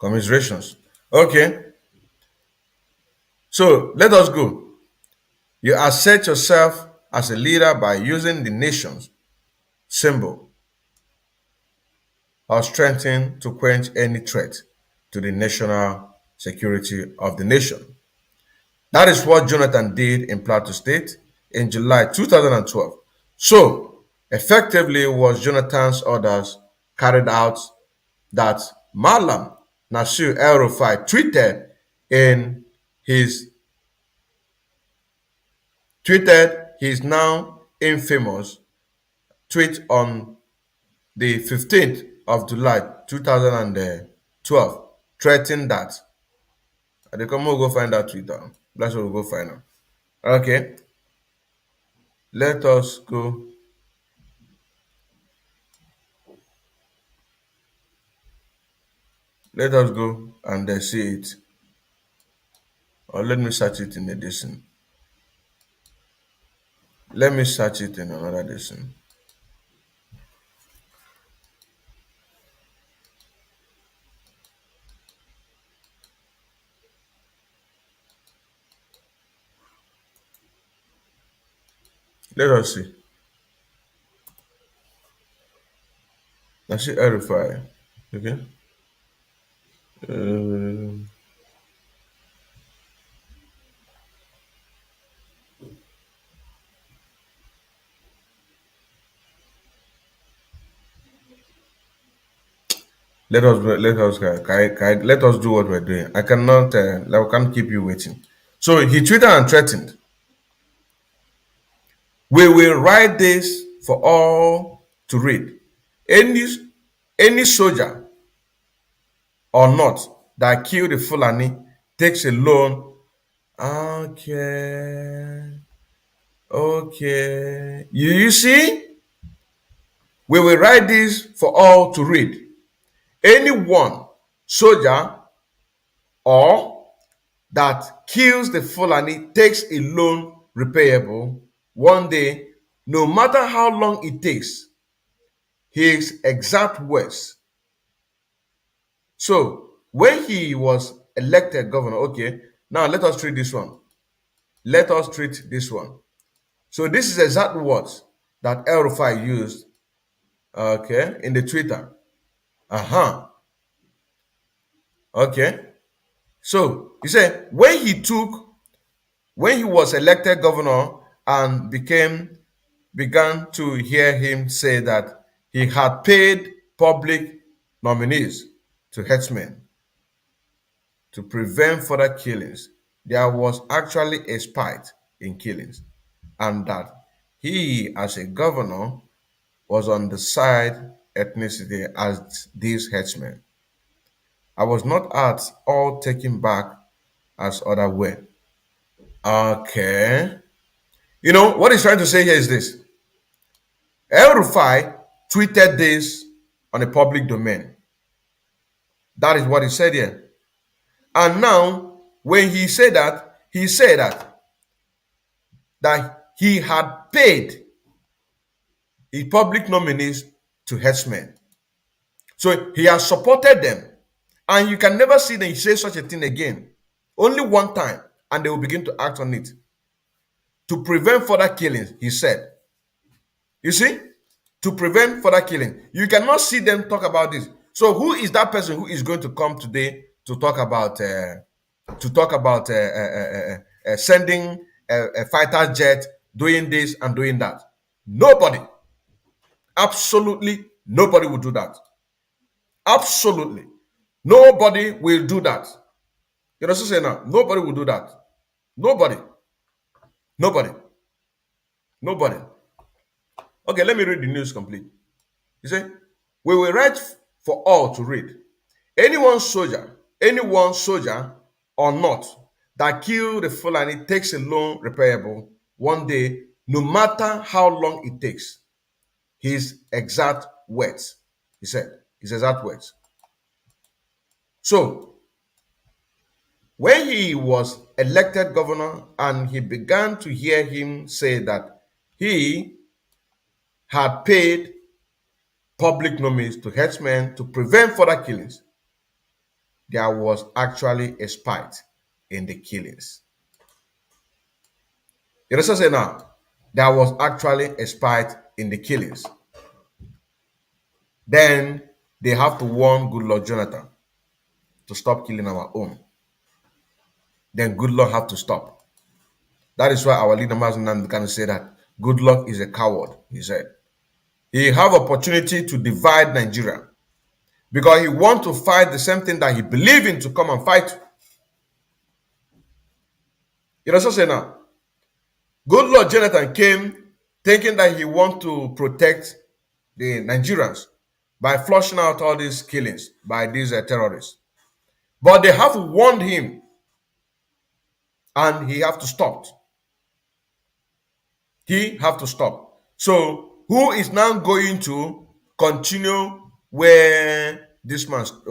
Commiserations. Okay. So let us go. You assert yourself as a leader by using the nation's symbol or strengthening to quench any threat to the national security of the nation. That is what Jonathan did in Plateau State in July 2012. So, effectively was Jonathan's orders carried out that Malam Nasir El-Rufai tweeted his now infamous tweet on the 15th of July 2012, threatening that. We'll go find that Twitter. That's what we'll go find out. Okay. Let us go. Let us go and see it. Or let me search it in edition. Let me search it in another edition. Let us see. I see El-Rufai. Okay. Let us do what we're doing. I can't keep you waiting. So he tweeted and threatened. We will write this for all to read. Any soldier or not that killed the Fulani takes a loan. Okay. You see? We will write this for all to read. Anyone, soldier, or that kills the Fulani takes a loan repayable one day, no matter how long it takes. His exact words. So, when he was elected governor, okay, now let us treat this one. Let us treat this one. So, this is exact words that El-Rufai used, okay, in the Twitter. Okay. So, he said, when he was elected governor and began to hear him say that he had paid public nominees to herdsmen to prevent further killings, there was actually a spite in killings, and that he, as a governor, was on the side ethnicity as these herdsmen. I was not at all taken back as other were. Okay. You know, what he's trying to say here is this. El-Rufai tweeted this on a public domain. That is what he said here. And now, when he said that he had paid the public nominees to herdsmen. So he has supported them. And you can never see them say such a thing again. Only one time, and they will begin to act on it. To prevent further killings, he said. You see? To prevent further killing. You cannot see them talk about this. So who is that person who is going to come today to talk about sending a fighter jet, doing this and doing that? Nobody. Absolutely nobody will do that. Absolutely. Nobody will do that. You know what I'm saying now? Nobody will do that. Nobody. Nobody. Nobody. Okay, let me read the news complete. He said, we will write for all to read. Anyone soldier or not that kill the Fulani takes a loan repairable one day, no matter how long it takes. His exact words. He said, his exact words. So, when he was elected governor and he began to hear him say that he had paid public nominees to headsmen to prevent further killings, there was actually a spite in the killings. You understand say now? There was actually a spite in the killings. Then they have to warn Goodluck Jonathan to stop killing our own. Then Goodluck have to stop. That is why our leader Mazi Odinkemma can say that Goodluck is a coward, he said. He have opportunity to divide Nigeria because he want to fight the same thing that he believe in to come and fight. You understand say now? Goodluck Jonathan came thinking that he want to protect the Nigerians by flushing out all these killings by these terrorists. But they have warned him and he have to stop. He have to stop. So who is now going to continue where this man stopped,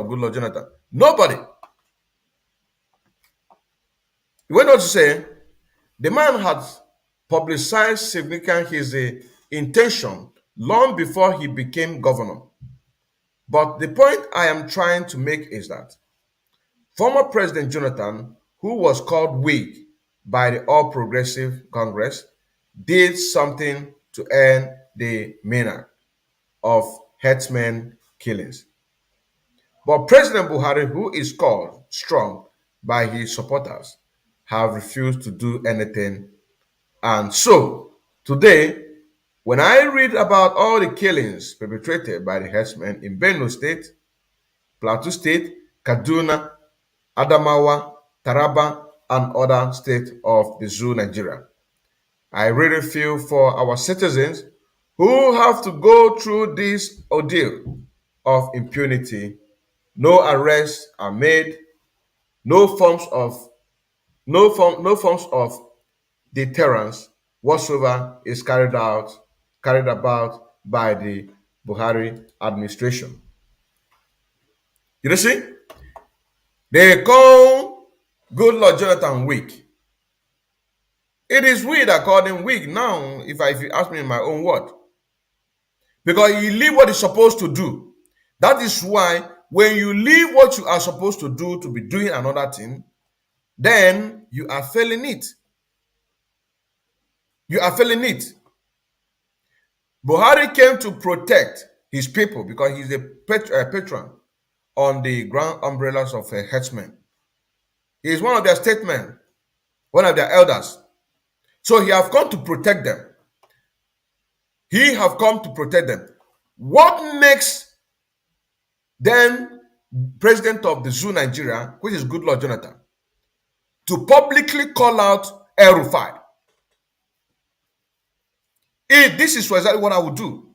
Goodluck Jonathan? Nobody. He went on to say, the man had publicized significant his intention long before he became governor. But the point I am trying to make is that former President Jonathan, who was called weak by the All Progressive Congress, did something to end the manner of herdsmen killings. But President Buhari, who is called strong by his supporters, have refused to do anything. And so, today, when I read about all the killings perpetrated by the herdsmen in Benue State, Plateau State, Kaduna, Adamawa, Taraba, and other states of the zoo Nigeria, I really feel for our citizens who have to go through this ordeal of impunity. No arrests are made, no forms of deterrence whatsoever is carried about by the Buhari administration. You see? They call Goodluck Jonathan weak. It is we that call him weak now, if you ask me in my own word. Because he leave what he's supposed to do. That is why when you leave what you are supposed to do to be doing another thing, then you are failing it. You are failing it. Buhari came to protect his people because he's a patron on the grand umbrellas of herdsmen. He is one of their statesmen, one of their elders. So he have come to protect them. He have come to protect them. What makes then president of the zoo Nigeria, which is Goodluck Jonathan, to publicly call out El-Rufai? If this is exactly what I would do.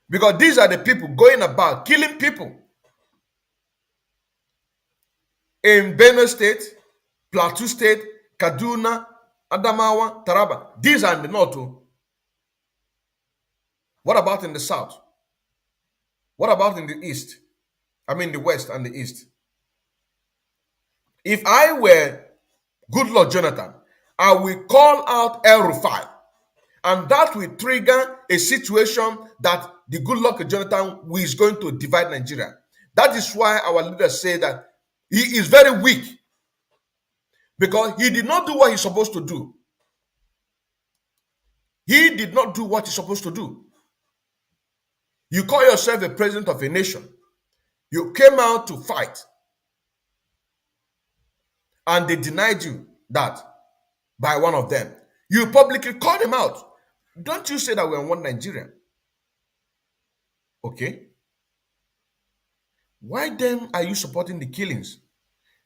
Because these are the people going about killing people in Benue State, Plateau State, Kaduna, Adamawa, Taraba. These are in the north. What about in the south? What about in the east? I mean the west and the east. If I were Goodluck Jonathan, I will call out El-Rufai. And that will trigger a situation that the Goodluck Jonathan is going to divide Nigeria. That is why our leaders say that he is very weak. Because he did not do what he's supposed to do. He did not do what he's supposed to do. You call yourself a president of a nation. You came out to fight. And they denied you that by one of them. You publicly called him out. Don't you say that we're one Nigeria? Okay. Why then are you supporting the killings?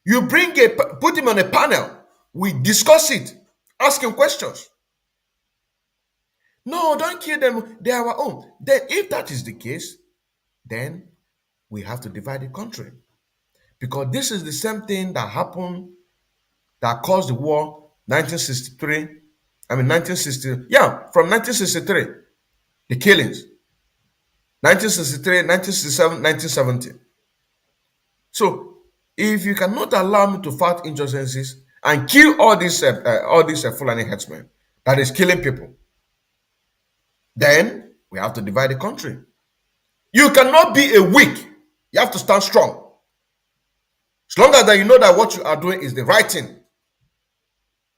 You put him on a panel. We discuss it. Ask him questions. No, don't kill them. They are our own. Then if that is the case, then we have to divide the country. Because this is the same thing that happened, that caused the war 1963. I mean 1960. Yeah, from 1963. The killings. 1963, 1967, 1970. So if you cannot allow me to fight injustices and kill all these Fulani headsmen that is killing people, then we have to divide the country. You cannot be a weak. You have to stand strong. As long as that you know that what you are doing is the right thing.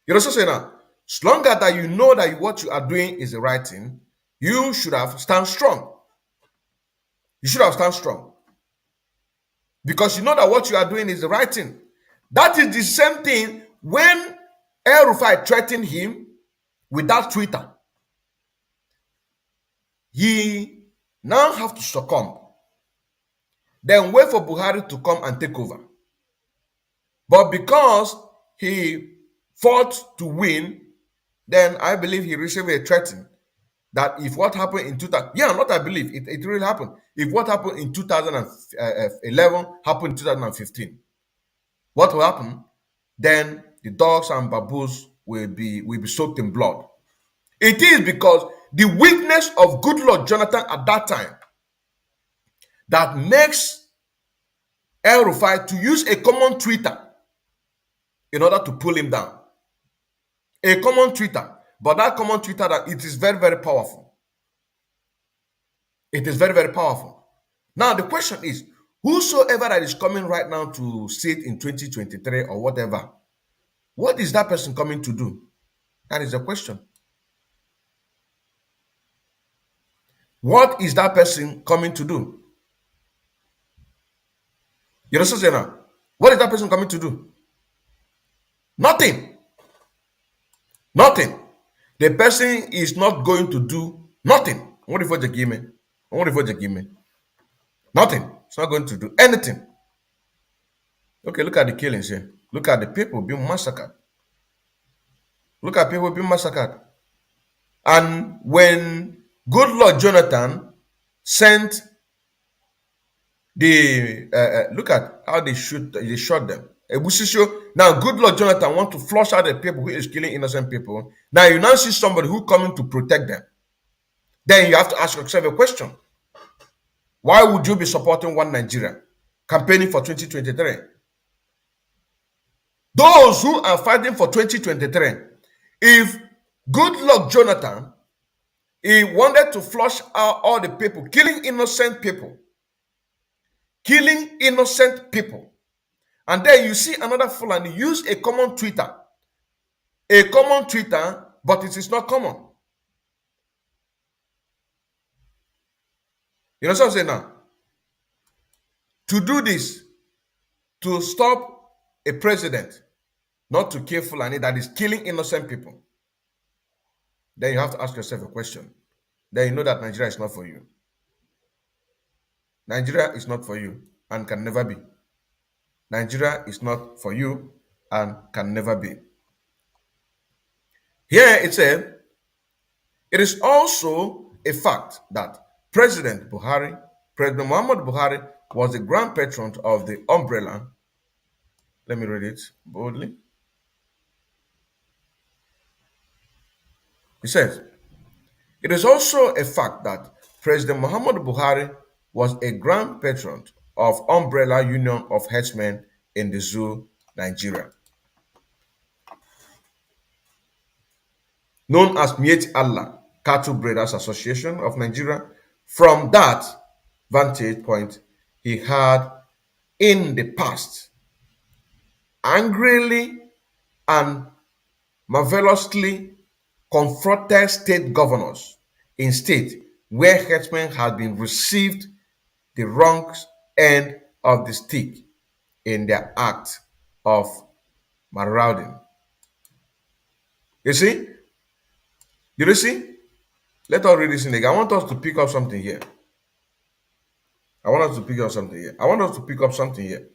You know what I'm saying now? As long as that you know that what you are doing is the right thing, you should have stand strong. You should have stand strong. Because you know that what you are doing is the right thing. That is the same thing when El Rufai threatened him with that Twitter. He now have to succumb. Then wait for Buhari to come and take over. But because he fought to win, then I believe he received a threat that if what happened in 2000, yeah, not I believe, it really happened. If what happened in 2011 happened in 2015, what will happen? Then the dogs and baboons will be soaked in blood. It is because the weakness of Goodluck Jonathan at that time that makes El Rufai to use a common Twitter in order to pull him down. A common Twitter. But that common Twitter, that it is very, very powerful. It is very, very powerful. Now, the question is, whosoever that is coming right now to sit in 2023 or whatever, what is that person coming to do? That is the question. What is that person coming to do? You know what I'm saying now? What is that person coming to do? Nothing. Nothing. The person is not going to do nothing. What if you give me? What if you give me? Nothing. It's not going to do anything. Okay, look at the killings here. Look at the people being massacred. Look at people being massacred. And when Goodluck Jonathan sent the look at how they shot them. Now Goodluck Jonathan want to flush out the people who is killing innocent people. Now you now see somebody who coming to protect them. Then you have to ask yourself a question. Why would you be supporting one Nigeria campaigning for 2023? Those who are fighting for 2023, if Goodluck Jonathan, he wanted to flush out all the people, killing innocent people, and then you see another Fulani use a common Twitter, but it is not common. You know what I'm saying now? To do this, to stop a president not to kill Fulani that is killing innocent people, then you have to ask yourself a question. Then you know that Nigeria is not for you. Nigeria is not for you and can never be. Nigeria is not for you and can never be. Here it said, it is also a fact that President Muhammad Buhari was the grand patron of the umbrella. Let me read it boldly. He says, it is also a fact that President Muhammad Buhari was a grand patron of Umbrella Union of Herdsmen in the Zoo, Nigeria, known as Miet Allah Cattle Breeders Association of Nigeria. From that vantage point, he had in the past angrily and marvelously confronted state governors in states where herdsmen had been received the wrong end of the stick in their act of marauding. You see? You see? Let us read this in again. I want us to pick up something here. I want us to pick up something here.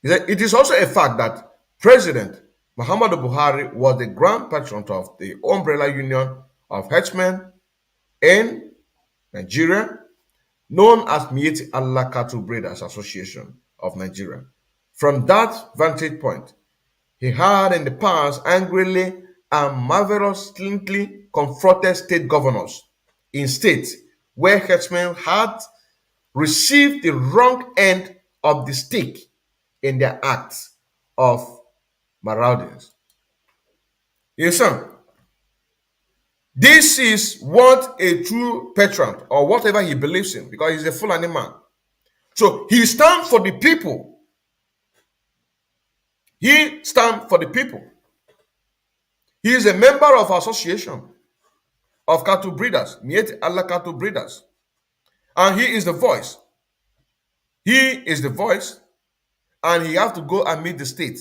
He said, it is also a fact that President Muhammadu Buhari was the grand patron of the umbrella union of herdsmen in Nigeria, known as Mieti Allah Cattle Breeders Association of Nigeria. From that vantage point, he had in the past angrily and marvelously confronted state governors in states where herdsmen had received the wrong end of the stick in their acts of marauding. Listen, this is what a true patron or whatever he believes in, because he's a Fulani man. So he stands for the people. He stands for the people. He is a member of association of cattle breeders, Mieti Allah Cattle Breeders. And he is the voice. He is the voice, and he has to go and meet the state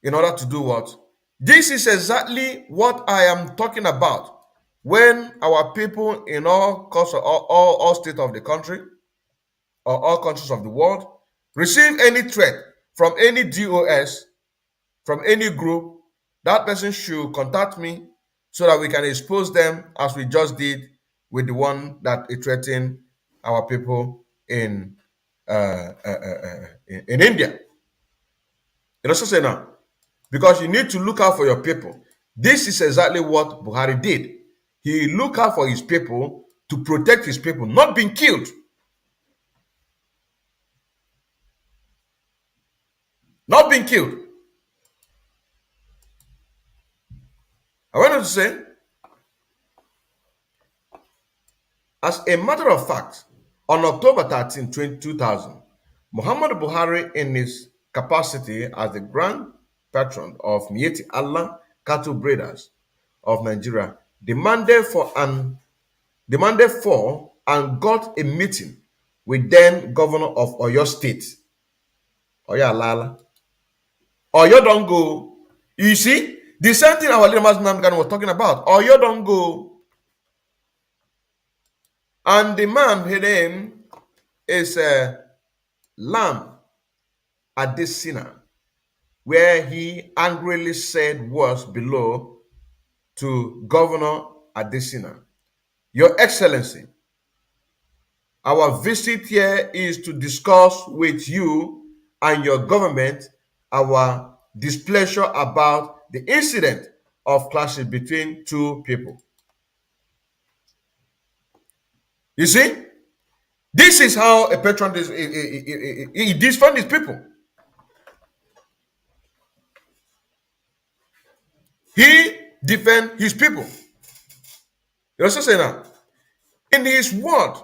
in order to do what? This is exactly what I am talking about when our people in all states of the country or all countries of the world receive any threat from any DOS, from any group, that person should contact me so that we can expose them as we just did with the one that is threatening our people in India. You know what I'm saying now? Because you need to look out for your people. This is exactly what Buhari did. He looked out for his people to protect his people, not being killed. Not being killed. I wanted to say, as a matter of fact, on October 13, 2000, Muhammadu Buhari, in his capacity as the grand patron of Mieti Allah Cattle Breeders of Nigeria, demanded for and got a meeting with then governor of Oyo State. Oyo Alala. Oyo don't go. You see, the same thing our leader Mazi Odinkemma was talking about. Oyo don't go. And the man, his name is Lern Adesina, where he angrily said words below to Governor Adesina. Your Excellency, our visit here is to discuss with you and your government our displeasure about the incident of clashes between two people. You see, this is how a patron he defends his people. He defends his people. You also say now, in his word,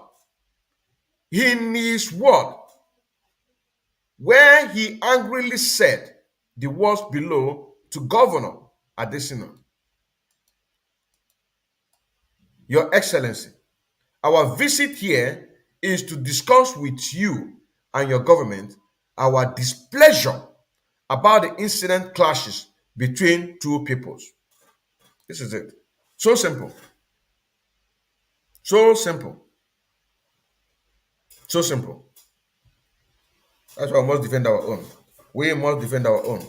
where he angrily said the words below to Governor Adesina. Your Excellency, our visit here is to discuss with you and your government our displeasure about the incident clashes between two peoples. This is it. So simple. So simple. So simple. That's why we must defend our own. We must defend our own.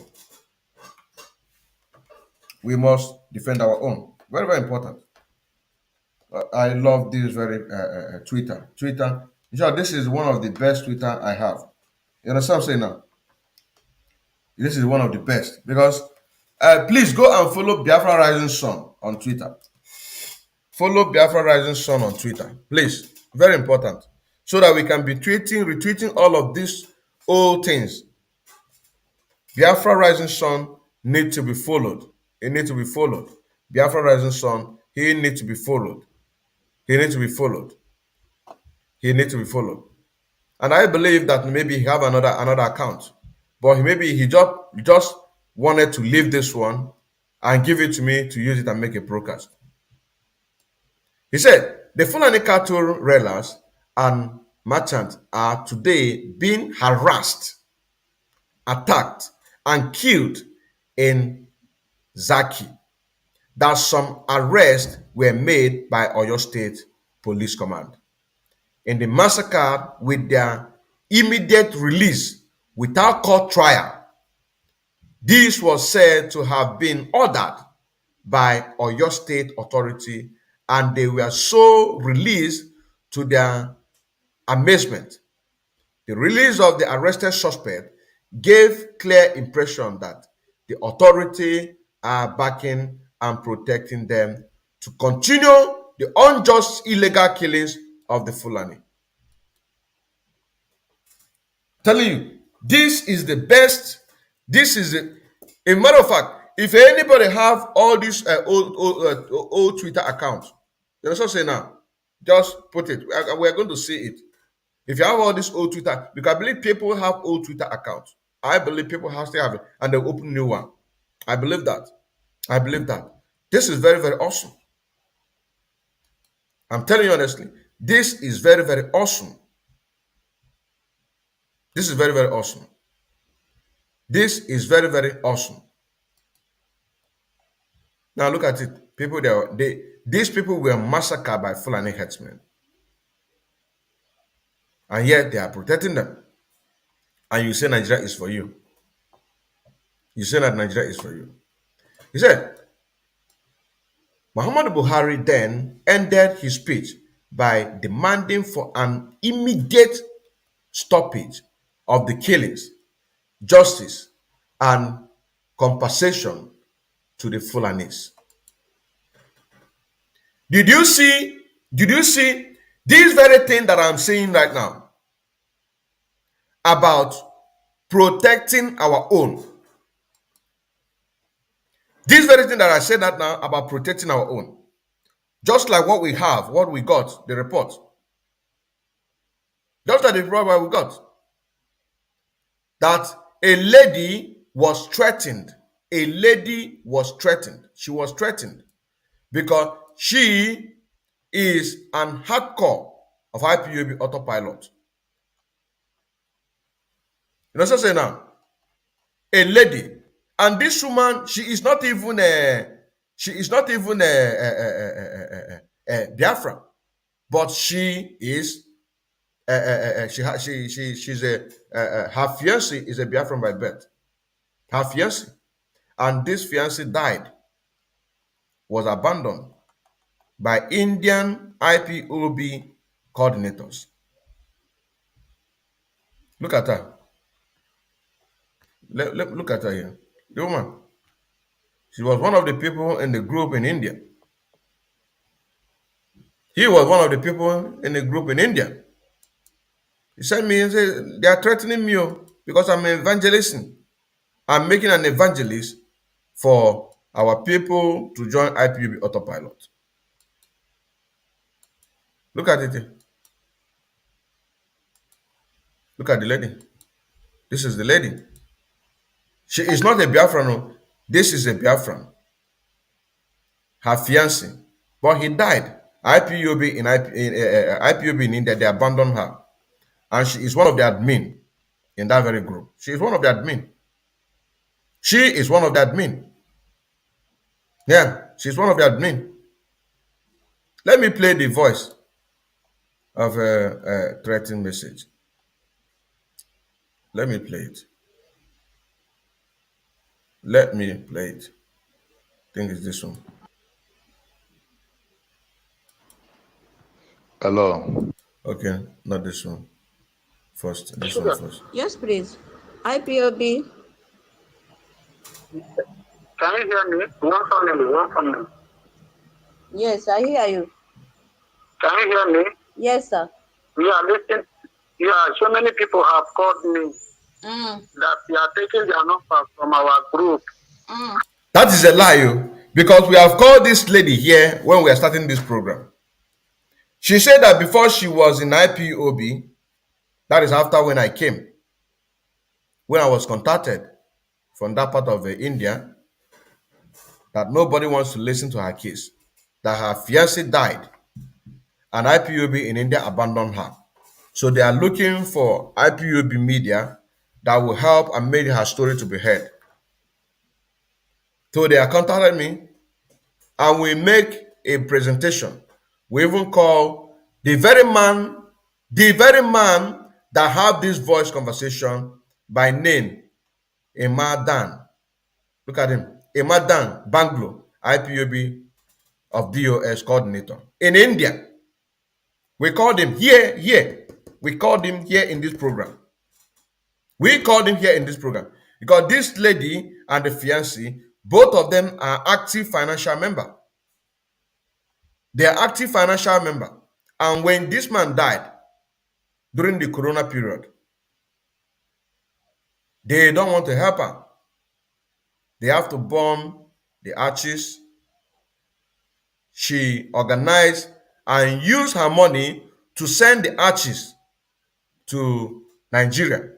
We must defend our own. Very, very important. I love this very Twitter. In short, this is one of the best Twitter I have. You understand what I'm saying now? This is one of the best. Because please go and follow Biafra Rising Sun on Twitter. Follow Biafra Rising Sun on Twitter. Please. Very important. So that we can be retweeting all of these old things. Biafra Rising Sun need to be followed. It needs to be followed. Biafra Rising Sun, he needs to be followed. He needs to be followed. He needs to be followed. And I believe that maybe he have another account. But maybe he just wanted to leave this one and give it to me to use it and make a broadcast. He said, the Fulani cattle railers and merchants are today being harassed, attacked, and killed in Zaki. That some arrests were made by Oyo State Police Command. In the massacre, with their immediate release without court trial. This was said to have been ordered by Oyo State Authority, and they were so released to their amazement. The release of the arrested suspect gave clear impression that the authority are backing and protecting them to continue the unjust illegal killings of the Fulani. Telling you, this is the best. This is a matter of fact. If anybody have all these old Twitter accounts, you know what I'm saying now? Just put it. We're going to see it. If you have all this old Twitter, because I believe people have old Twitter accounts. I believe people still have it, and they open new one. I believe that. I believe that. This is very, very awesome. I'm telling you honestly, this is very, very awesome. This is very, very awesome. This is very, very awesome. Now look at it. People, these people were massacred by Fulani headsmen. And yet they are protecting them. And you say Nigeria is for you. You say that Nigeria is for you. He said, Muhammadu Buhari then ended his speech by demanding for an immediate stoppage of the killings, justice, and compensation to the Fulanis. Did you see this very thing that I'm saying right now about protecting our own? This very thing that I said that now about protecting our own. Just like what we have, what we got, the report. Just like the report we got. That a lady was threatened. A lady was threatened. She was threatened because she is an hardcore of IPOB Autopilot. You know what I'm saying now? A lady. And this woman, she is not even a Biafran, but she is she's her fiancé is a Biafran by birth. Her fiancé, and this fiancé died, was abandoned by Indian IPOB coordinators. Look at her. Look at her here. The woman. She was one of the people in the group in India. He was one of the people in the group in India. He sent me and said, they are threatening me because I'm evangelisting. I'm making an evangelist for our people to join IPOB Autopilot. Look at it. Look at the lady. This is the lady. She is not a Biafran. No. This is a Biafran. Her fiancé. But he died. IPOB in India, they abandoned her. And she is one of the admin in that very group. She is one of the admin. She is one of the admin. Yeah, she's one of the admin. Let me play the voice of a threatening message. Let me play it. Let me play it. I think it's this one. Hello. Okay, not this one. First, this one first. Yes, please. IPOB. Can you hear me? One from me. Yes, I hear you. Can you hear me? Yes, sir. Yeah, listen. Yeah, so many people have called me that they are taking their number from our group. That is a lie, because we have called this lady here when we are starting this program. She said that before she was in IPOB, that is after when I came, when I was contacted from that part of India, that nobody wants to listen to her case, that her fiancé died, and IPOB in India abandoned her. So they are looking for IPOB media that will help and make her story to be heard. So they are contacting me, and we make a presentation. We even call the very man that have this voice conversation by name Imadan. Look at him. Imadan Banglo, IPOB of DOS coordinator. In India, we called him here. We called him here in this program. Because this lady and the fiancé, both of them are active financial member. They are active financial member. And when this man died during the corona period, they don't want to help her. They have to burn the ashes. She organized and used her money to send the ashes to Nigeria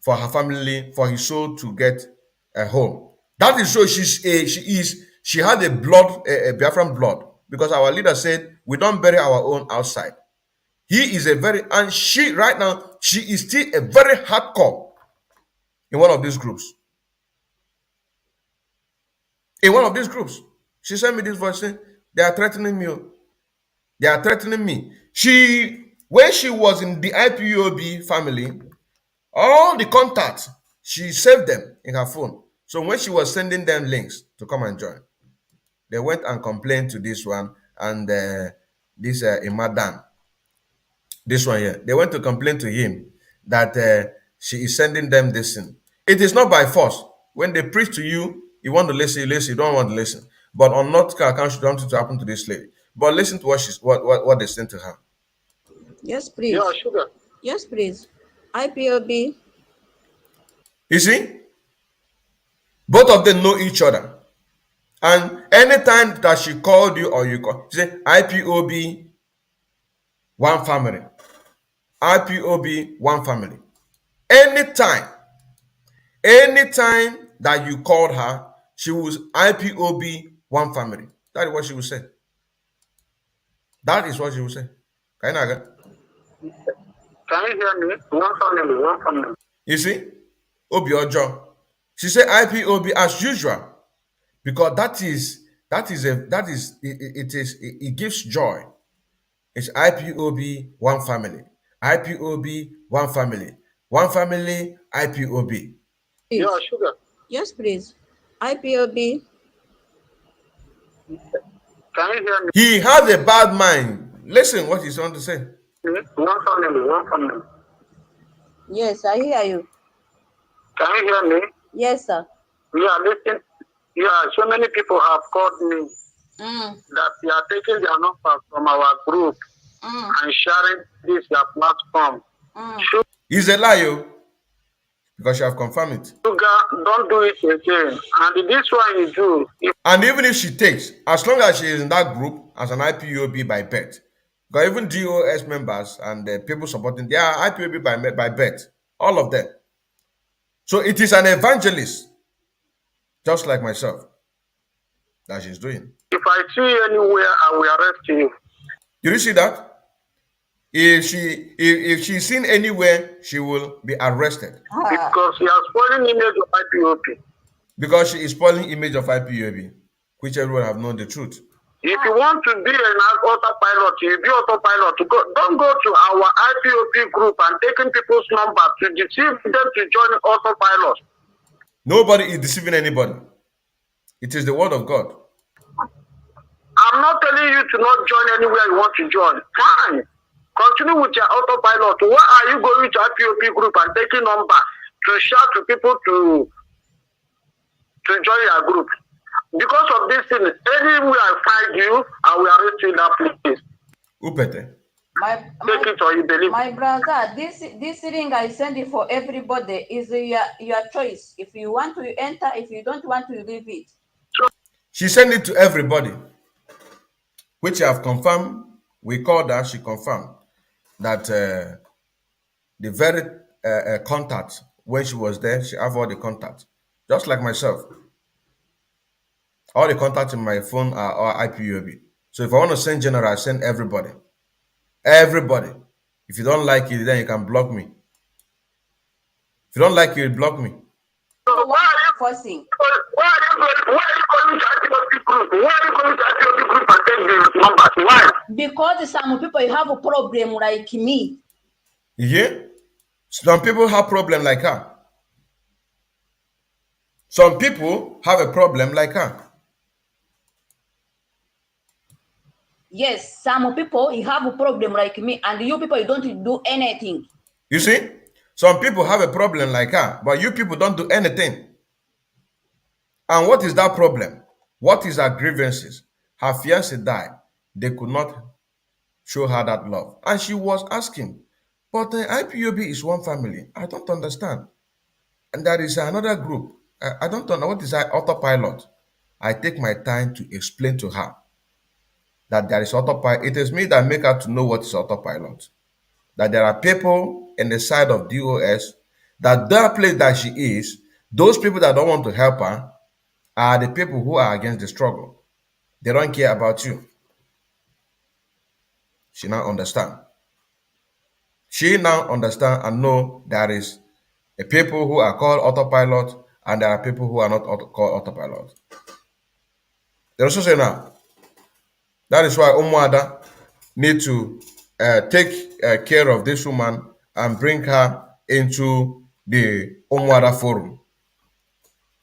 for her family, for his soul to get a home. That is so she had a Biafran blood, because our leader said we don't bury our own outside. He is and she right now, she is still a very hardcore in one of these groups. She sent me this voice saying, they are threatening me. They are threatening me. When she was in the IPOB family, all the contacts, she saved them in her phone. So when she was sending them links to come and join, they went and complained to this one and this Imadan. This one here. They went to complain to him that she is sending them this thing. It is not by force. When they preach to you, you want to listen, you don't want to listen. But on not account, you don't want it to happen to this lady. But listen to what they sent to her. Yes, please. Yeah, sugar. Yes, please. IPOB. You see? Both of them know each other. And anytime that she called you or you call, she say IPOB, one family. IPOB, one family. Anytime that you called her, she was IPOB, one family. That is what she would say. That is what she would say. Can you hear me? One family. You see? Obi Ojo. She said IPOB as usual. Because it gives joy. It's IPOB, one family. IPOB, one family. One family, IPOB. Yeah, sugar. Yes, please. IPOB. Can you hear me? He has a bad mind. Listen what he's trying to say. One family. Yes, I hear you. Can you hear me? Yes, sir. Yeah, listen. Yeah, so many people have called me that they are taking their number from our group and sharing this their platform. He's a liar, because you have confirmed it. Sugar, don't do it again. And this one you do. And even if she takes, as long as she is in that group as an IPOB by birth, because even DOS members and the people supporting, they are IPOB by birth, all of them. So it is an evangelist, just like myself, that she's doing. If I see you anywhere, I will arrest you. Did you see that? If she's seen anywhere, she will be arrested. Because she has spoiling image of IPOB. Because she is spoiling image of IPOB, which everyone have known the truth. If you want to be an autopilot, you be autopilot. Don't go to our IPOB group and taking people's number to deceive them to join autopilot. Nobody is deceiving anybody. It is the word of God. I'm not telling you to not join anywhere you want to join. Fine. Continue with your autopilot. Why are you going to IPOB group and taking number to shout to people to join your group? Because of this thing, anywhere I find you, I will arrest you in that place. Upete. Take it or you believe. My brother, this ring I send it for everybody is your choice. If you want to enter, if you don't want to leave it. She sent it to everybody, which I have confirmed. We called her, she confirmed that the very contact, when she was there, she have all the contacts, just like myself. All the contacts in my phone are IPOB. So if I want to send general, I send everybody. Everybody. If you don't like it, then you can block me. If you don't like it, you block me. So why are you forcing? Why are you going to IPOB group? Why are you going to IPOB group and take the numbers? Why? Because some people have a problem like me. Yeah. Some people have problem like her. Some people have a problem like her. Yes, some people you have a problem like me, and you people you don't do anything. You see, some people have a problem like her, but you people don't do anything. And what is that problem? What is her grievances? Her fiancé died. They could not show her that love. And she was asking, but the IPOB is one family. I don't understand. And there is another group. I don't know what is autopilot. I take my time to explain to her that there is autopilot. It is me that make her to know what is autopilot. That there are people in the side of DOS, that place that she is, those people that don't want to help her are the people who are against the struggle. They don't care about you. She now understand. She now understand and know there is a people who are called autopilot and there are people who are not called autopilot. They also say now, that is why Umuada need to take care of this woman and bring her into the Umuada forum.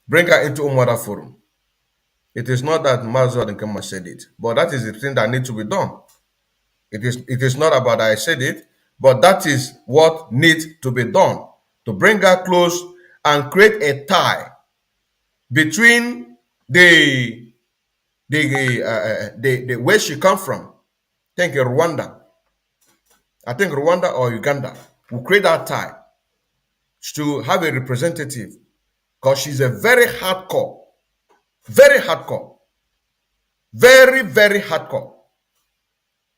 Bring her into Umuada forum. It is not that Mazi Odinkemma said it, but that is the thing that needs to be done. It is not about that I said it, but that is what needs to be done to bring her close and create a tie between the where she come from. Think Rwanda. I think Rwanda or Uganda will create that tie to have a representative, because she's a very hardcore, very hardcore, very, very hardcore.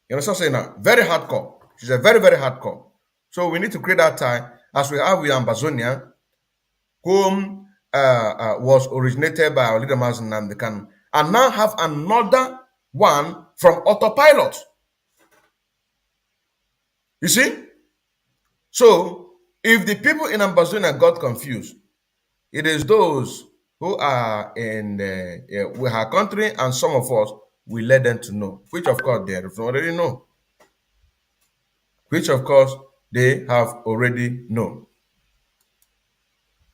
You understand what I'm saying now? Very hardcore. She's a very, very hardcore. So we need to create that tie as we have with Ambazonia, whom was originated by our leader Mazi Odinkemma, and now have another one from Autopilot. You see? So if the people in Ambazonia got confused, it is those who are in with our country, and some of us we let them to know, which of course they already know. Which of course they have already known.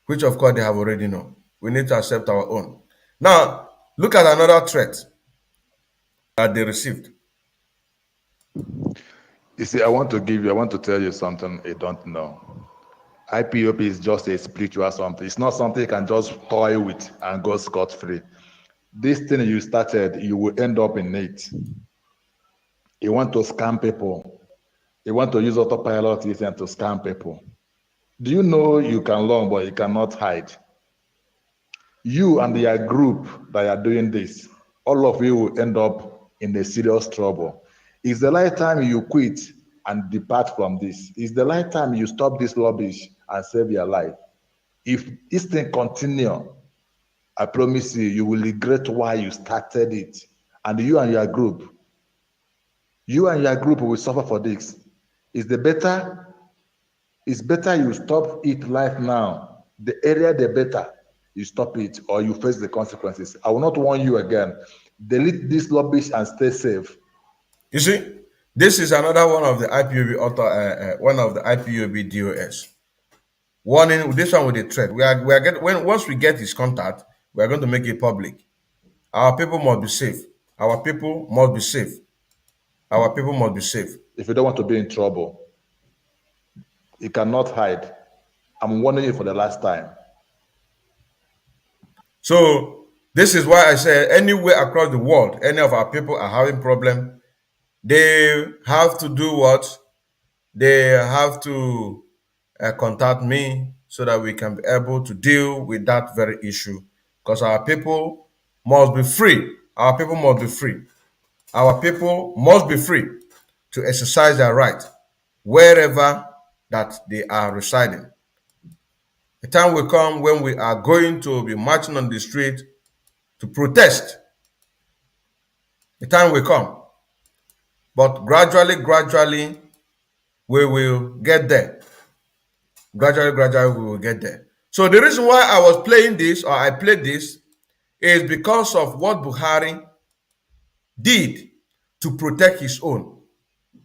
Which of course they have already known. We need to accept our own. Now, look at another threat that they received. You see, I want to tell you something you don't know. IPOB is just a spiritual something. It's not something you can just toy with and go scot-free. This thing you started, you will end up in it. You want to scam people. You want to use autopilot to scam people. Do you know you can learn, but you cannot hide? You and your group that are doing this, all of you will end up in a serious trouble. It's the right time you quit and depart from this. It's the right time you stop this rubbish and save your life. If this thing continue, I promise you, you will regret why you started it. And you and your group will suffer for this. It's better you stop it right now. The earlier the better you stop it, or you face the consequences. I will not warn you again. Delete this rubbish and stay safe. You see, this is another one of the IPOB one of the IPOB DOS. Warning, this one with the threat. Once we get his contact, we are going to make it public. Our people must be safe. Our people must be safe. Our people must be safe. If you don't want to be in trouble, you cannot hide. I'm warning you for the last time. So this is why I say anywhere across the world, any of our people are having problem, they have to do what? They have to contact me so that we can be able to deal with that very issue, because our people must be free. Our people must be free. Our people must be free to exercise their right wherever that they are residing. The time will come when we are going to be marching on the street to protest. The time will come. But gradually, we will get there. Gradually, we will get there. So the reason why I was playing this, or I played this, is because of what Buhari did to protect his own.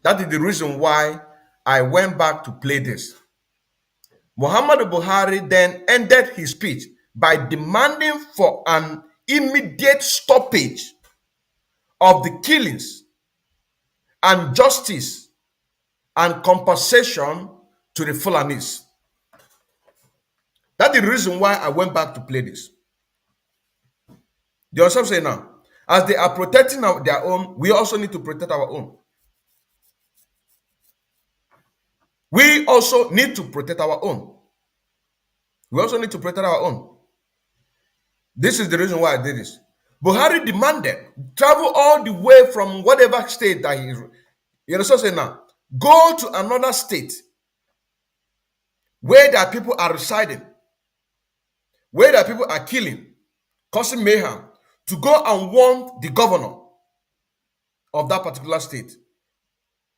That is the reason why I went back to play this. Muhammadu Buhari then ended his speech by demanding for an immediate stoppage of the killings and justice and compensation to the Fulanis. That's the reason why I went back to play this. Do you understand what I'm saying now? As they are protecting their own, we also need to protect our own. We also need to protect our own. We also need to protect our own. This is the reason why I did this. Buhari demanded travel all the way from whatever state that he is. You understand what I'm saying now? Go to another state where their people are residing, where their people are killing, causing mayhem, to go and warn the governor of that particular state,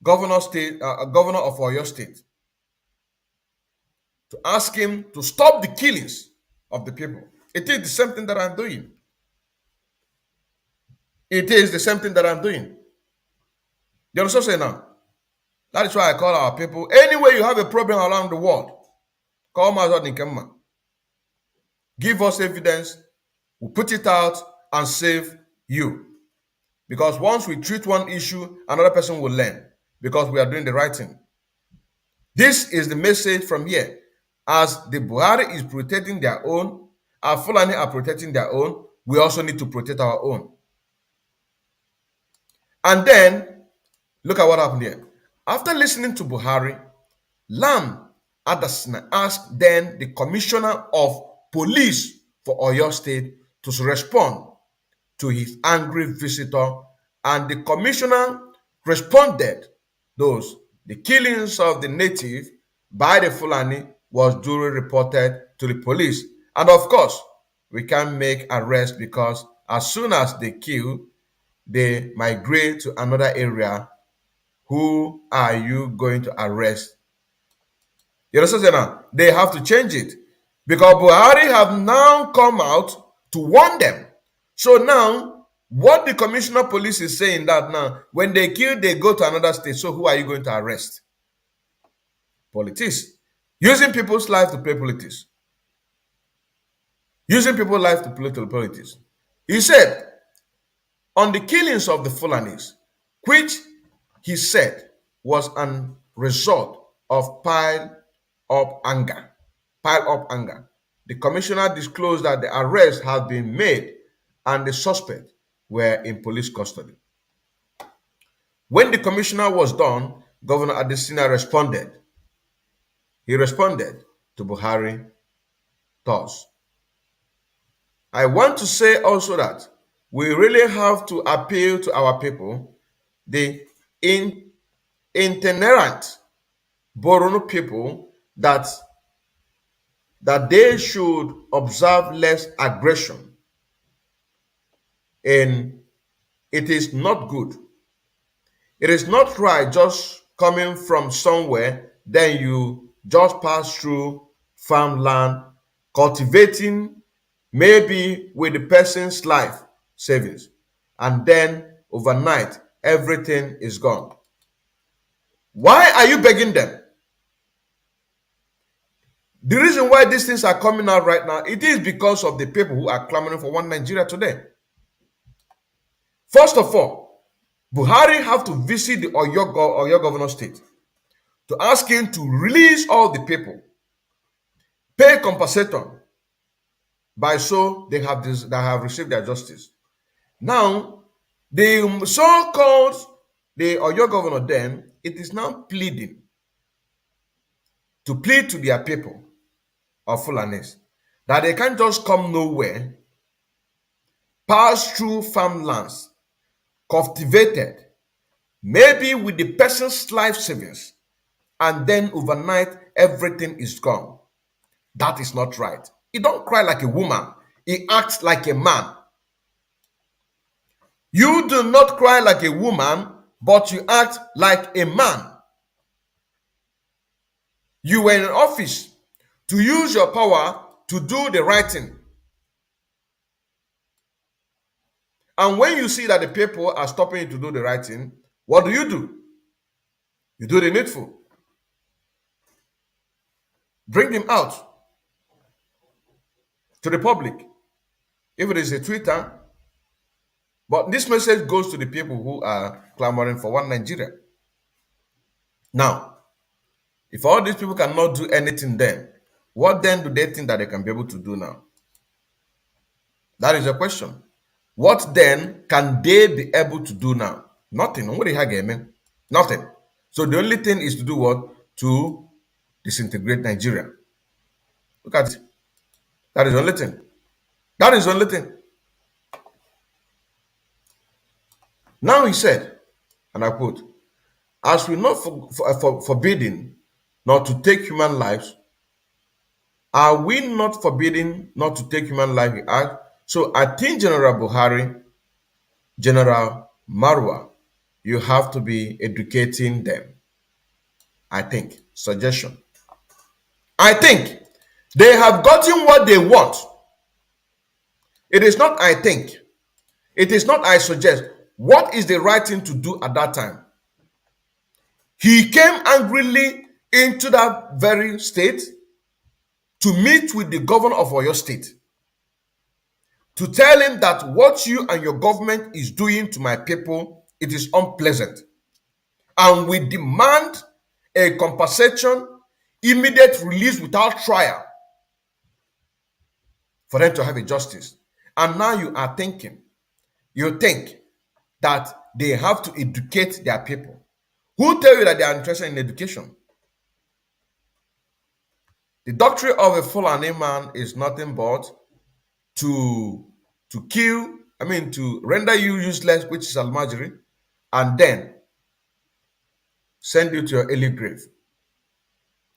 governor of Oyo State, to ask him to stop the killings of the people. It is the same thing that I'm doing. It is the same thing that I'm doing. You understand what I'm saying now? That is why I call our people, anywhere you have a problem around the world, call Mazi Odinkemma. Give us evidence, we'll put it out and save you. Because once we treat one issue, another person will learn, because we are doing the right thing. This is the message from here. As the Buhari is protecting their own, our Fulani are protecting their own, we also need to protect our own. And then, look at what happened here. After listening to Buhari, Lern asked then the Commissioner of Police for Oyo State to respond to his angry visitor, and the commissioner responded, the killings of the native by the Fulani was duly reported to the police. And of course, we can't make arrest because as soon as they kill, they migrate to another area. Who are you going to arrest? You understand now? They have to change it because Buhari have now come out to warn them. So now, what the commissioner of police is saying that now, when they kill, they go to another state. So who are you going to arrest? Politics. Using people's life to play politics. Using people's life to play politics. He said, on the killings of the Fulanis, which he said was a result of pile-up anger. The commissioner disclosed that the arrests had been made and the suspects were in police custody. When the commissioner was done, Governor Adesina responded. He responded to Buhari thus. I want to say also that we really have to appeal to our people, the itinerant Borno people, that they should observe less aggression. And it is not good. It is not right just coming from somewhere, then you just pass through farmland, cultivating maybe with the person's life savings, and then overnight everything is gone. Why are you begging them? The reason why these things are coming out right now, it is because of the people who are clamoring for one Nigeria today. First of all, Buhari have to visit the Oyo governor state to ask him to release all the people, pay compensation, by so they have received their justice. Now, the so-called the Oyo governor then, it is now pleading to plead to their people of Fulanis that they can't just come nowhere, pass through farmlands, cultivated, maybe with the person's life savings, and then overnight everything is gone. That is not right. He don't cry like a woman. He acts like a man. You do not cry like a woman, but you act like a man. You were in office to use your power to do the right thing. And when you see that the people are stopping you to do the right thing, what do? You do the needful. Bring him out to the public. If it is a Twitter, but this message goes to the people who are clamoring for one Nigeria. Now, if all these people cannot do anything then, what then do they think that they can be able to do now? That is the question. What then can they be able to do now? Nothing. Nothing. So the only thing is to do what? To disintegrate Nigeria. Look at it. That is the only thing. That is the only thing. Now he said, and I quote, as we not forbidden not to take human lives, are we not forbidden not to take human life? He asked. So I think General Buhari, General Marwa, you have to be educating them. I think. Suggestion. I think they have gotten what they want. It is not I think. It is not I suggest. What is the right thing to do at that time? He came angrily into that very state to meet with the governor of Oyo State to tell him that what you and your government is doing to my people, it is unpleasant. And we demand a compensation, immediate release without trial for them to have a justice. And now you are thinking, you think that they have to educate their people. Who tell you that they are interested in education? The doctrine of a Fulani man is nothing but to kill, to render you useless, which is Almajiri, and then send you to your early grave.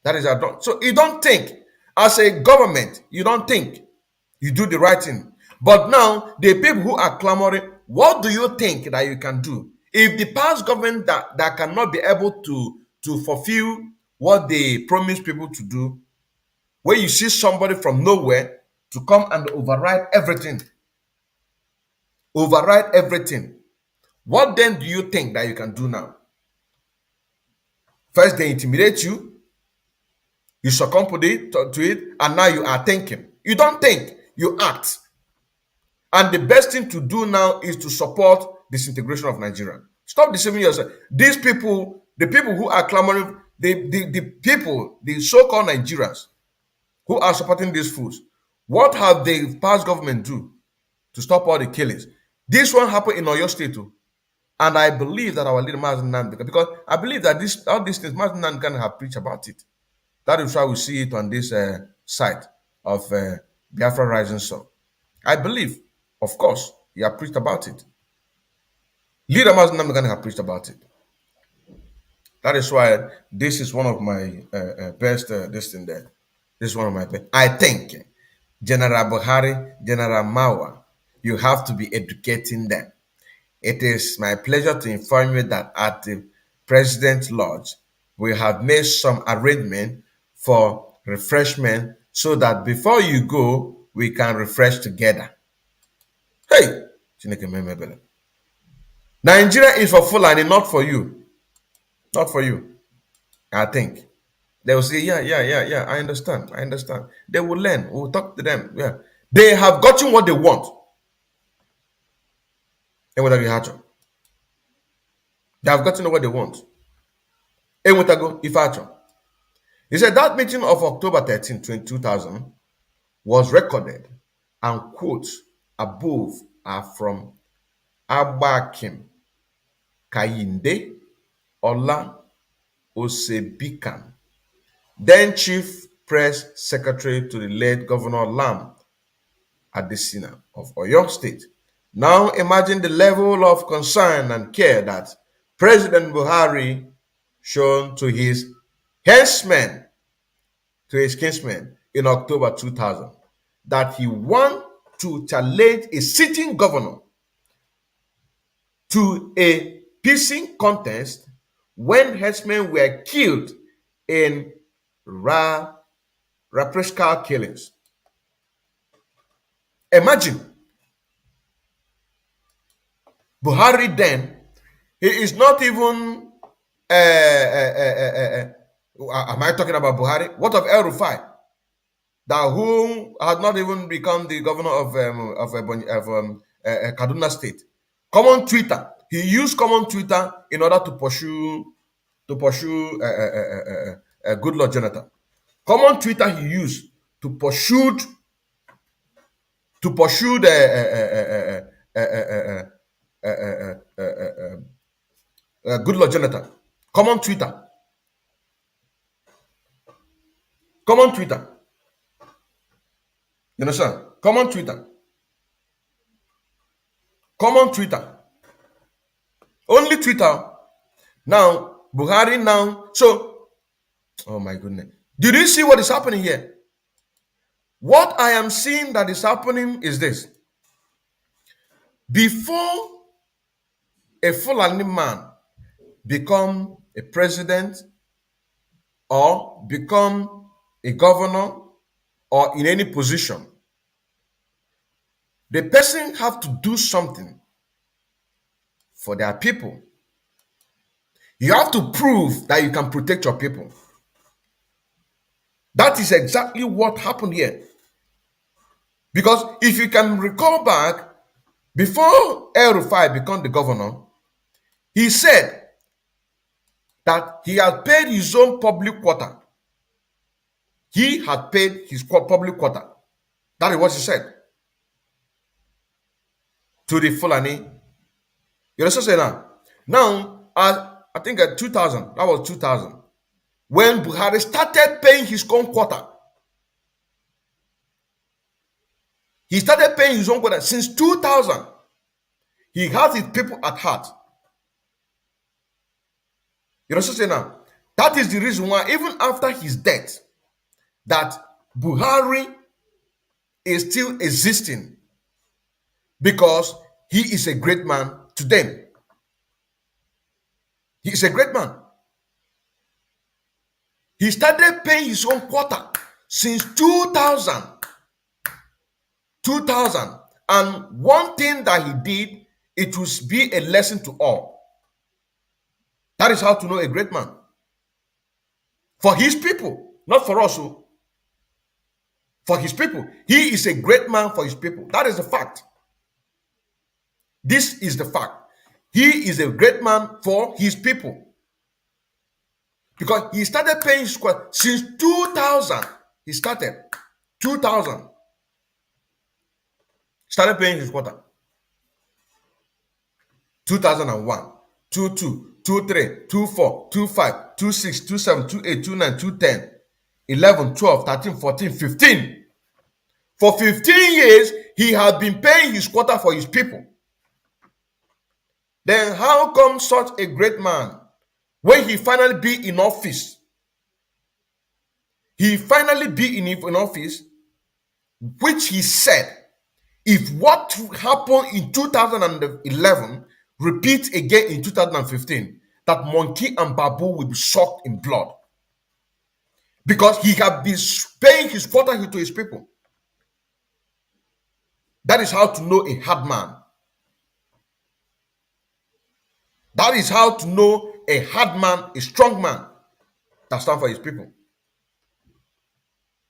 That is our doctrine. So you don't think, as a government, you don't think you do the right thing. But now, the people who are clamoring, what do you think that you can do? If the past government that cannot be able to fulfill what they promised people to do, where you see somebody from nowhere to come and override everything, what then do you think that you can do now? First, they intimidate you, you succumb to it, and now you are thinking. You don't think, you act. And the best thing to do now is to support disintegration of Nigeria. Stop deceiving yourself. These people, the people who are clamoring, the so-called Nigerians who are supporting these fools, what have the past government do to stop all the killings? This one happened in Oyo State too. And I believe that our leader Mazi Odinkemma, because I believe that all these things, Mazi Odinkemma have preached about it. That is why we see it on this site of Biafra Rising Sun. I believe, of course, he has preached about it. Leader Mazi Odinkemma have preached about it. That is why this is one of my best, this thing there. This is one of my best. I think General Buhari, General Marwa, you have to be educating them. It is my pleasure to inform you that at the President's Lodge, we have made some arrangement for refreshment so that before you go, we can refresh together. Hey! Nigeria is for Fulani, not for you. Not for you. I think. They will say, yeah, I understand. They will learn. We'll talk to them. Yeah. They have gotten what they want. They have gotten what they want. He said that meeting of October 13, 2000 was recorded, and quotes above are from Abakim Kayinde Ola Osebikan, then Chief Press Secretary to the late Governor Lam Adesina of Oyo State. Now imagine the level of concern and care that President Buhari shown to his henchmen, to his kinsmen in October 2000, that he want to challenge a sitting governor to a pissing contest when henchmen were killed in rapreskal killings. Imagine Buhari then, he is not even Am I talking about Buhari? What of El Rufai, that who had not even become the governor of Kaduna State? Common Twitter. He used common Twitter in order to pursue good Lord Jonathan. Common Twitter he used to pursue good Lord Jonathan. Common Twitter. Common Twitter. You understand? Common Twitter. Common Twitter. Only Twitter. Now, Buhari now. So, oh my goodness. Did you see what is happening here? What I am seeing that is happening is this. Before a Fulani man become a president or become a governor or in any position, the person have to do something for their people. You have to prove that you can protect your people. That is exactly what happened here. Because if you can recall back, before El Rufai became the governor, he said that he had paid his own public quota. He had paid his public quota. That is what he said to the Fulani. You understand now? Now, I think at 2000, that was 2000, when Buhari started paying his own quota. He started paying his own quota since 2000. He has his people at heart. You understand now? That is the reason why, even after his death, that Buhari is still existing, because he is a great man to them. He is a great man. He started paying his own quota since 2000. 2000. And one thing that he did, it will be a lesson to all. That is how to know a great man. For his people, not for us. For his people. He is a great man for his people. That is the fact. This is the fact. He is a great man for his people. Because he started paying his quota since 2000. He started 2000. Started paying his quota. 2001, 22, 23, 24, 25, 26, 27, 28, 29, 210, 11, 12, 13, 14, 15. For 15 years, he had been paying his quota for his people. Then how come such a great man, when he finally be in office, which he said, if what happened in 2011 repeats again in 2015, that monkey and babu will be soaked in blood. Because he had been paying his quota to his people. That is how to know a hard man. That is how to know a hard man, a strong man that stands for his people.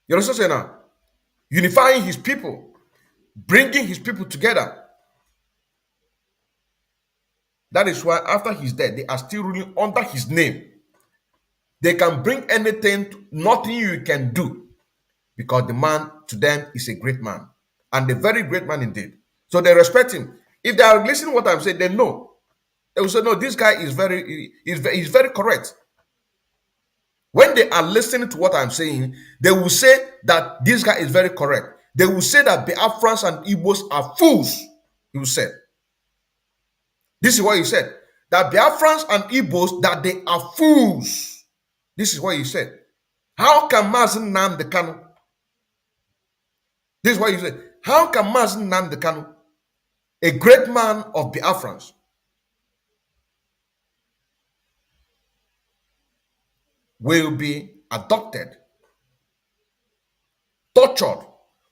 You understand now? Unifying his people, bringing his people together. That is why after his death, they are still ruling under his name. They can bring anything, nothing you can do, because the man to them is a great man, and a very great man indeed. So they respect him. If they are listening to what I'm saying, they know. They will say, no, this guy is he's very correct. When they are listening to what I'm saying, they will say that this guy is very correct. They will say that Biafrans and Igbos are fools. He will say. This is what he said. That Biafrans and Igbos, that they are fools. This is what he said. How can Mazi Nnamdi Kanu? This is what he said. How can Mazi Nnamdi Kanu, a great man of Biafrans, will be abducted, tortured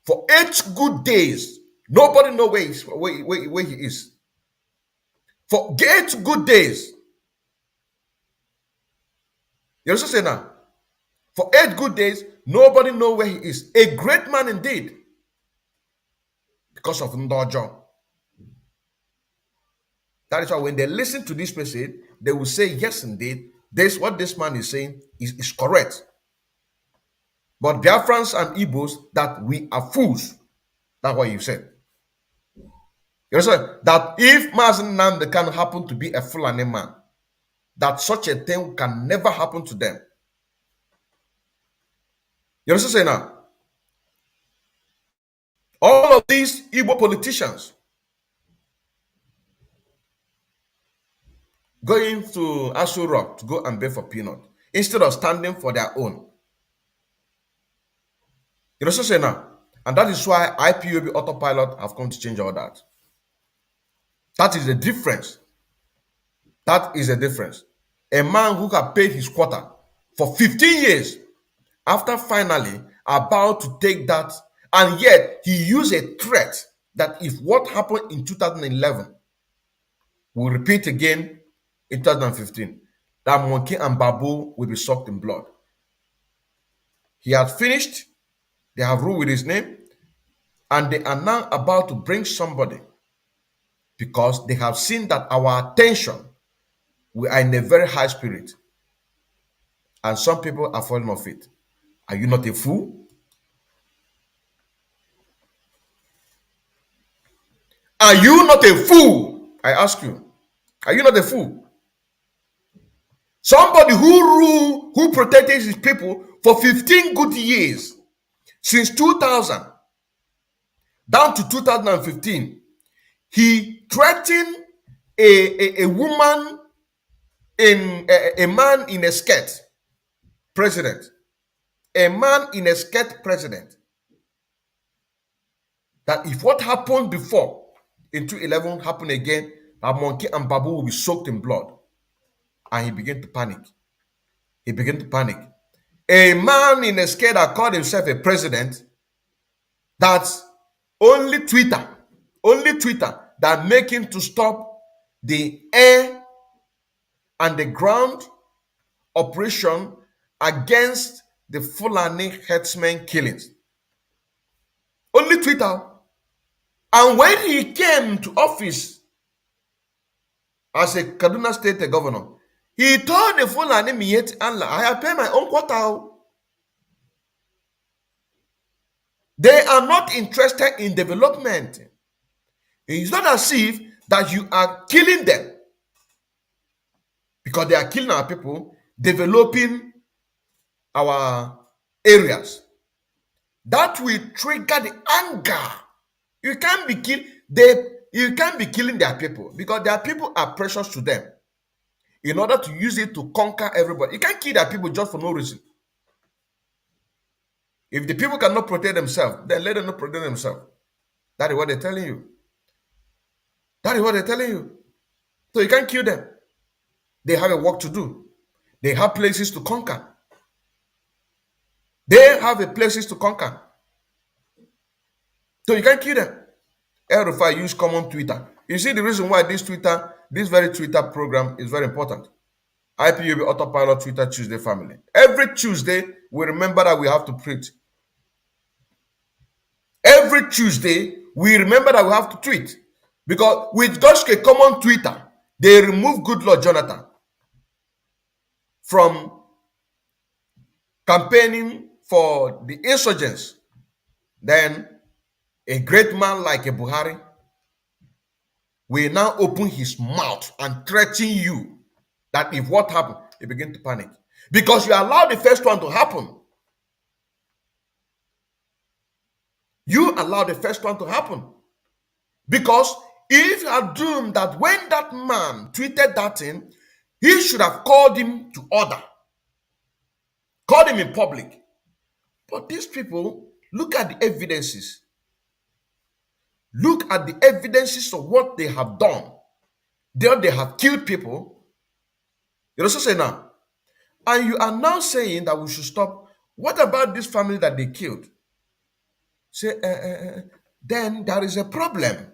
for 8 good days? Nobody knows where he is. For 8 good days. You understand now? For 8 good days, nobody knows where he is. A great man indeed. Because of Ndojo. That is why when they listen to this message, they will say, yes, indeed, this what this man is saying is correct. But Biafrans and Igbos, that we are fools. That's what you said. You understand? That if Mazi Nnamdi can happen to be a Fulani man, that such a thing can never happen to them. You understand now? All of these Igbo politicians going to Aso Rock to go and beg for peanut instead of standing for their own. You understand now? And that is why IPOB Autopilot have come to change all that. That is the difference. That is the difference. A man who had paid his quota for 15 years, after finally about to take that, and yet he used a threat that if what happened in 2011 will repeat again in 2015, that Monkey and Babu will be soaked in blood. He had finished, they have ruled with his name, and they are now about to bring somebody because they have seen that our attention, we are in a very high spirit, and some people are falling off it. Are you not a fool? Are you not a fool? I ask you. Are you not a fool? Somebody who protected his people for 15 good years, since 2000 down to 2015, he threatened a woman in a man in a skirt president. A man in a skirt president. That if what happened before in 2011 happened again, that Monkey and Babu will be soaked in blood. And he began to panic. He began to panic. A man in a skirt that called himself a president, that's only Twitter that make him to stop the air and the ground operation against the Fulani herdsmen killings. Only Twitter. And when he came to office as a Kaduna State governor, he told the Fulani Miyetti Allah, I have paid my own quota. They are not interested in development. It's not as if that you are killing them because they are killing our people, developing our areas. That will trigger the anger. You can't be killing their people because their people are precious to them. In order to use it to conquer everybody, you can't kill their people just for no reason. If the people cannot protect themselves, then let them not protect themselves. That is what they're telling you. That is what they're telling you. So you can't kill them. They have a work to do. They have places to conquer. They have a places to conquer. So you can't kill them. El-Rufai use common Twitter. You see the reason why this very Twitter program is very important. IPOB Autopilot Twitter Tuesday family. Every Tuesday, we remember that we have to preach. Every Tuesday, we remember that we have to tweet. Because with Goshke common Twitter, they remove Goodluck Jonathan from campaigning for the insurgents. Then a great man like a Buhari will now open his mouth and threaten you that if what happened, you begin to panic. Because you allowed the first one to happen. You allowed the first one to happen. Because if you are doomed that when that man tweeted that thing, he should have called him to order. Called him in public. But these people, look at the evidences. Look at the evidences of what they have done. They have killed people. You also say now. And you are now saying that we should stop. What about this family that they killed? Say, then there is a problem.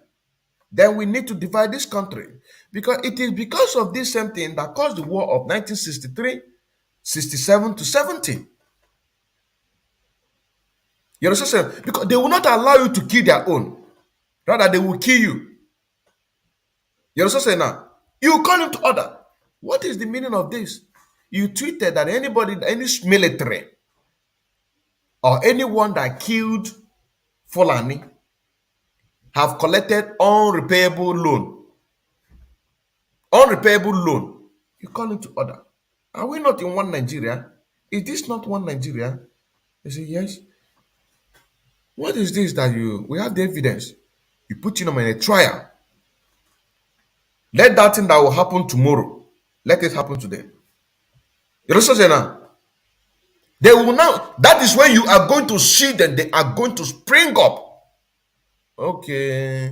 Then we need to divide this country. Because it is because of this same thing that caused the war of 1963, 67 to 70. You understand? Because they will not allow you to kill their own. Rather, they will kill you. You understand now? You call him to order. What is the meaning of this? You tweeted that anybody, any military, or anyone that killed Fulani have collected unrepayable loan. Unrepayable loan. You call him to order. Are we not in one Nigeria? Is this not one Nigeria? They say, yes. What is this that we have the evidence? You put him in a trial. Let that thing that will happen tomorrow, let it happen today. You understand now? They will now, that is when you are going to see them, they are going to spring up. Okay,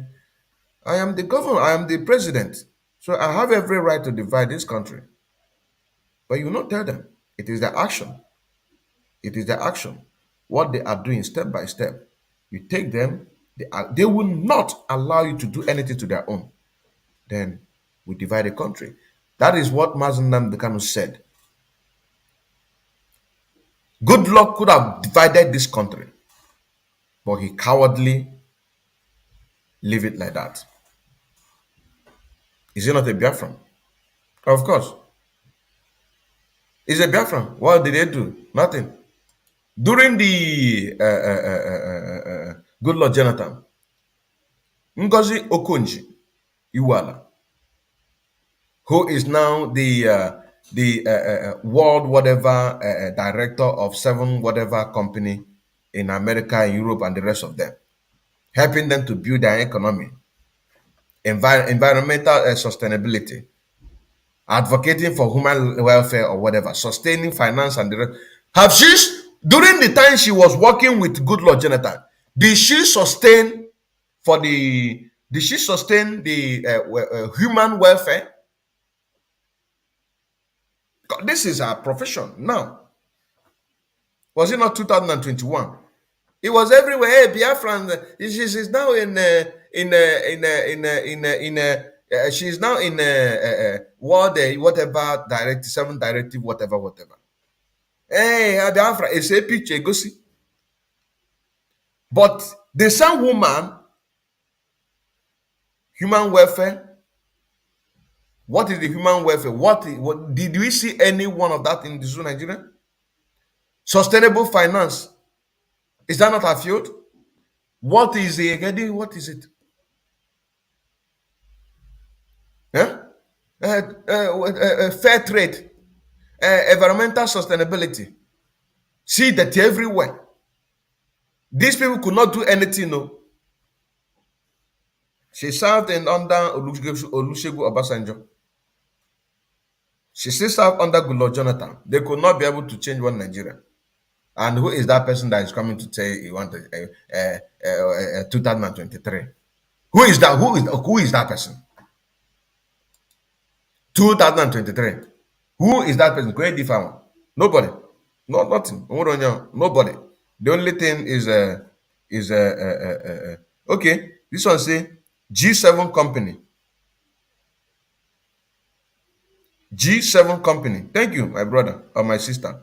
I am the governor, I am the president, so I have every right to divide this country. But you will not tell them. It is the action. It is the action. What they are doing step by step. You take them, they will not allow you to do anything to their own. Then we divide the country. That is what Mazi Odinkemma N said. Good luck could have divided this country, but he cowardly leave it like that. Is he not a Biafran? Of course. He's a Biafran. What did they do? Nothing. During the Good Lord Jonathan, Ngozi Okonjo-Iweala, who is now the world whatever director of 7 whatever company in America, Europe, and the rest of them, helping them to build their economy, environmental sustainability, advocating for human welfare or whatever, sustaining finance and the rest. Have she, during the time she was working with Good Lord Jonathan, did she sustain the human welfare? This is our profession now. Was it not 2021? It was everywhere. Hey, Biafran, she's now she's now in world whatever directive, 7 directive, whatever. Hey, Biafra, it's a picture, go see. But the same woman, human welfare. What is the human welfare? What did we see any one of that in the zoo, Nigeria? Sustainable finance. Is that not a field? What is it? What is it? Fair trade, environmental sustainability. See that everywhere. These people could not do anything, no. She served under Olusegun Obasanjo. She still served under Good Lord Jonathan. They could not be able to change one Nigeria. And who is that person that is coming to say he wanted 2023? Who is that? Who is that person? 2023. Who is that person? Great different. Nobody. Nothing. Nobody. The only thing is okay. This one say G7 company. G7 company. Thank you, my brother or my sister.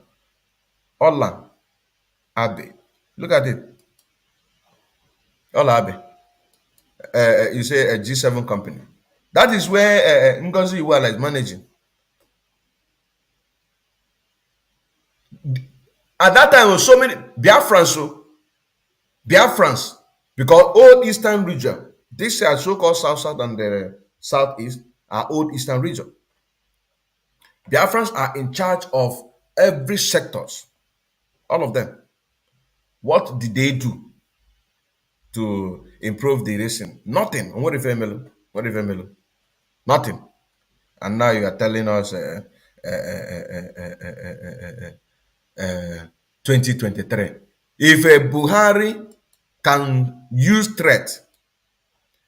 Ola Abe. Look at it. Ola Abe. You say a G7 company. That is where Ngozi Iweala is managing. At that time, was so many Biafrans, because old Eastern region, this are so-called South and the Southeast are old Eastern region. Biafrans are in charge of every sectors, all of them. What did they do to improve the racing? Nothing. What if nothing. And now you are telling us 2023. If Buhari can use threat,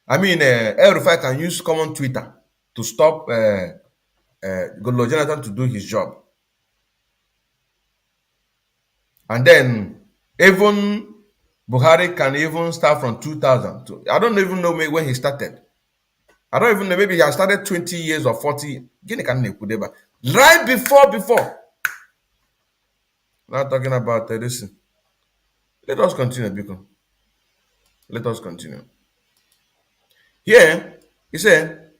I mean, El-Rufai can use common Twitter to stop Good Lord Jonathan to do his job. And then even Buhari can even start from 2000. I don't even know when he started. I don't even know, maybe he has started 20 years or 40. Right before. Not talking about this. Let us continue, because let us continue. Here, he said,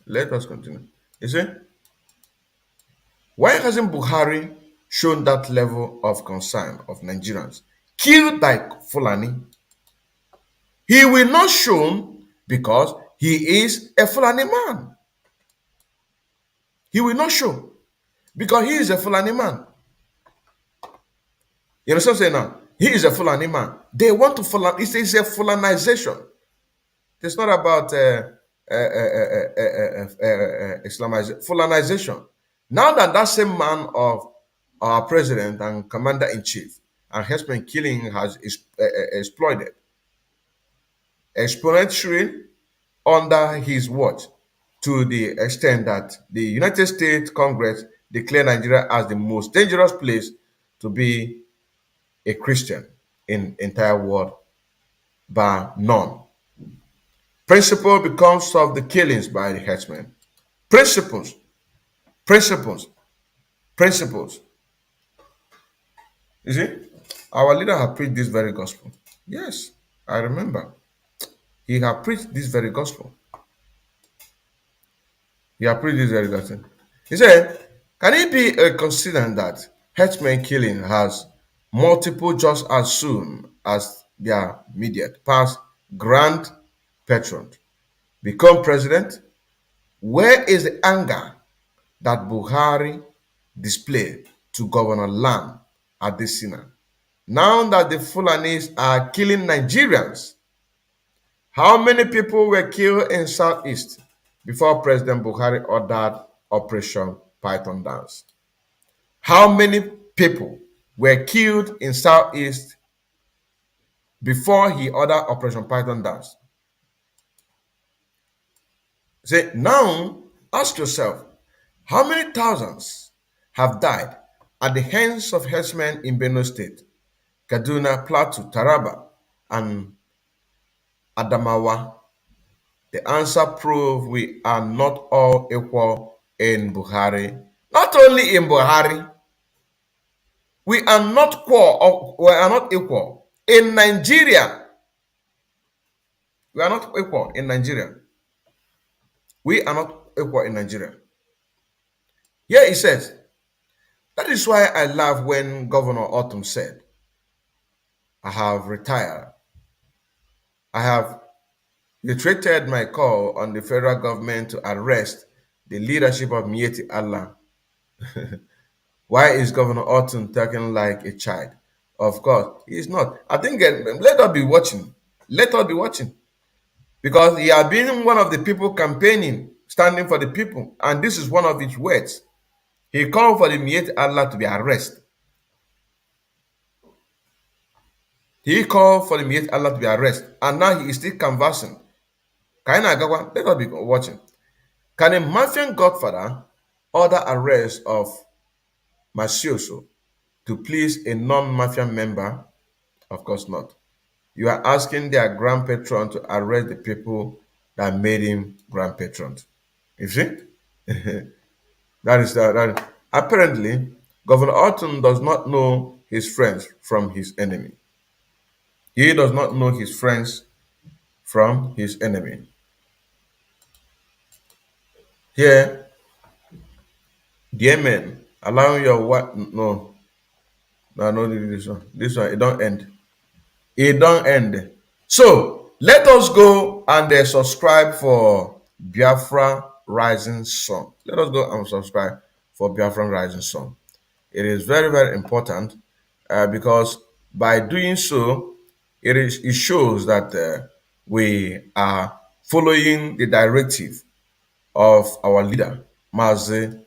let us continue. He said, why hasn't Buhari shown that level of concern of Nigerians killed like Fulani? He will not show because he is a Fulani man. He will not show because he is a Fulani man. You understand what I'm saying now? He is a Fulani man. They want to Fulani. It's a Fulanization. It's not about Islamization. Fulanization. Now that same man of our president and commander-in-chief and herdsmen killing has exploited exponentially under his watch, to the extent that the United States Congress declared Nigeria as the most dangerous place to be a Christian in entire world, bar none. Principle becomes of the killings by the herdsmen. Principles. You see, our leader have preached this very gospel. Yes, I remember. He have preached this very gospel. He have preached this very gospel. He said, can it be a coincidence that herdsmen killing has multiple just as soon as their immediate past grand patron become president? Where is the anger that Buhari displayed to Governor Lern at this scene? Now that the Fulanis are killing Nigerians, how many people were killed in Southeast before President Buhari ordered Operation Python Dance? How many people were killed in Southeast before he ordered Operation Python Dance? Say, now ask yourself, how many thousands have died at the hands of herdsmen in Benue State, Kaduna, Plateau, Taraba, and Adamawa? The answer proves we are not all equal in Buhari. Not only in Buhari, we are not equal in Nigeria. We are not equal in Nigeria. We are not equal in Nigeria. Here he says, that is why I laugh when Governor Autumn said, I have retired. I have reiterated my call on the federal government to arrest the leadership of Mieti Allah. Why is Governor Autumn talking like a child? Of course, he is not. I think let us be watching. Let us be watching. Because he has been one of the people campaigning, standing for the people. And this is one of his words. He called for the Mieti Allah to be arrested. He called for the Mieti Allah to be arrested. And now he is still conversing. Let us be watching. Can a Mafian godfather order arrest of Masioso to please a non-Mafian member? Of course not. You are asking their grand patron to arrest the people that made him grand patron. You see? That is that. Apparently, Governor Autumn does not know his friends from his enemy. He does not know his friends from his enemy. Here, dear men, allowing your what? No, this one. This one, it don't end. It don't end. So let us go and subscribe for Biafra Rising Sun. Let us go and subscribe for Biafra Rising Sun. It is very, very important because by doing so, it shows that we are following the directive of our leader, Mazi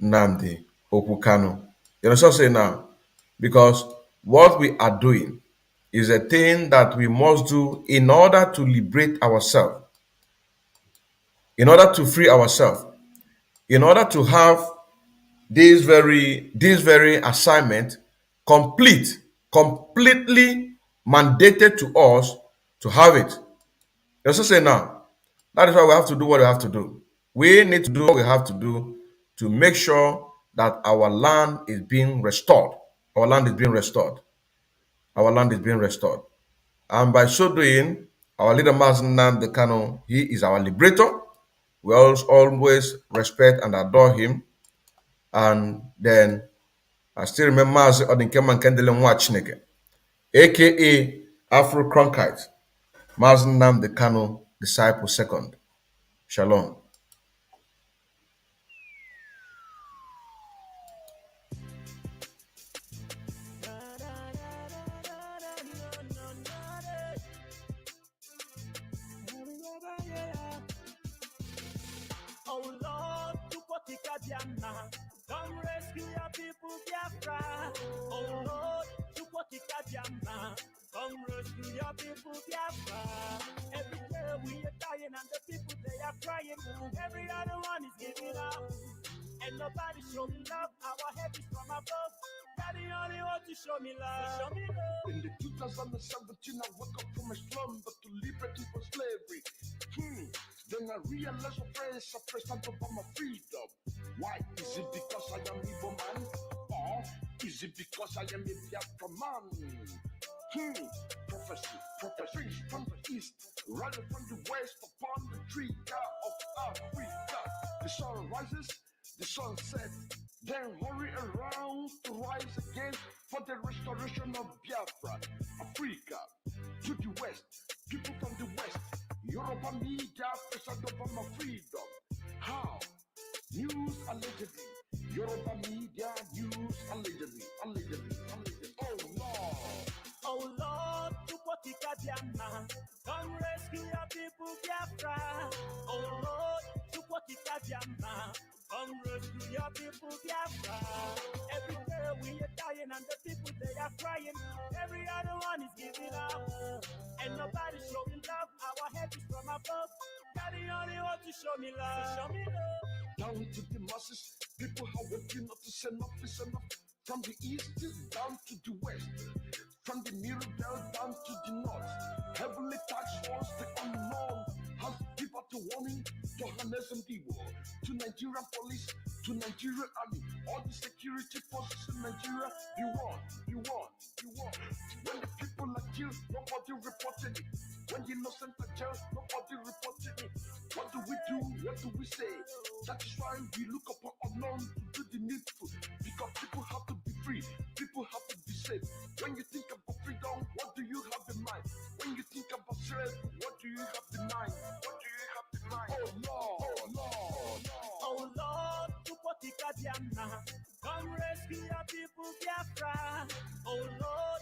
Nnamdi Kanu. You know what I'm saying now? Because what we are doing is a thing that we must do in order to liberate ourselves, in order to free ourselves, in order to have this very assignment completely mandated to us to have it. You know what I'm saying now? That is why we have to do what we have to do. We need to do what we have to do to make sure that our land is being restored our land is being restored. Our land is being restored. And by so doing, our leader Mazi Odinkemma N, he is our liberator. We always respect and adore him. And then I still remember Mazi Odinkemma N Nwachineke AKA Afro Cronkite, Mazi Odinkemma N, disciple second. Shalom. Oh Lord, come rescue your people, Biafra. Oh Lord, come rescue your people, Biafra. Every day we are dying and the people they are crying. Every other one is giving up. And nobody show me love. Our head is from above. God the only one to show me love. Show me love. In the 2017, I woke up from a slumber to liberate me from slavery. Then I realized my friends are present about my freedom. Why? Is it because I am Igbo man? Or is it because I am a Biafra man? Prophecy from the east, rather from the west, upon the trigger of Africa. The sun rises, the sun sets, then hurry around to rise again for the restoration of Biafra. Africa, to the west, people from the west, Yoruba media present over my freedom. How? News allegedly. Yoruba media news allegedly. Oh Lord. Oh Lord, come rescue your people, Biafra. Oh Lord, come rescue your people, Biafra. Every day we are dying and the people they are crying. Every other one is giving up. And nobody showing love. Our head is from above. God the only one to show me love. Show me love. Down to the masses, people are waking up to say enough is enough. From the east down to the west, from the middle belt down to the north. Heavenly tax force, the unknown, has given a warning to Hanes and Igbo, to Nigerian police, to Nigerian army, all the security forces in Nigeria. You won. When the people are killed, nobody reported it. When the innocent are jailed, nobody reported it. What do we do? What do we say? That is why we look upon unknown to do the needful. Because people have to be free. People have to be safe. When you think about freedom, what do you have in mind? When you think about slavery, what do you have in mind? Oh Lord. Oh Lord, come rescue your people, Biafra. Oh Lord,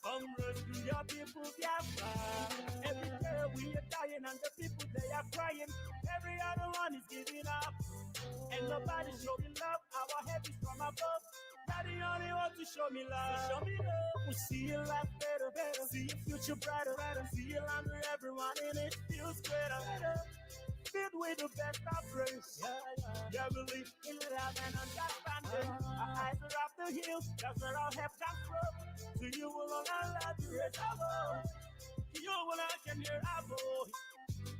come rescue your people, Biafra. Every day we are dying and the people they are crying. Every other one is giving up. And nobody showing love. Our head is from above. God the only one to show me love. Show me love. We see your life better. See your future brighter. See your land where everyone in it feels greater. Filled with the best of grace. Yeah, believe in love and understanding. Our eyes are off the hills. That's where our help comes from. To you alone our love to raise our voice. To you alone I can hear our voice.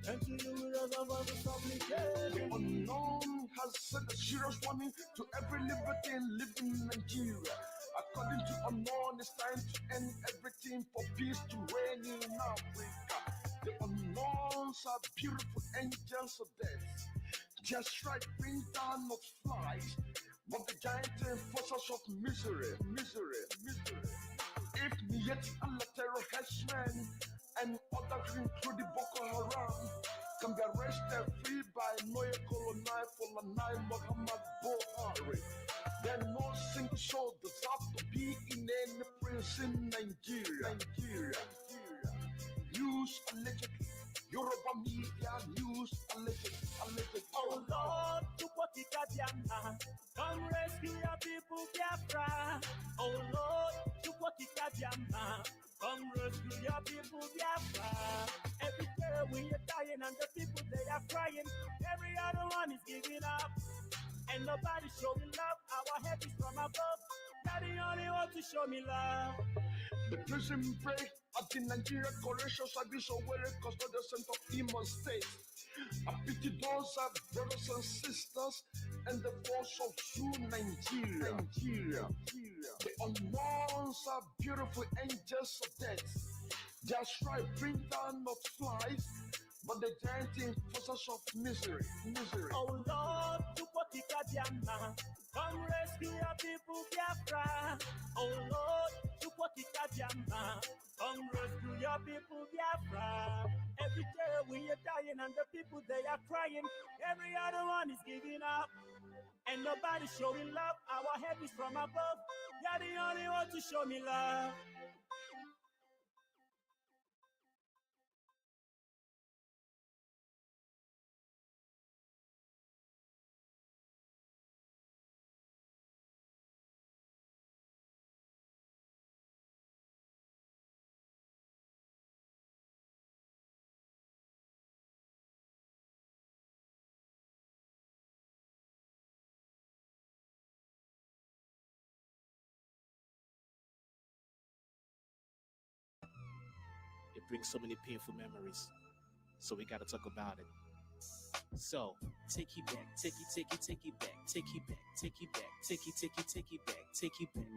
And to you with us of the supplication. The unknown has sent a serious warning to every libertine living in Nigeria. According to unknown, it's time to end everything for peace to reign in Africa. The unknowns are beautiful angels of death. Just right, bring down not flies, but the giant enforcers of misery. If Mieti Allah terror henchmen and others including Boko Haram can be arrested free by Noye Kolonai Folanai Muhammad Buhari, then no single soul deserves to be in any prison in Nigeria. News allegedly. Yoruba media news allegedly. Oh Lord, come rescue your people, Biafra. Oh Lord, come rescue your people, Biafra. Every day we are dying and the people they are crying. Every other one is giving up. And nobody showing love. Our head is from above. God the only one to show me love. The prison break at the Nigeria Correctional Service of Where Custodial Center of Imo State. I pity those our brothers and sisters and the force of true Nigeria. The unknowns are beautiful angels of death. Their stripe bring down not flies, but the giant enforcers of misery. Oh Lord, Chukwokika Diana, come rescue your people, Biafra. Oh Lord, Chukwokika Diana, come rescue your people, Biafra. Every day we are dying and the people they are crying. Every other one is giving up. And nobody showing love. Our help is from above. You're the only one to show me love. It brings so many painful memories. So we gotta talk about it. So take it back, take it back, take it back, take it back, take it back, take it back, take it back, take it back,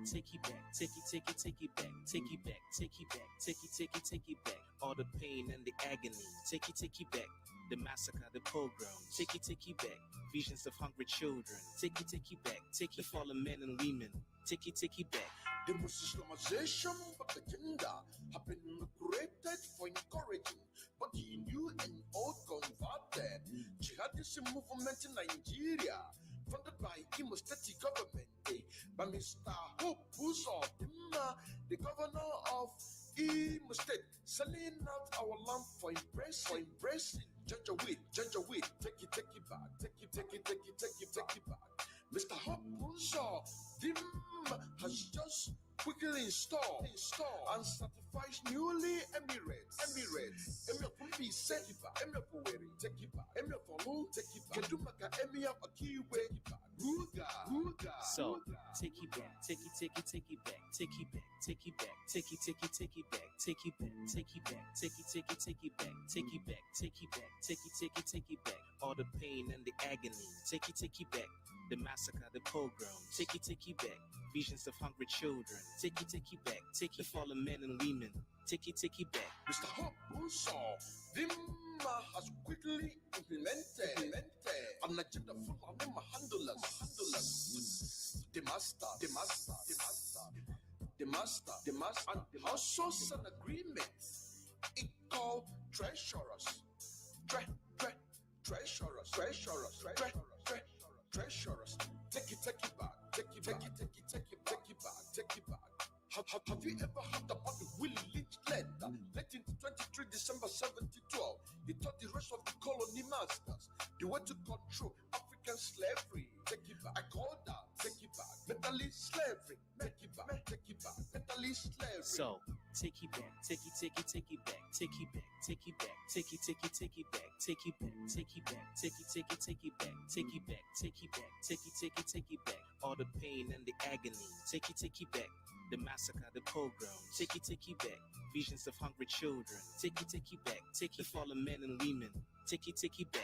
take it back, take it back, take it back, take it back, take it back. All the pain and the agony. Take it back. The massacre, the pogrom. Take it back. Visions of hungry children. Take it back. Take the fallen men and women. Take it back. The Muslimization of the agenda have been created for encouraging but the new and old converted jihadist movement in Nigeria, funded by Imo State government, by Mr. Hope Uzodinma, the governor of Imo State, selling out our land for embracing Janjaweed, take it back, take it back. Mr. Hope Uzodinma has just quickly install and certifies newly Emirates. Emir Pumbi take it back. Emir Poweri take it back. Emir Folu take it back. Kedumaka Emir Akiwe take it back. Ruga. So take it back. Take it back. Take it back. Take it back. Take it back. Take it back. Take it back. Take it back. Take it back. Take it back. Take it back. Take it back. All the pain and the agony. Take it back. The massacre, the pogrom. Take it back. Visions of hungry children. Take it back. Take the fallen men and women. Take it back. Mr. Hope Uzodinma has quickly implemented an agenda full of handlers. The master, and also an agreement. It called treasurers. Treasurers. Take it back. Take it back. Have you ever heard about the Willie Lynch letter? Dating 23 December 1712. He taught the rest of the colony masters the way to control African slavery. Take it back. I call that take it back. Metalist slavery. Take it back. Metalist slavery. So take it back. Take it back. Take it back. Take it back. Take it back. Take it back. Take it back. Take it back. Take it back. Take it back. All the pain and the agony. Take it back. The massacre, the pogrom. Take it back. Visions of hungry children. Take it back. Take the fallen men and women. Take it back.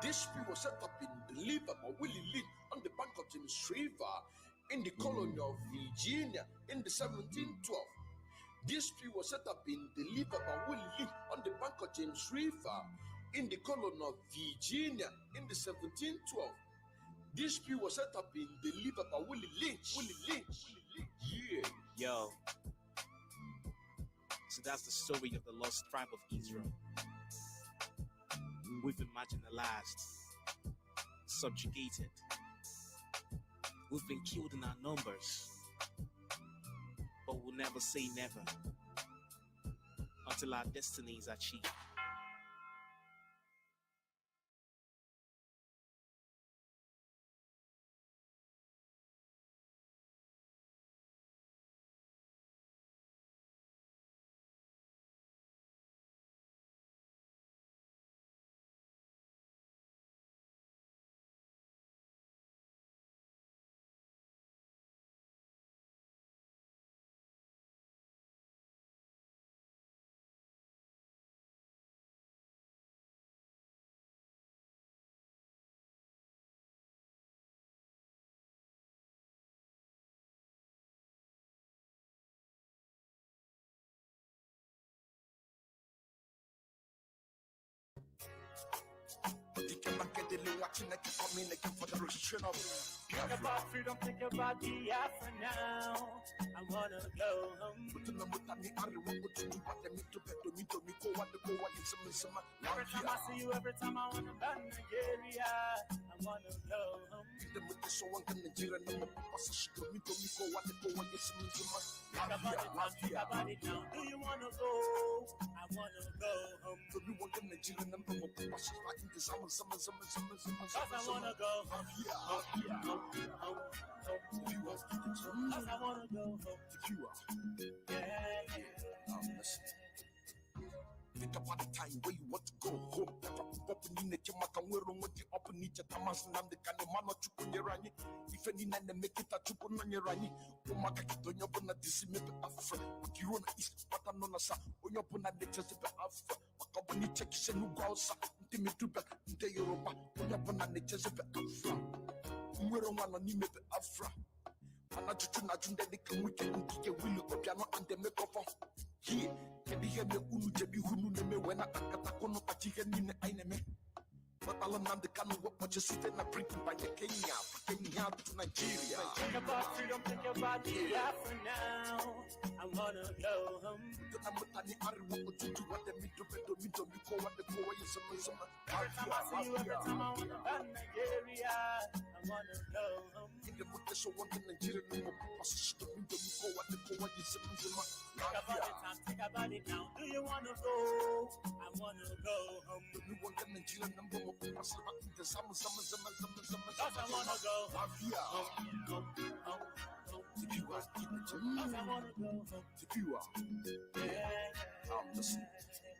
This tree was set up in the liver by Willie Lynch on the bank of James River in the colony of Virginia in the 1712. This tree was set up in the liver by Willie Lynch on the bank of James River in the colony of Virginia in the 1712. This tree was set up in the liver by Willie Lynch. Yeah. Yo. So that's the story of the lost tribe of Israel. We've been marginalized, subjugated. We've been killed in our numbers. But we'll never say never until our destiny is achieved. Nwachineke coming again for the restoration of Think about freedom, think about the Afro now. I wanna go home. Every time I see you, every time I wanna learn Nigeria, I wanna go home. Think about it now. Do you wanna go? I wanna go home. Cause I wanna go home. Cause I wanna go home. Think about the time where you want to go home. If any nine make it a chupu on your rani, Omaka Kitonyabona decimated Afra, Kirona East, Patanonasa, Onyopona de Chesape Afra, Makaboni Chekis and Ugausa, Timituba, Inte Europa, Onyapona de Chesape Afra, Umweromana Nimepe Afra, Anajuna Junda de Kamuka, Willu Piano and the Mekofa. Here, can you hear me? Unujebi Hununeme when I Akatakono Pachigan in the Aineme. But Alan the Kanu, what you sit in a printing by the Kenya to Nigeria. Think about freedom, think about the Afro now. I wanna go home. Every time I see you, every time I wanna learn Nigeria, I wanna go home. Think about it now. Do you wanna go? I wanna go home. Cause I wanna go home. If you are cause I wanna go home. If you are listen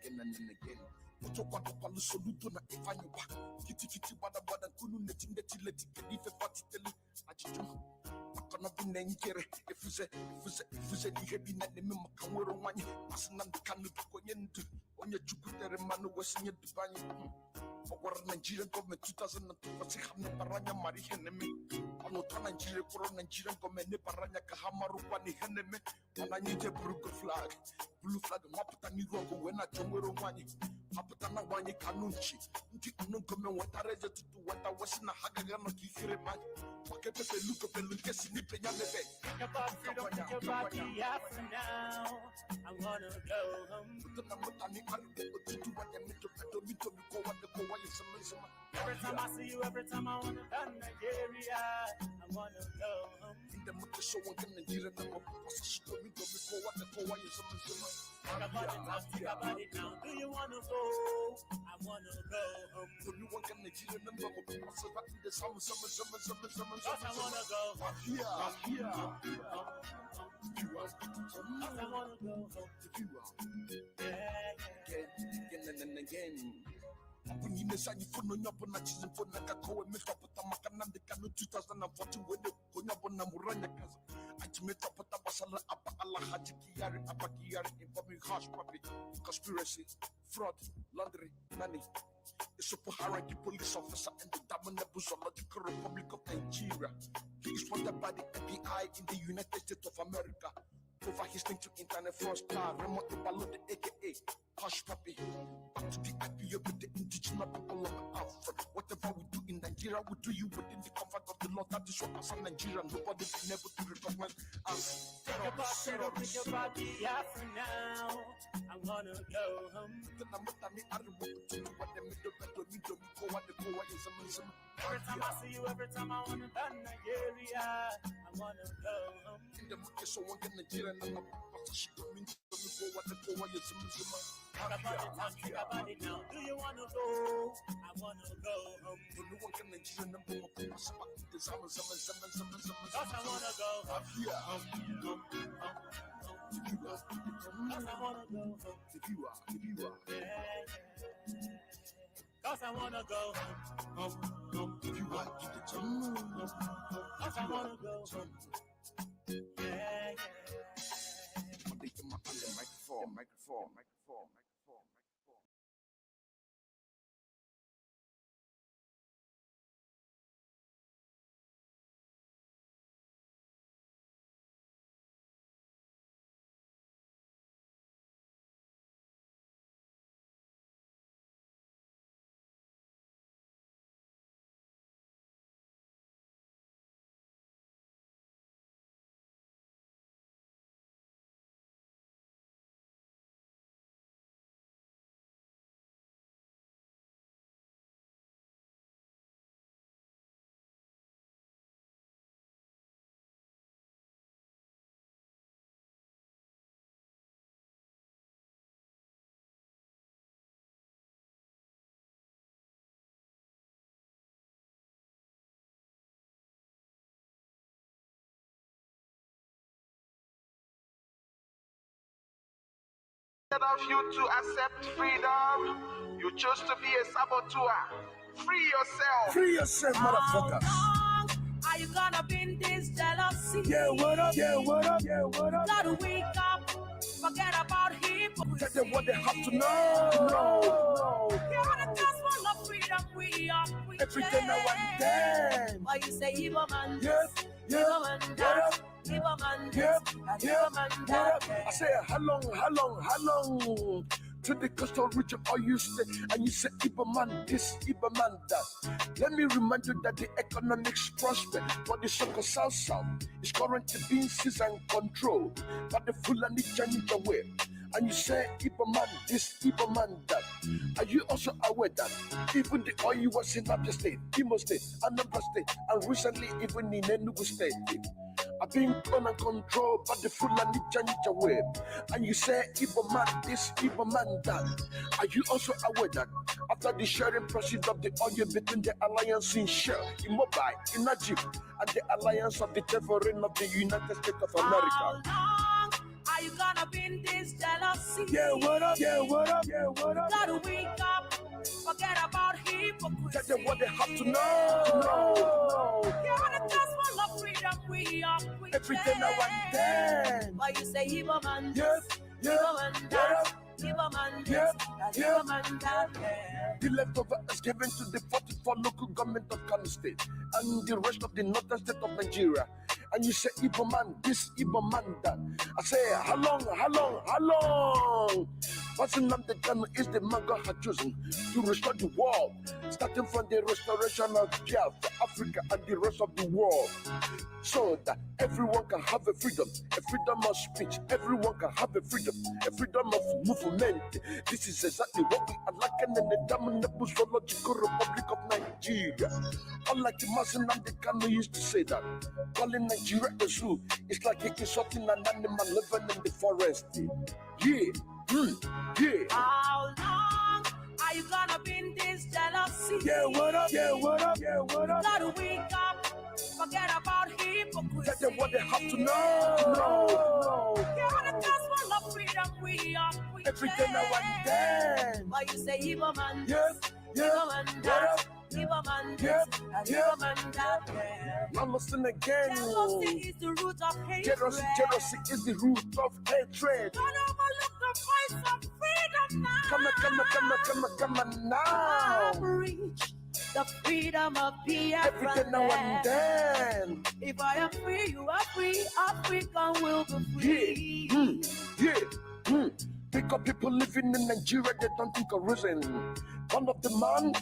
again and again. Otokwa soluto na efanyo ba. Kiti bada kunu netineti leti kedife fatiteli ajijo. Akona binenkere efuze dihebi na neme makamwero wanyi. Asina ndikanu konye ndu. Onye chukutere manu wesinye dubanyi. For Nigerian government 2002 paranya mari heneme anota Nigeria koro Nigerian government ne paranya kahamaru kwani heneme ananyije blue flag mapata ni rogo wena chomwero wanyi mapata na wanyi kanunchi nti unungome watareje tutu wata wasina hagaga no kikire mani wakepepe luko pelukesi ni penya bebe. Think about freedom, think about the Afro now. I wanna go home. Every time I see you, every time I wanna learn Nigeria, I wanna go home. Think about it now. Do you wanna go? I wanna go home. Cause I wanna go home. I wanna go home. Again and again. When you miss any phone on your bonnet, for Nakakoa, Mr. Potamakan, the Kanu 2014, when the Konabona Murana, I met up at Tabasala, Apala Hajikiari, Apakiari, involving harsh public conspiracy, fraud, laundry, money. The super hierarchy police officer and the dominant Zoological Republic of Nigeria. He is wanted by the FBI in the United States of America. Over his link to internet fraud star, remote Balot, aka Hush Puppy. Back to the IPOB with the indigenous people of Africa. Whatever we do in Nigeria, we do you within the comfort of the law. That is what as a Nigerian, nobody been able to recognize us. Think about the Afro now. I wanna go home. Every time I see you, every time I wanna learn Nigeria, I wanna go home. Think about it now. Do you wanna go? I wanna go home. Cause I wanna go home. Cause I wanna go home. If you are. Cause I wanna go home. If you are, keep it home. Cause I wanna go home. Microphone. Instead of you to accept freedom, you chose to be a saboteur. Free yourself. Free yourself, motherfuckers. How long are you gonna be in this jealousy? Yeah, what up? Yeah, what up? Yeah, what up? Gotta wake up, forget about hypocrisy. Tell them what they have to know. No. You're the gospel of freedom, we are free. Every day now and then. Why you say evil man? Yes, evil man that. Evil man this, evil man that. I say, how long? To the coastal region, all you say, and you say, Ibo man this, Ibo man that. Let me remind you that the economics prosper, but the so-called South is currently being seized and controlled by the Fulani Chinese way. And you say, Ibo man this, Ibo man that. Are you also aware that even the oil was in Abia State, Imo State, Anambra State, and recently even in Enugu State are being controlled by the Fulani Janija web? And you say, Ibo man this, Ibo man that. Are you also aware that after the sharing proceeds of the oil between the alliance in Shell, in Mobile, in Najib, and the alliance of the Tevorin of the United States of America? How long are you gonna be in this jealousy? Yeah, what up? Yeah, what up? Yeah, what up? Gotta wake up, forget about hypocrisy. Tell them what they have to know. You're the gospel of freedom, we are free. Every day now and then. Why you say evil man? Yes, evil man that. Evil man this, evil man that. The leftover is given to the 44 local government of Kano State and the rest of the northern state of Nigeria. And you say, Ibo man this, Ibo man that. I say, how long? What's in the Kano is the man God had chosen to restore the world, starting from the restoration of Biafra, Africa, and the rest of the world, so that everyone can have a freedom of speech, everyone can have a freedom of movement. This is exactly what we are lacking in the damnable zoological Republic of Nigeria. Unlike the Mazi Odinkemma N used to say that calling Nigeria a zoo is like insulting an animal living in the forest. Yeah. How long are you gonna be in this jealousy? Yeah, what up? Gotta wake up, forget about hypocrisy. Tell them what they have to know. You're the gospel of freedom, we are free. Every day now and then. Why you say evil man? Yes, evil man that. Evil man this, evil man that. Now listen again. Jealousy is the root of hatred. Jealousy is the root of hatred. Don't overlook the voice of freedom now. Come on now. Reach the freedom of Biafra. Every day now and then. If I am free, you are free. Africa will be free. Yeah. Pick up people living in Nigeria, they don't think of reason. One of the man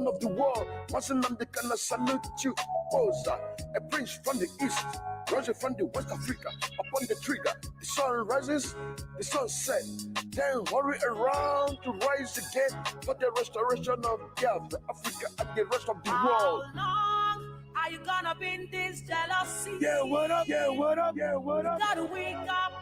of the world, Mazi Odinkemma salute you. Posa, a prince from the east, rising from the West Africa. Upon the trigger, the sun rises, the sun sets. Then hurry around to rise again for the restoration of Biafra, Africa, and the rest of the world. How long are you gonna be in this jealousy? Yeah, what up? Gotta wake up,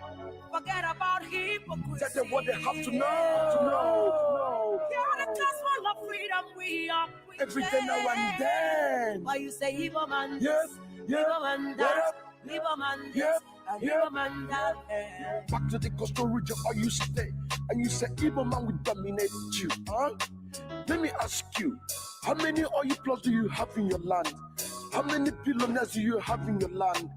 forget about hypocrisy. Tell them what they have to know. You're the gospel of freedom, we are free. Every day now and then. Why you say evil man? Yes, evil man that. Evil man this, evil man that. Back to the coastal region, or you stay, and you say evil man will dominate you, huh? Let me ask you, how many oil plots do you have in your land? How many billionaires do you have in your land?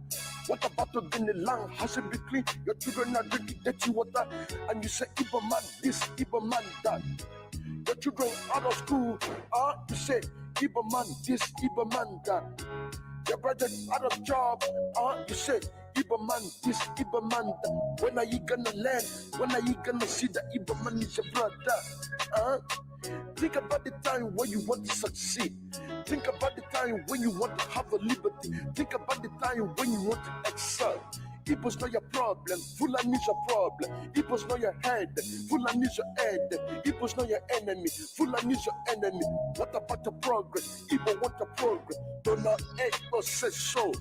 What about the land? Has it been clean? Your children are drinking dirty water, and you say evil man this, evil man that. Your children out of school, you say evil man this, evil man that. Your brother out of job, you say evil man this, evil man that. When are you gonna learn? When are you gonna see that evil man is your brother? Think about the time when you want to succeed. Think about the time when you want to have a liberty. Think about the time when you want to excel. Igbo's not your problem, Fulani's your problem. Igbo's not your head, Fulani's your head. Igbo's not your enemy, Fulani's your enemy. What about the progress? Igbo want the progress. Don't know Igbo says so.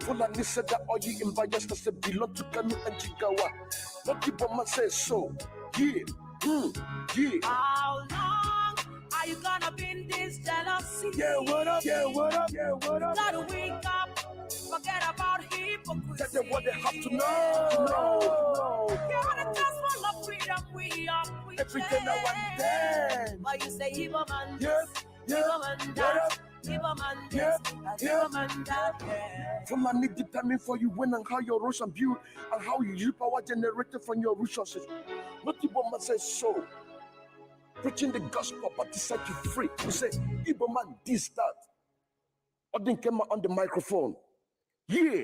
Fulani said that all you in Bayelsa said belong to Kanu and Jigawa. What Igbo man says so. Yeah. How long are you gonna be in this jealousy? Yeah, what up? Gotta wake up, forget about hypocrisy. Tell them what they have to know. You're the gospel of freedom, every day now and then. Why you say Igbo man? Yes, Igbo man that. Igbo man this. Igbo man that. From my need determine for you when and how your Russian build and how you use power generated from your resources. Not Igbo man says so. Preaching the gospel, but to set you free. You say, Igbo man, this, that. Odinkemma on the microphone. Yeah.